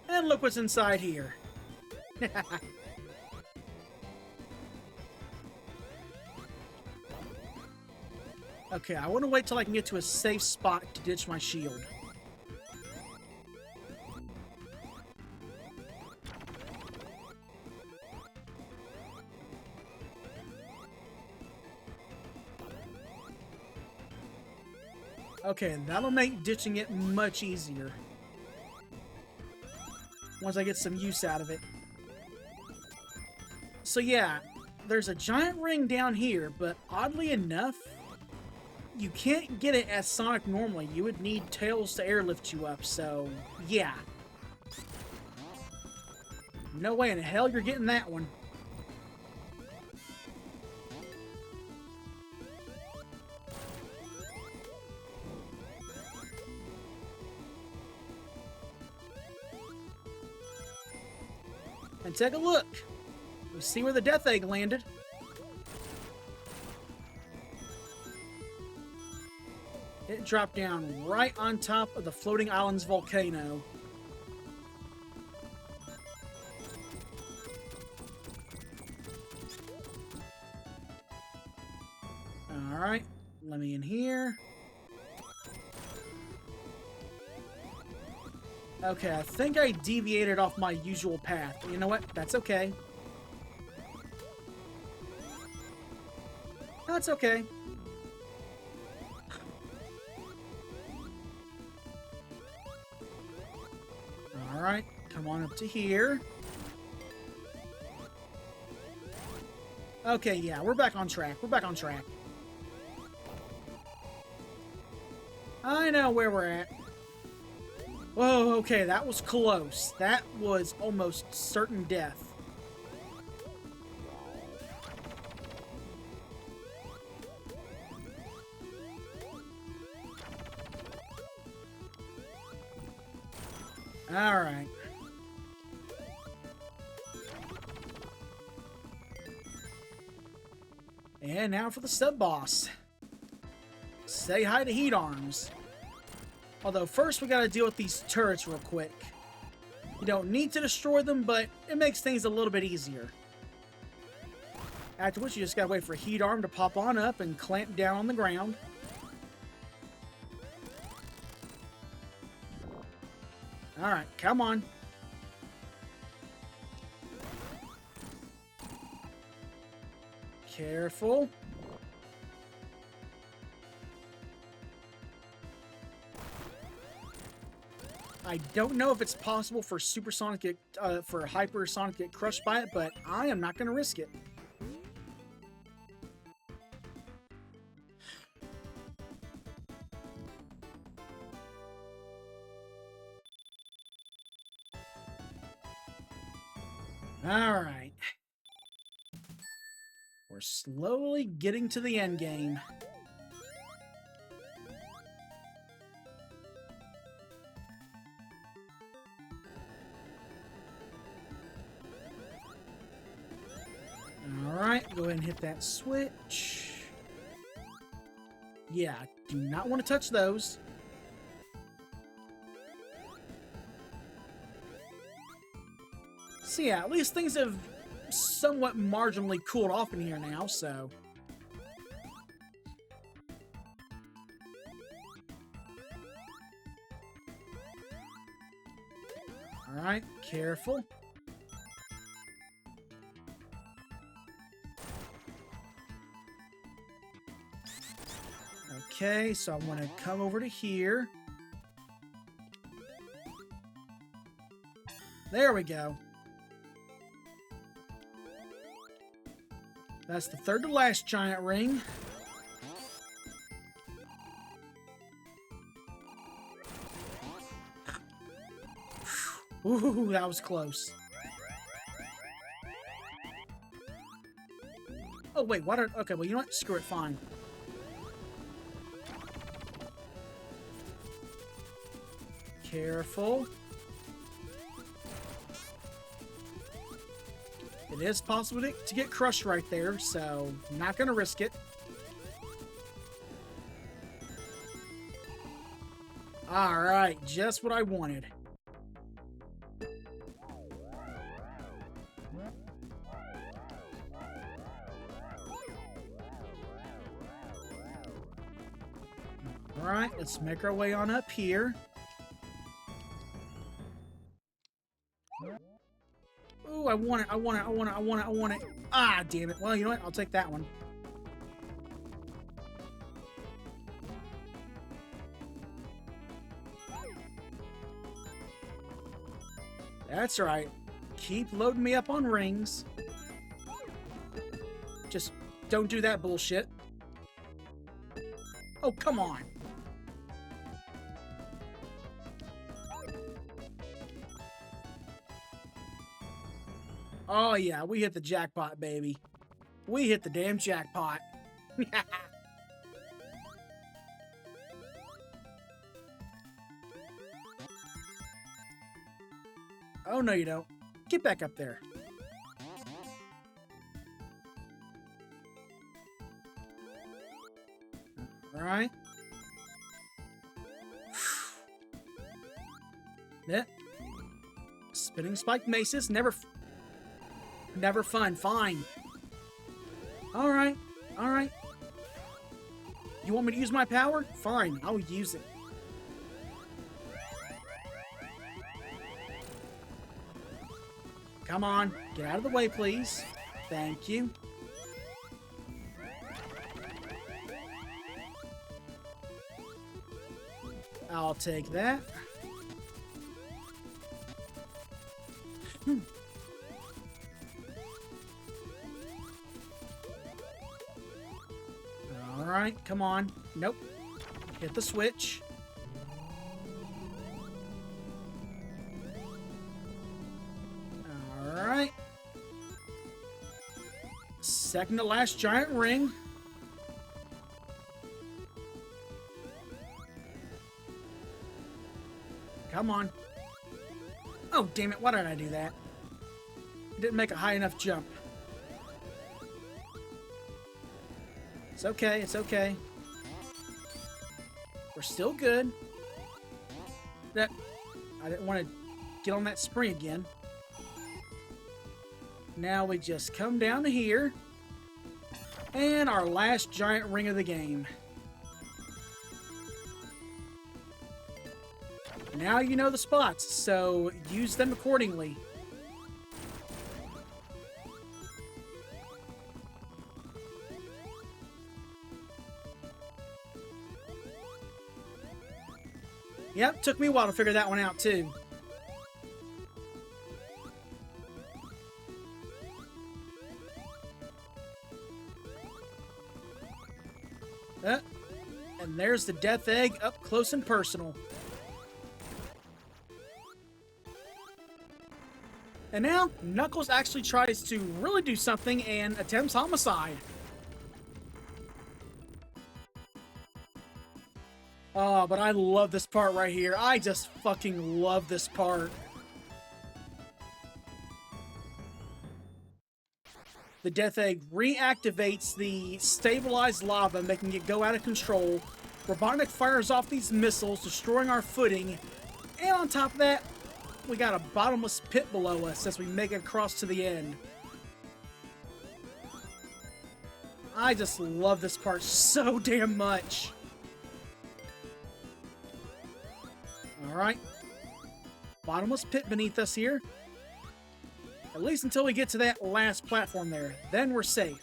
And look what's inside here. Okay, I want to wait till I can get to a safe spot to ditch my shield. Okay, that'll make ditching it much easier. Once I get some use out of it. So yeah, there's a giant ring down here, but oddly enough, you can't get it as Sonic normally. You would need Tails to airlift you up, so yeah. No way in hell you're getting that one. And take a look. We see where the Death Egg landed. It dropped down right on top of the Floating Islands volcano. Alright, let me in here. Okay, I think I deviated off my usual path. You know what? That's okay. That's okay. Alright, come on up to here. Okay, yeah, we're back on track. We're back on track. I know where we're at. Whoa, okay, that was close. That was almost certain death. Alright. And now for the sub-boss. Say hi to Heat Arms. Although first we gotta deal with these turrets real quick. You don't need to destroy them, but it makes things a little bit easier. After which you just gotta wait for Heat Arm to pop on up and clamp down on the ground. Alright, come on. Careful. I don't know if it's possible for Supersonic to get, for Hypersonic to get crushed by it, but I am not going to risk it. Alright. We're slowly getting to the end game. Alright, go ahead and hit that switch. Yeah, Do not want to touch those. So yeah, at least things have somewhat marginally cooled off in here now, so... Alright, careful. Okay, so I want to come over to here. There we go. That's the third to last giant ring. Ooh, that was close. Oh, wait, what are... Okay, well, you know what? Screw it, fine. Careful. It is possible to get crushed right there, so not gonna risk it. Alright, just what I wanted. Alright, let's make our way on up here. Ooh, I want it, I want it, I want it, I want it, I want it. Ah, damn it. Well, you know what? I'll take that one. That's right. Keep loading me up on rings. Just don't do that bullshit. Oh, come on. Oh, yeah, we hit the jackpot, baby. We hit the damn jackpot. Oh, no, you don't. Get back up there. All right. Yeah. Spinning spike maces, never fun. Fine. All right. All right. You want me to use my power? Fine, I'll use it. Come on, get out of the way, please. Thank you. I'll take that. All right, come on. Nope. Hit the switch. All right. Second to last giant ring. Come on. Oh, damn it. Why did I do that? I didn't make a high enough jump. It's okay. It's okay. We're still good. That I didn't want to get on that spring again. Now we just come down to here. And our last giant ring of the game. Now you know the spots, so use them accordingly. Yep, took me a while to figure that one out, too. And there's the death egg up close and personal. And now, Knuckles actually tries to really do something and attempts homicide. Oh, but I love this part right here. I just fucking love this part. The death egg reactivates the stabilized lava, making it go out of control. Robotnik fires off these missiles, destroying our footing. And on top of that, we got a bottomless pit below us as we make it across to the end. I just love this part so damn much. Alright. Bottomless pit beneath us here. At least until we get to that last platform there. Then we're safe.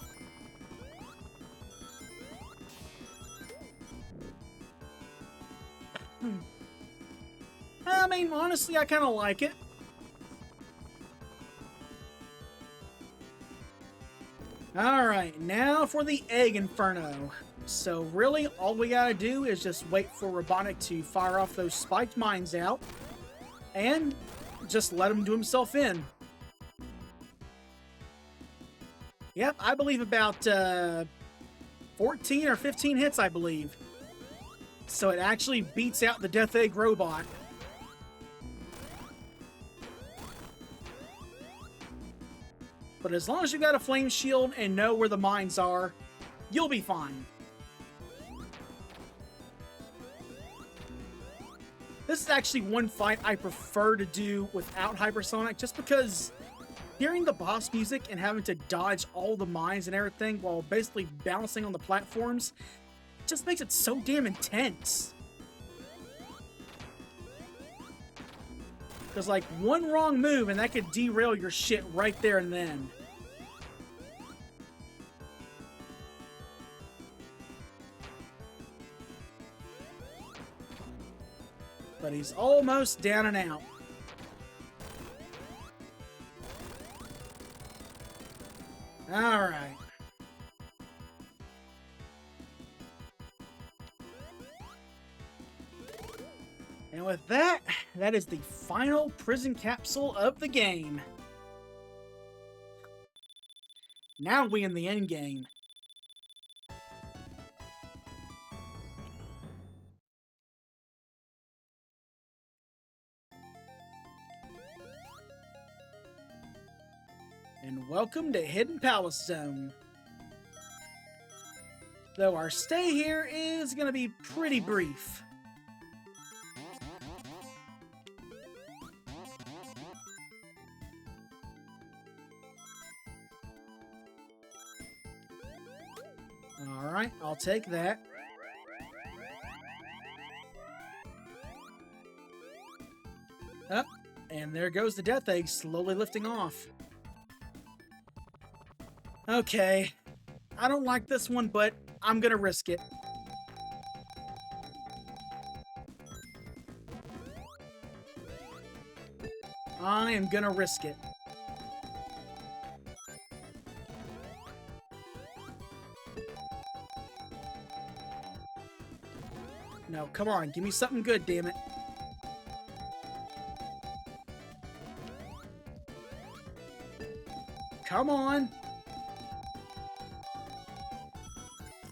I mean, honestly, I kind of like it. Alright, now for the Egg Inferno. So really, all we gotta do is just wait for Robotnik to fire off those spiked mines out. And just let him do himself in. Yep, I believe about 14 or 15 hits, I believe. So it actually beats out the Death Egg robot. But as long as you got a flame shield and know where the mines are, you'll be fine. This is actually one fight I prefer to do without hypersonic, just because hearing the boss music and having to dodge all the mines and everything while basically bouncing on the platforms just makes it so damn intense. Because, like, one wrong move and that could derail your shit right there and then. But he's almost down and out. Alright. And with that, that is the final prison capsule of the game. Now we in the end game. And welcome to Hidden Palace Zone. Though our stay here is going to be pretty brief. Alright, I'll take that. Up, and there goes the Death Egg slowly lifting off. Okay, I don't like this one, but I'm gonna risk it. I am gonna risk it. No, come on, give me something good, damn it. Come on.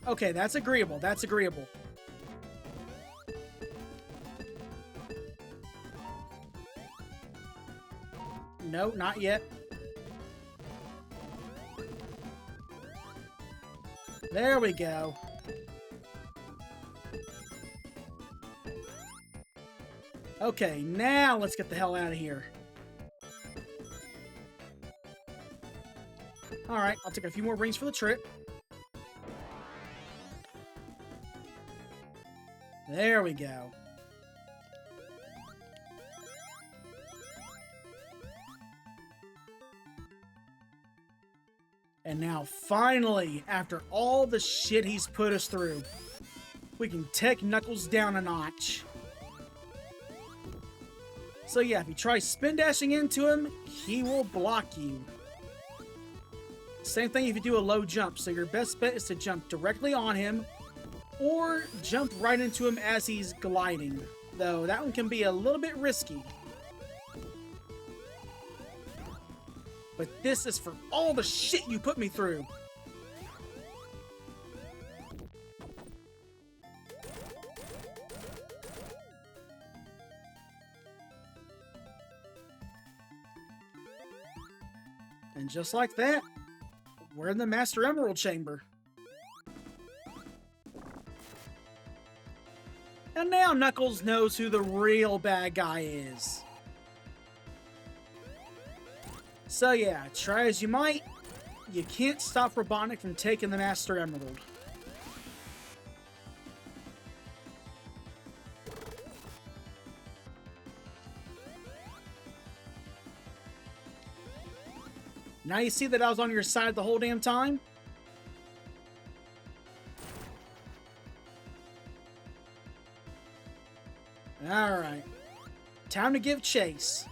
Okay, that's agreeable. That's agreeable. No, not yet. There we go. Okay, now let's get the hell out of here. Alright, I'll take a few more rings for the trip. There we go. And now, finally, after all the shit he's put us through, we can take Knuckles down a notch. So yeah, if you try spin dashing into him, he will block you. Same thing if you do a low jump, so your best bet is to jump directly on him, or jump right into him as he's gliding, though that one can be a little bit risky. But this is for all the shit you put me through. And just like that, we're in the Master Emerald Chamber. And now Knuckles knows who the real bad guy is. So yeah, try as you might, you can't stop Robotnik from taking the Master Emerald. Now you see that I was on your side the whole damn time? Alright. Time to give chase.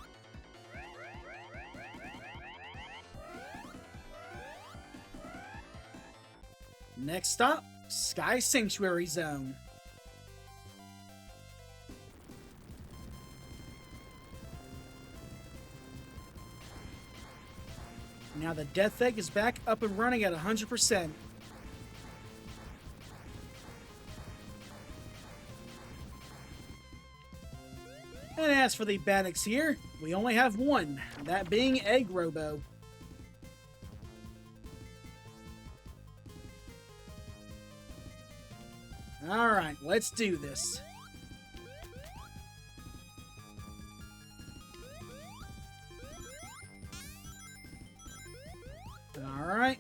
Next up, Sky Sanctuary Zone. Now the Death Egg is back up and running at 100%. And as for the Badix here, we only have one, that being Egg Robo. Alright, let's do this. Alright.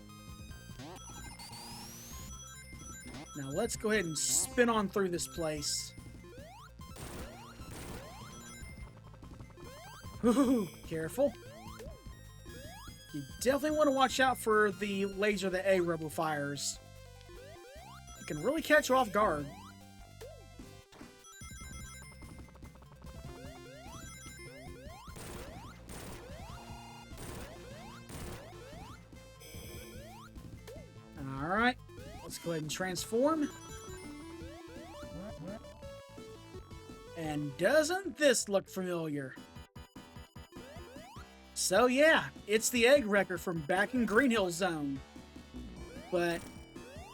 Now let's go ahead and spin on through this place. Ooh, careful. You definitely want to watch out for the laser that Egg Robo fires. It can really catch you off guard. Alright, let's go ahead and transform. And doesn't this look familiar? So yeah, it's the Egg Wrecker from back in Green Hill Zone. But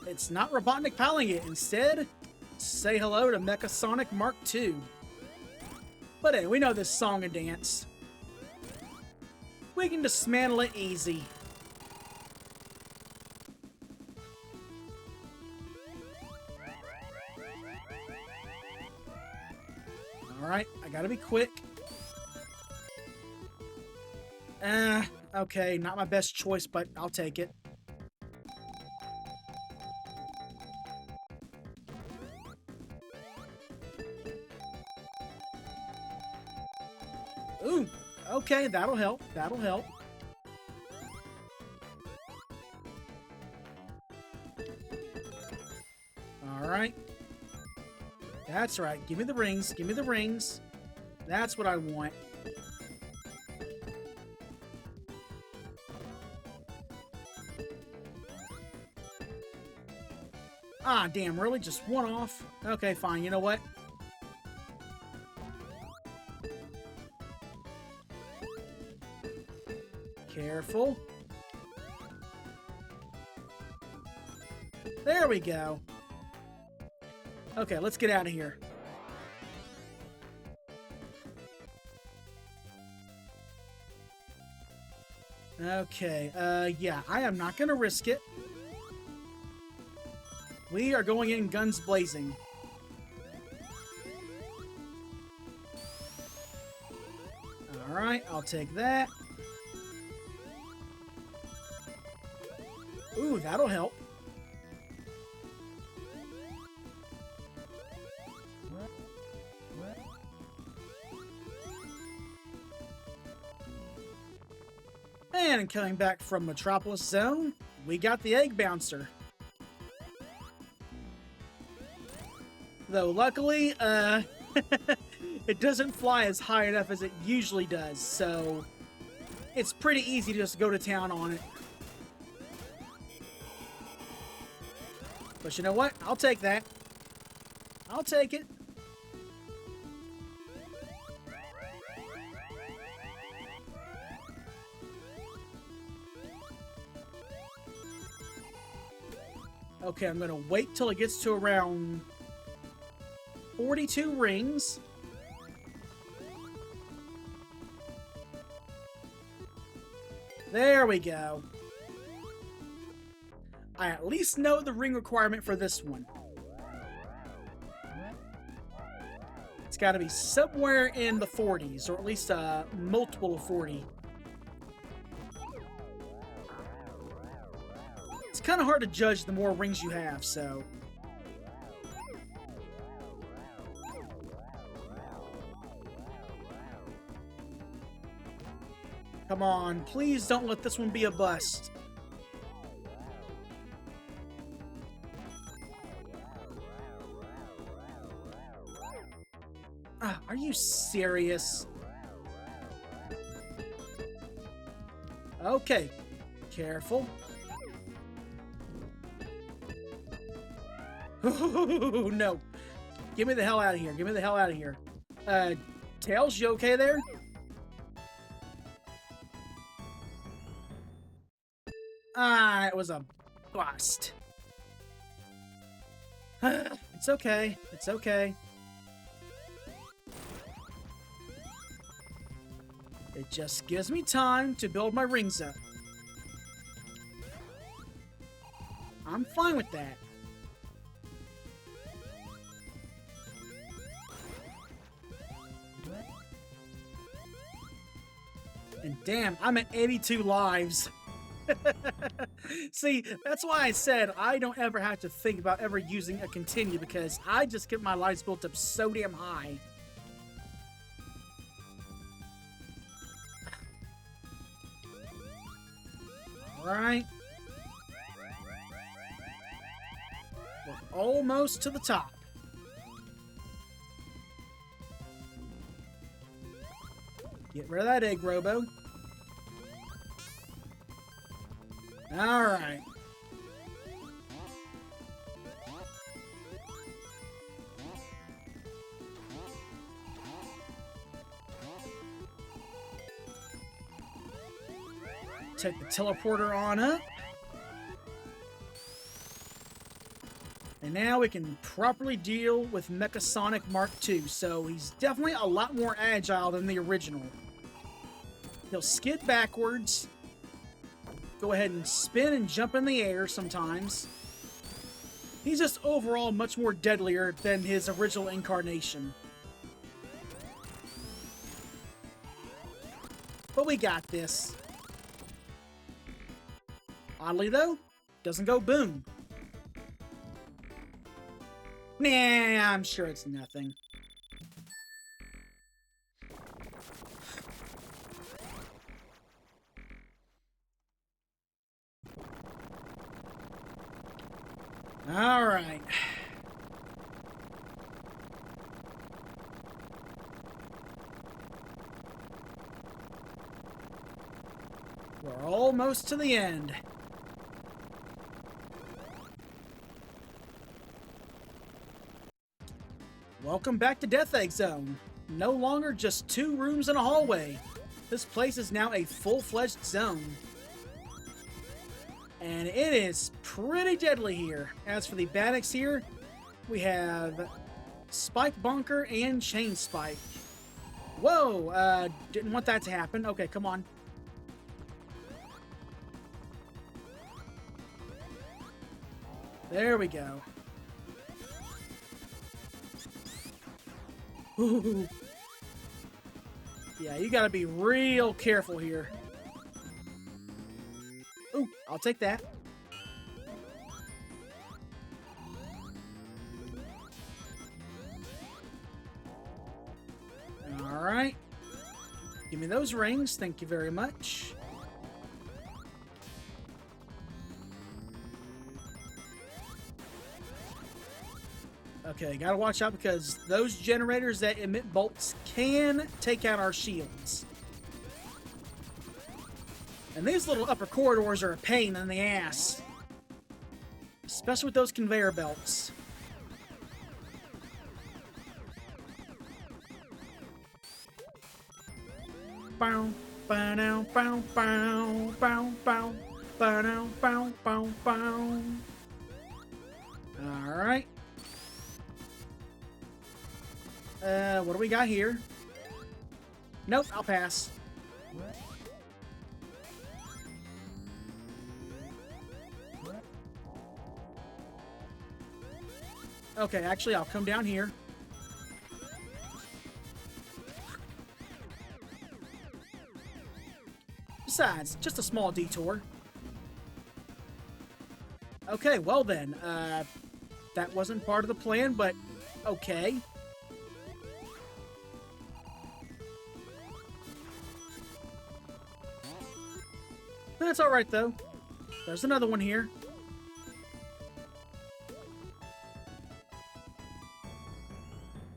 it's not Robotnik piloting it. Instead, say hello to Mecha Sonic Mark II. But hey, we know this song and dance. We can dismantle it easy. Alright, I gotta be quick. Okay, not my best choice, but I'll take it. Ooh, okay, that'll help, that'll help. Alright. That's right, give me the rings, give me the rings. That's what I want. Ah, damn, really? Just one off? Okay, fine, you know what? Careful. There we go. Okay, let's get out of here. Okay, yeah, I am not gonna risk it. We are going in guns blazing. Alright, I'll take that. Ooh, that'll help. And coming back from Metropolis Zone, we got the Egg Bouncer. Though luckily, it doesn't fly as high enough as it usually does, so it's pretty easy to just go to town on it. But you know what? I'll take that. I'll take it. Okay, I'm gonna wait till it gets to around 42 rings. There we go. I at least know the ring requirement for this one. It's got to be somewhere in the 40s, or at least a multiple of 40. It's kind of hard to judge the more rings you have, so... Come on, please don't let this one be a bust. Are you serious? Okay, careful. Oh, no. Get me the hell out of here. Get me the hell out of here. Tails, you okay there? It was a bust. It's okay. It's okay. It just gives me time to build my rings up. I'm fine with that. And damn, I'm at 82 lives. See, that's why I said I don't ever have to think about ever using a continue, because I just get my lives built up so damn high. Alright. We're almost to the top. Get rid of that egg, Robo. Alright. Take the teleporter on up. And now we can properly deal with Mecha Sonic Mark II. So he's definitely a lot more agile than the original. He'll skid backwards. Go ahead and spin and jump in the air sometimes. He's just overall much more deadlier than his original incarnation. But we got this. Oddly though, doesn't go boom. Nah, I'm sure it's nothing. All right. We're almost to the end. Welcome back to Death Egg Zone. No longer just 2 rooms and a hallway. This place is now a full-fledged zone. And it is pretty deadly here. As for the Baddox here, we have Spike Bunker and Chain Spike. Whoa, didn't want that to happen. Okay, come on. There we go. Ooh. Yeah, you gotta be real careful here. Ooh, I'll take that. Alright. Give me those rings, thank you very much. Okay, gotta watch out because those generators that emit bolts can take out our shields. And these little upper corridors are a pain in the ass. Especially with those conveyor belts. Bow, bow, bow, bow, bow, bow, bow, bow, bow, bow. Alright. What do we got here? Nope, I'll pass. Okay, actually, I'll come down here. Besides, just a small detour. Okay, well then, that wasn't part of the plan, but okay. That's alright, though. There's another one here.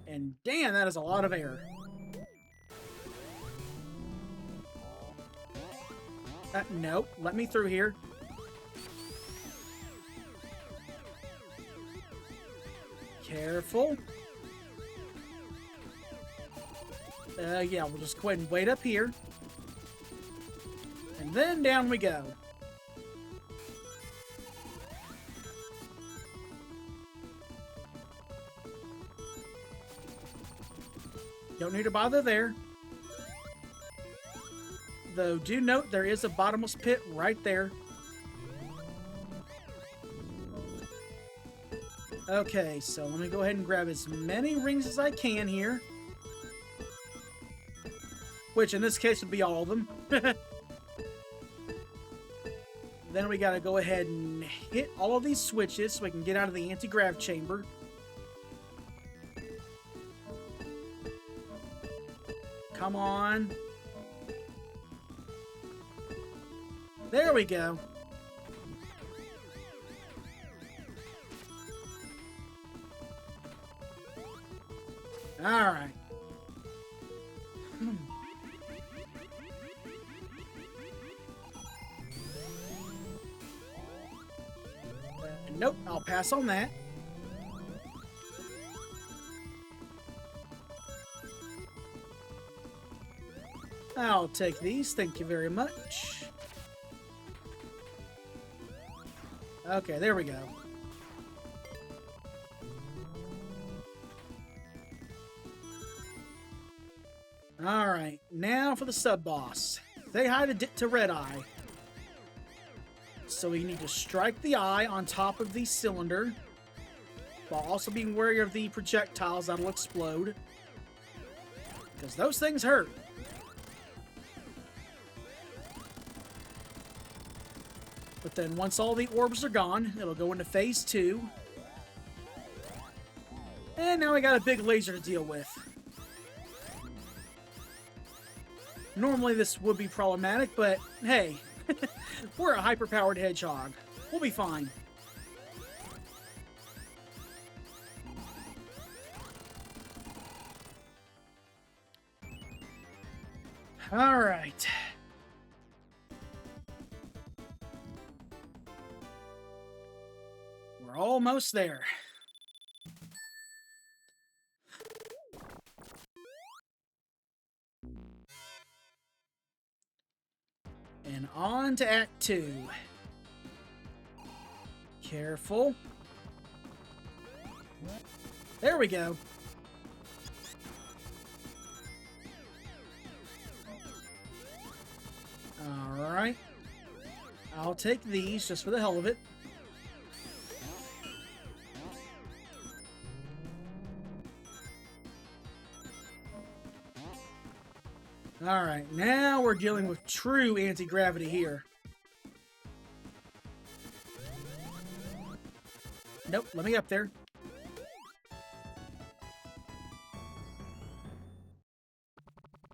And damn, that is a lot of air. Nope. Let me through here. Careful. Yeah, we'll just go ahead and wait up here. And then down we go. Don't need to bother there. Though, do note there is a bottomless pit right there. Okay, so let me go ahead and grab as many rings as I can here. Which, in this case, would be all of them. Then we gotta go ahead and hit all of these switches so we can get out of the anti-grav chamber. Come on. There we go. Alright. Nope, I'll pass on that. I'll take these, thank you very much. Okay, there we go. Alright, now for the sub-boss. Say hi to Red Eye. So we need to strike the eye on top of the cylinder, while also being wary of the projectiles that'll explode. Because those things hurt. But then once all the orbs are gone, it'll go into phase 2. And now we got a big laser to deal with. Normally this would be problematic, but hey, we're a hyper-powered hedgehog. We'll be fine. All right. We're almost there. And on to Act 2. Careful. There we go. Alright. I'll take these just for the hell of it. Alright, now we're dealing with true anti-gravity here. Nope, let me get up there.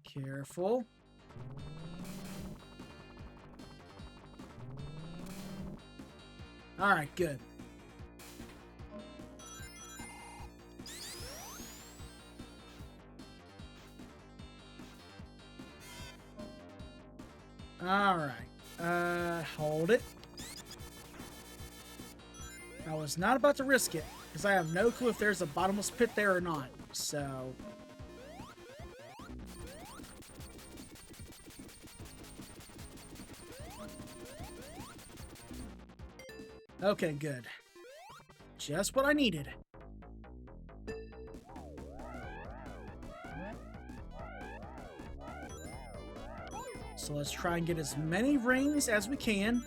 Careful. Alright, good. Alright, hold it. I was not about to risk it, because I have no clue if there's a bottomless pit there or not, so... Okay, good. Just what I needed. So let's try and get as many rings as we can.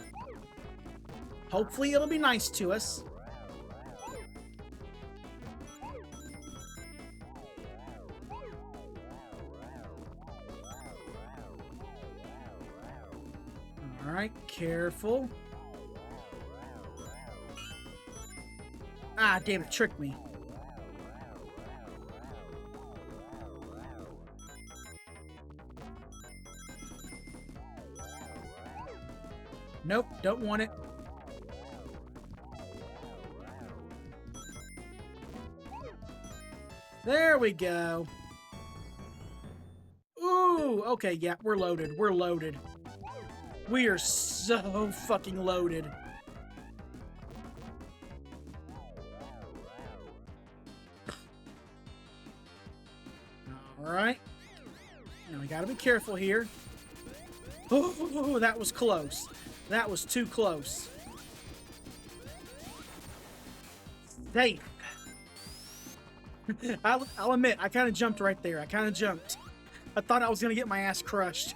Hopefully it'll be nice to us. Careful. Ah, damn it, tricked me. Nope, don't want it. There we go. Ooh, okay, yeah, we're loaded. We're loaded. We are so fucking loaded. Alright. Now we gotta be careful here. Oh, that was close. That was too close. Safe. I'll admit, I kind of jumped right there. I kind of jumped. I thought I was going to get my ass crushed.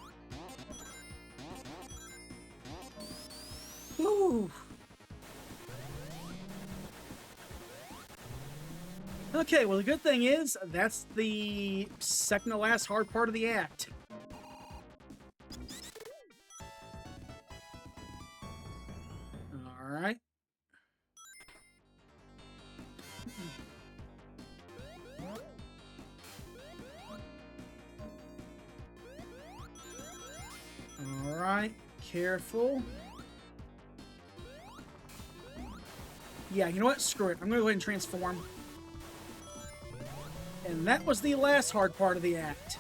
Ooh. Okay, well, the good thing is, that's the second to last hard part of the act. Alright. Alright, careful. Yeah, you know what? Screw it. I'm gonna go ahead and transform. And that was the last hard part of the act.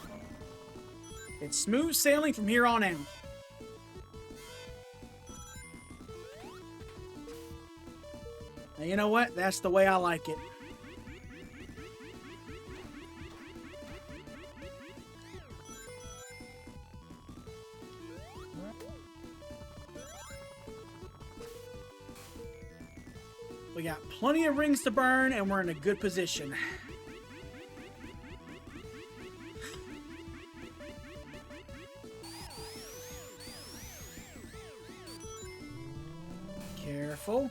It's smooth sailing from here on out. Now, you know what? That's the way I like it. We got plenty of rings to burn, and we're in a good position. Careful.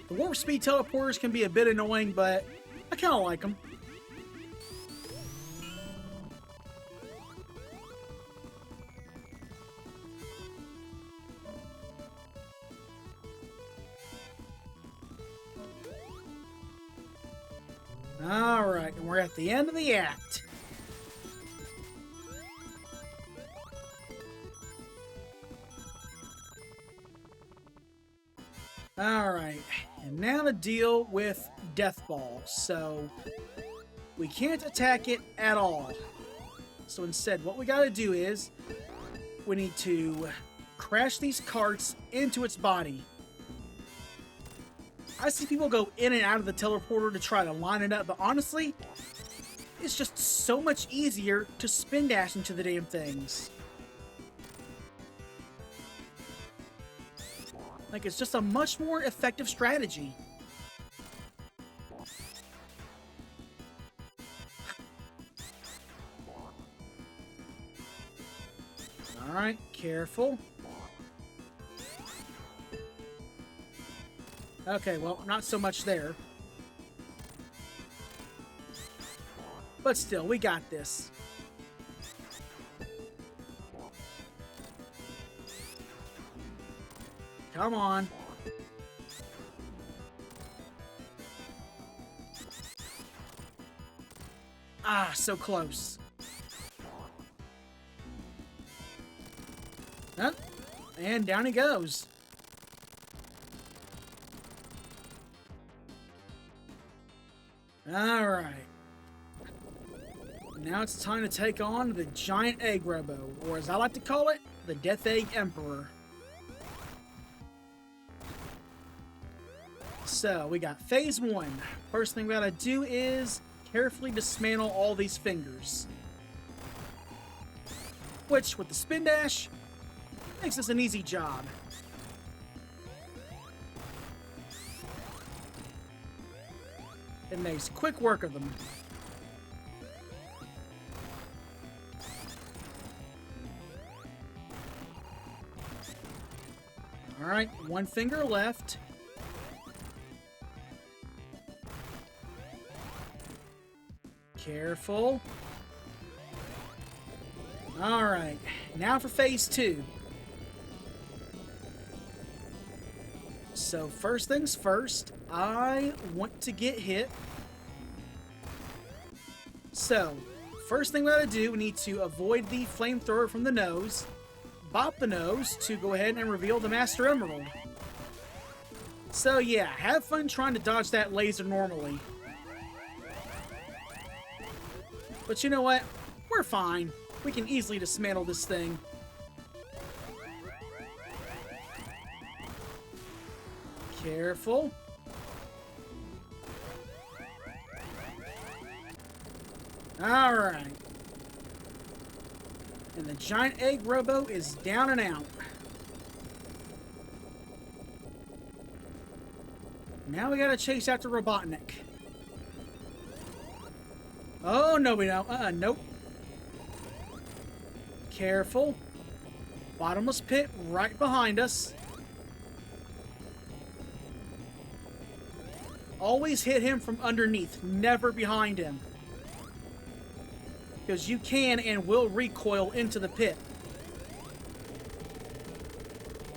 The warp speed teleporters can be a bit annoying, but I kind of like them. Alright, and we're at the end of the act. Alright, and now to deal with Death Ball. So, we can't attack it at all. So instead, what we gotta do is, we need to crash these carts into its body. I see people go in and out of the teleporter to try to line it up, but honestly, it's just so much easier to spin dash into the damn things. Like, it's just a much more effective strategy. Alright, careful. Okay, well, not so much there. But still, we got this. Come on. Ah, so close. Huh? And down he goes. Alright. Now it's time to take on the Giant Egg Robo, or as I like to call it, the Death Egg Emperor. So, we got phase 1. First thing we gotta do is carefully dismantle all these fingers. Which, with the spin dash, makes this an easy job. It makes quick work of them. Alright, one finger left. Careful. Alright, now for phase 2. So first things first, I want to get hit. So, first thing we gotta do, we need to avoid the flamethrower from the nose, bop the nose to go ahead and reveal the Master Emerald. So yeah, have fun trying to dodge that laser normally. But you know what? We're fine. We can easily dismantle this thing. Careful. Alright. And the giant egg robo is down and out. Now we gotta chase after Robotnik. Oh, no we don't. Nope. Careful. Bottomless pit right behind us. Always hit him from underneath, never behind him. Because you can and will recoil into the pit.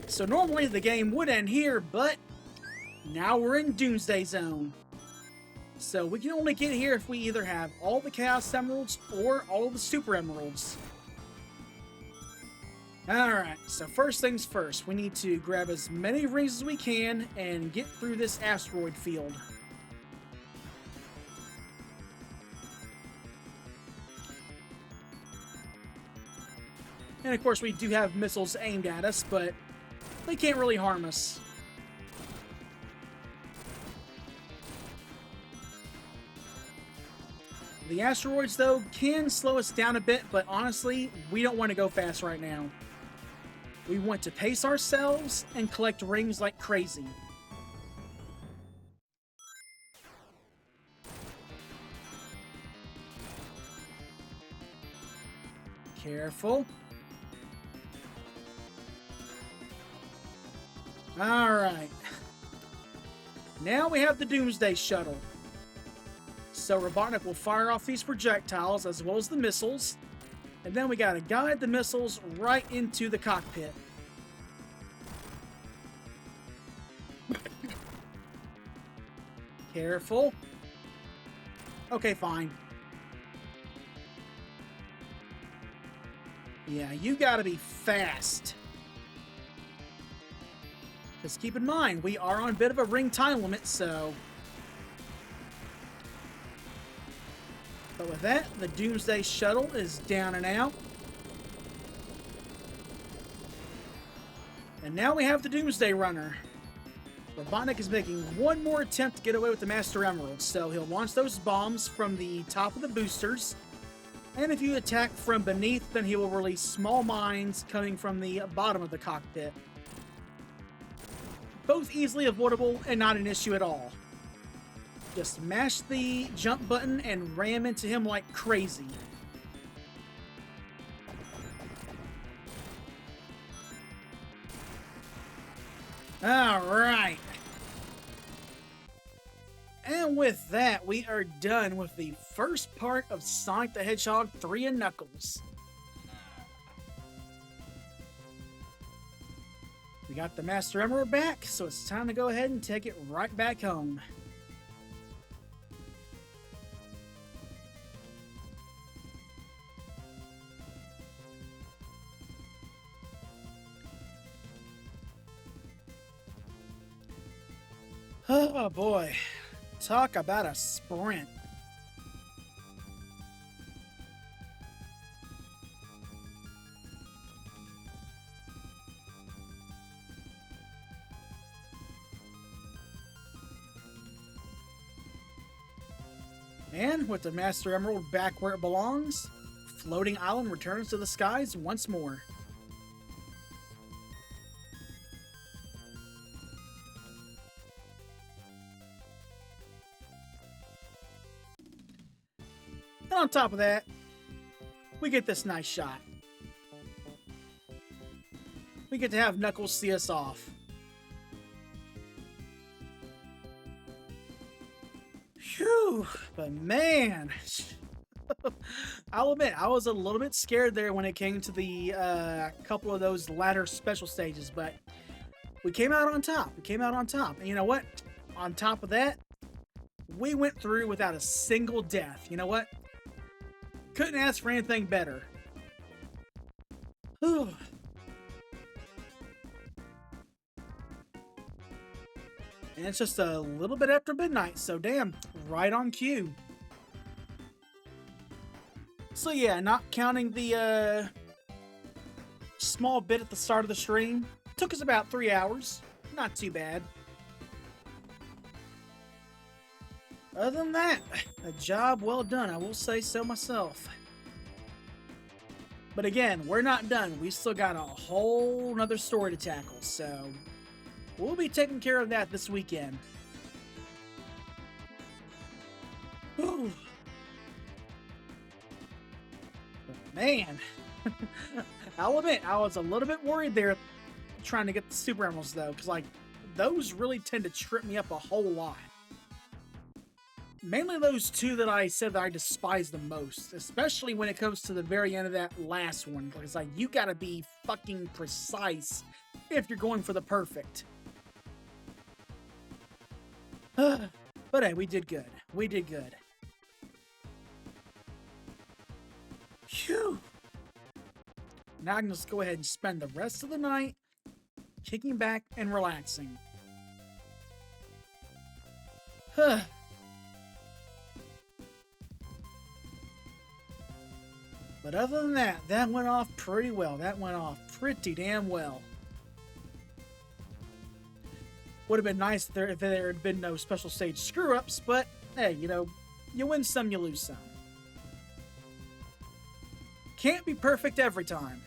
So normally the game would end here, but now we're in Doomsday Zone. So we can only get here if we either have all the Chaos Emeralds or all the Super Emeralds. Alright, so first things first, we need to grab as many rings as we can and get through this asteroid field. And of course we do have missiles aimed at us, but they can't really harm us. The asteroids, though, can slow us down a bit, but honestly, we don't want to go fast right now. We want to pace ourselves and collect rings like crazy. Careful. Alright. Now we have the Doomsday Shuttle. So Robotnik will fire off these projectiles as well as the missiles. And then we gotta guide the missiles right into the cockpit. Careful. Okay, fine. Yeah, you gotta be fast. Because keep in mind, we are on a bit of a ring time limit, so... But with that, the Doomsday Shuttle is down and out. And now we have the Doomsday Runner. Robotnik is making one more attempt to get away with the Master Emerald, so he'll launch those bombs from the top of the boosters. And if you attack from beneath, then he will release small mines coming from the bottom of the cockpit. Both easily avoidable and not an issue at all. Just mash the jump button and ram into him like crazy. Alright. And with that, we are done with the first part of Sonic the Hedgehog 3 and Knuckles. We got the Master Emerald back, so it's time to go ahead and take it right back home. Oh boy, talk about a sprint. And with the Master Emerald back where it belongs, Floating Island returns to the skies once more. And on top of that, we get this nice shot. We get to have Knuckles see us off. Phew, but man, I'll admit, I was a little bit scared there when it came to the couple of those latter special stages, but we came out on top. We came out on top. And you know what? On top of that, we went through without a single death. You know what? Couldn't ask for anything better. Whew. And it's just a little bit after midnight, so damn, right on cue. So yeah, not counting the small bit at the start of the stream, took us about 3 hours. Not too bad. Other than that, a job well done, I will say so myself. But again, we're not done. We still got a whole nother story to tackle, so we'll be taking care of that this weekend. Whew. But man, I'll admit, I was a little bit worried there trying to get the super emeralds though, because like those really tend to trip me up a whole lot. Mainly those two that I said that I despise the most, especially when it comes to the very end of that last one. It's like, you gotta be fucking precise if you're going for the perfect. But hey, we did good. We did good. Phew. Now I can just go ahead and spend the rest of the night kicking back and relaxing. But other than that, that went off pretty well. That went off pretty damn well. Would have been nice if there had been no special stage screw-ups, but hey, you know, you win some, you lose some. Can't be perfect every time.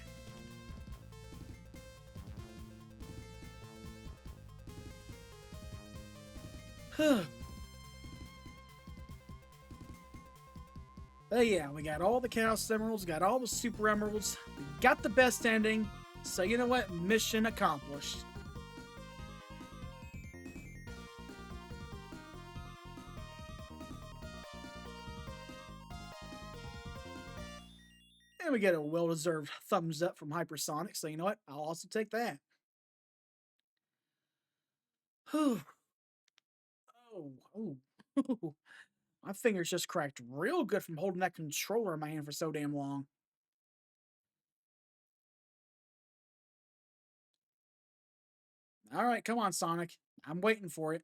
But yeah, we got all the Chaos Emeralds, got all the Super Emeralds, we got the best ending, so you know what? Mission accomplished. And we get a well-deserved thumbs up from Hypersonic, so you know what? I'll also take that. Whew. Oh. My fingers just cracked real good from holding that controller in my hand for so damn long. Alright, come on, Sonic. I'm waiting for it.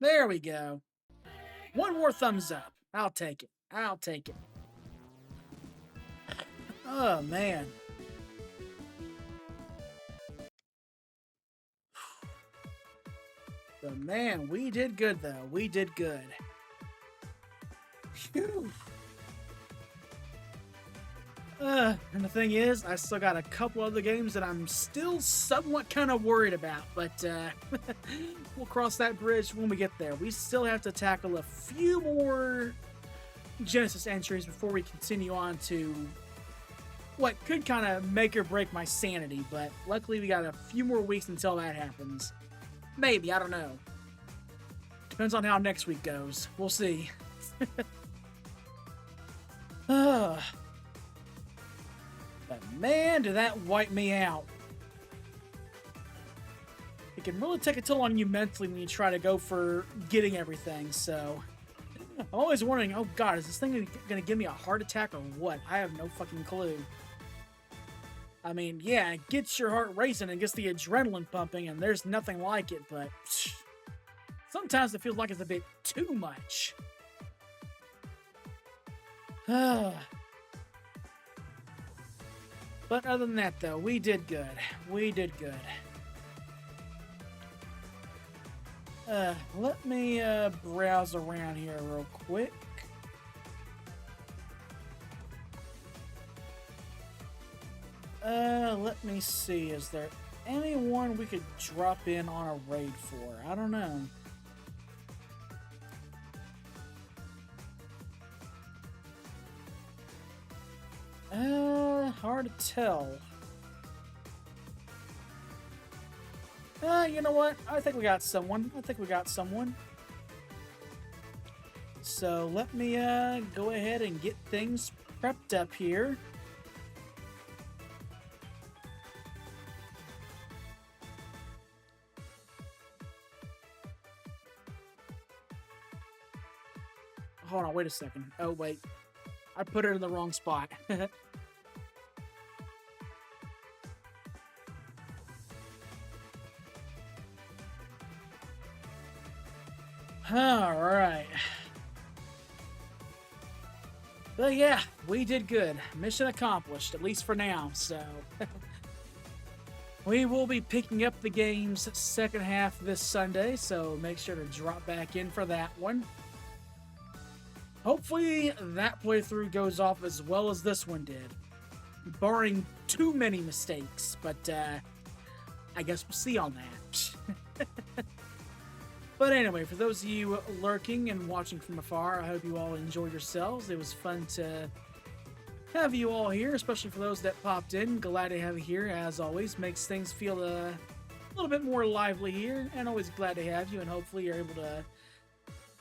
There we go. One more thumbs up. I'll take it. I'll take it. Oh, man. But man, we did good, though. We did good. Phew. And the thing is, I still got a couple other games that I'm still somewhat kind of worried about, but we'll cross that bridge when we get there. We still have to tackle a few more Genesis entries before we continue on to what could kind of make or break my sanity, but luckily we got a few more weeks until that happens. Maybe, I don't know. Depends on how next week goes. We'll see. But man, did that wipe me out. It can really take a toll on you mentally when you try to go for getting everything, so I'm always wondering, oh god, is this thing gonna give me a heart attack or what? I have no fucking clue. I mean, yeah, it gets your heart racing and gets the adrenaline pumping, and there's nothing like it, but sometimes it feels like it's a bit too much. But other than that, though, we did good. We did good. Let me browse around here real quick. Let me see. Is there anyone we could drop in on a raid for? I don't know. Hard to tell. You know what? I think we got someone. I think we got someone. So let me go ahead and get things prepped up here. Hold on, wait a second. Oh, wait. I put it in the wrong spot. All right. But yeah, we did good. Mission accomplished, at least for now. So we will be picking up the game's second half this Sunday, so make sure to drop back in for that one. Hopefully that playthrough goes off as well as this one did, barring too many mistakes, but I guess we'll see on that. But anyway, for those of you lurking and watching from afar, I hope you all enjoyed yourselves. It was fun to have you all here, especially for those that popped in. Glad to have you here, as always. Makes things feel a little bit more lively here, and always glad to have you, and hopefully you're able to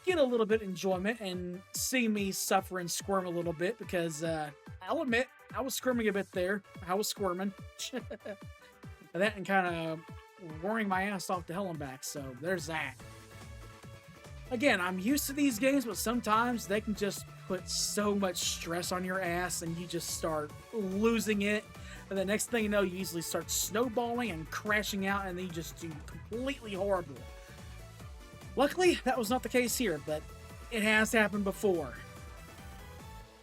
get a little bit of enjoyment and see me suffer and squirm a little bit, because I'll admit, I was squirming a bit there. I was squirming. That and kind of worrying my ass off to hell and back, so there's that. Again, I'm used to these games, but sometimes they can just put so much stress on your ass and you just start losing it. And the next thing you know, you easily start snowballing and crashing out, and then you just do completely horrible. Luckily, that was not the case here, but it has happened before.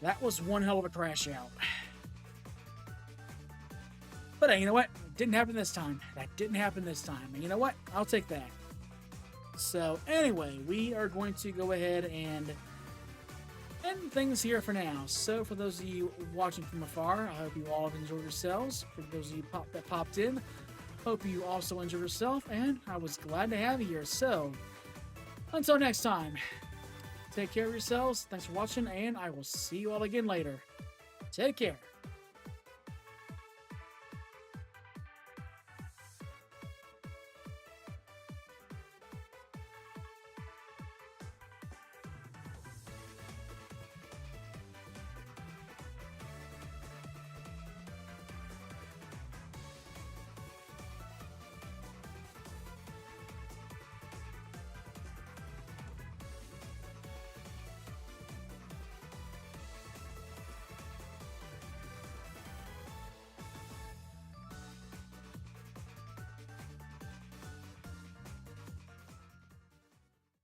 That was one hell of a crash out. But hey, you know what? It didn't happen this time. That didn't happen this time. And you know what? I'll take that. So anyway, we are going to go ahead and end things here for now. So for those of you watching from afar, I hope you all have enjoyed yourselves. For those of you that popped in, hope you also enjoyed yourself, and I was glad to have you here. So until next time, take care of yourselves. Thanks for watching, and I will see you all again later. Take care.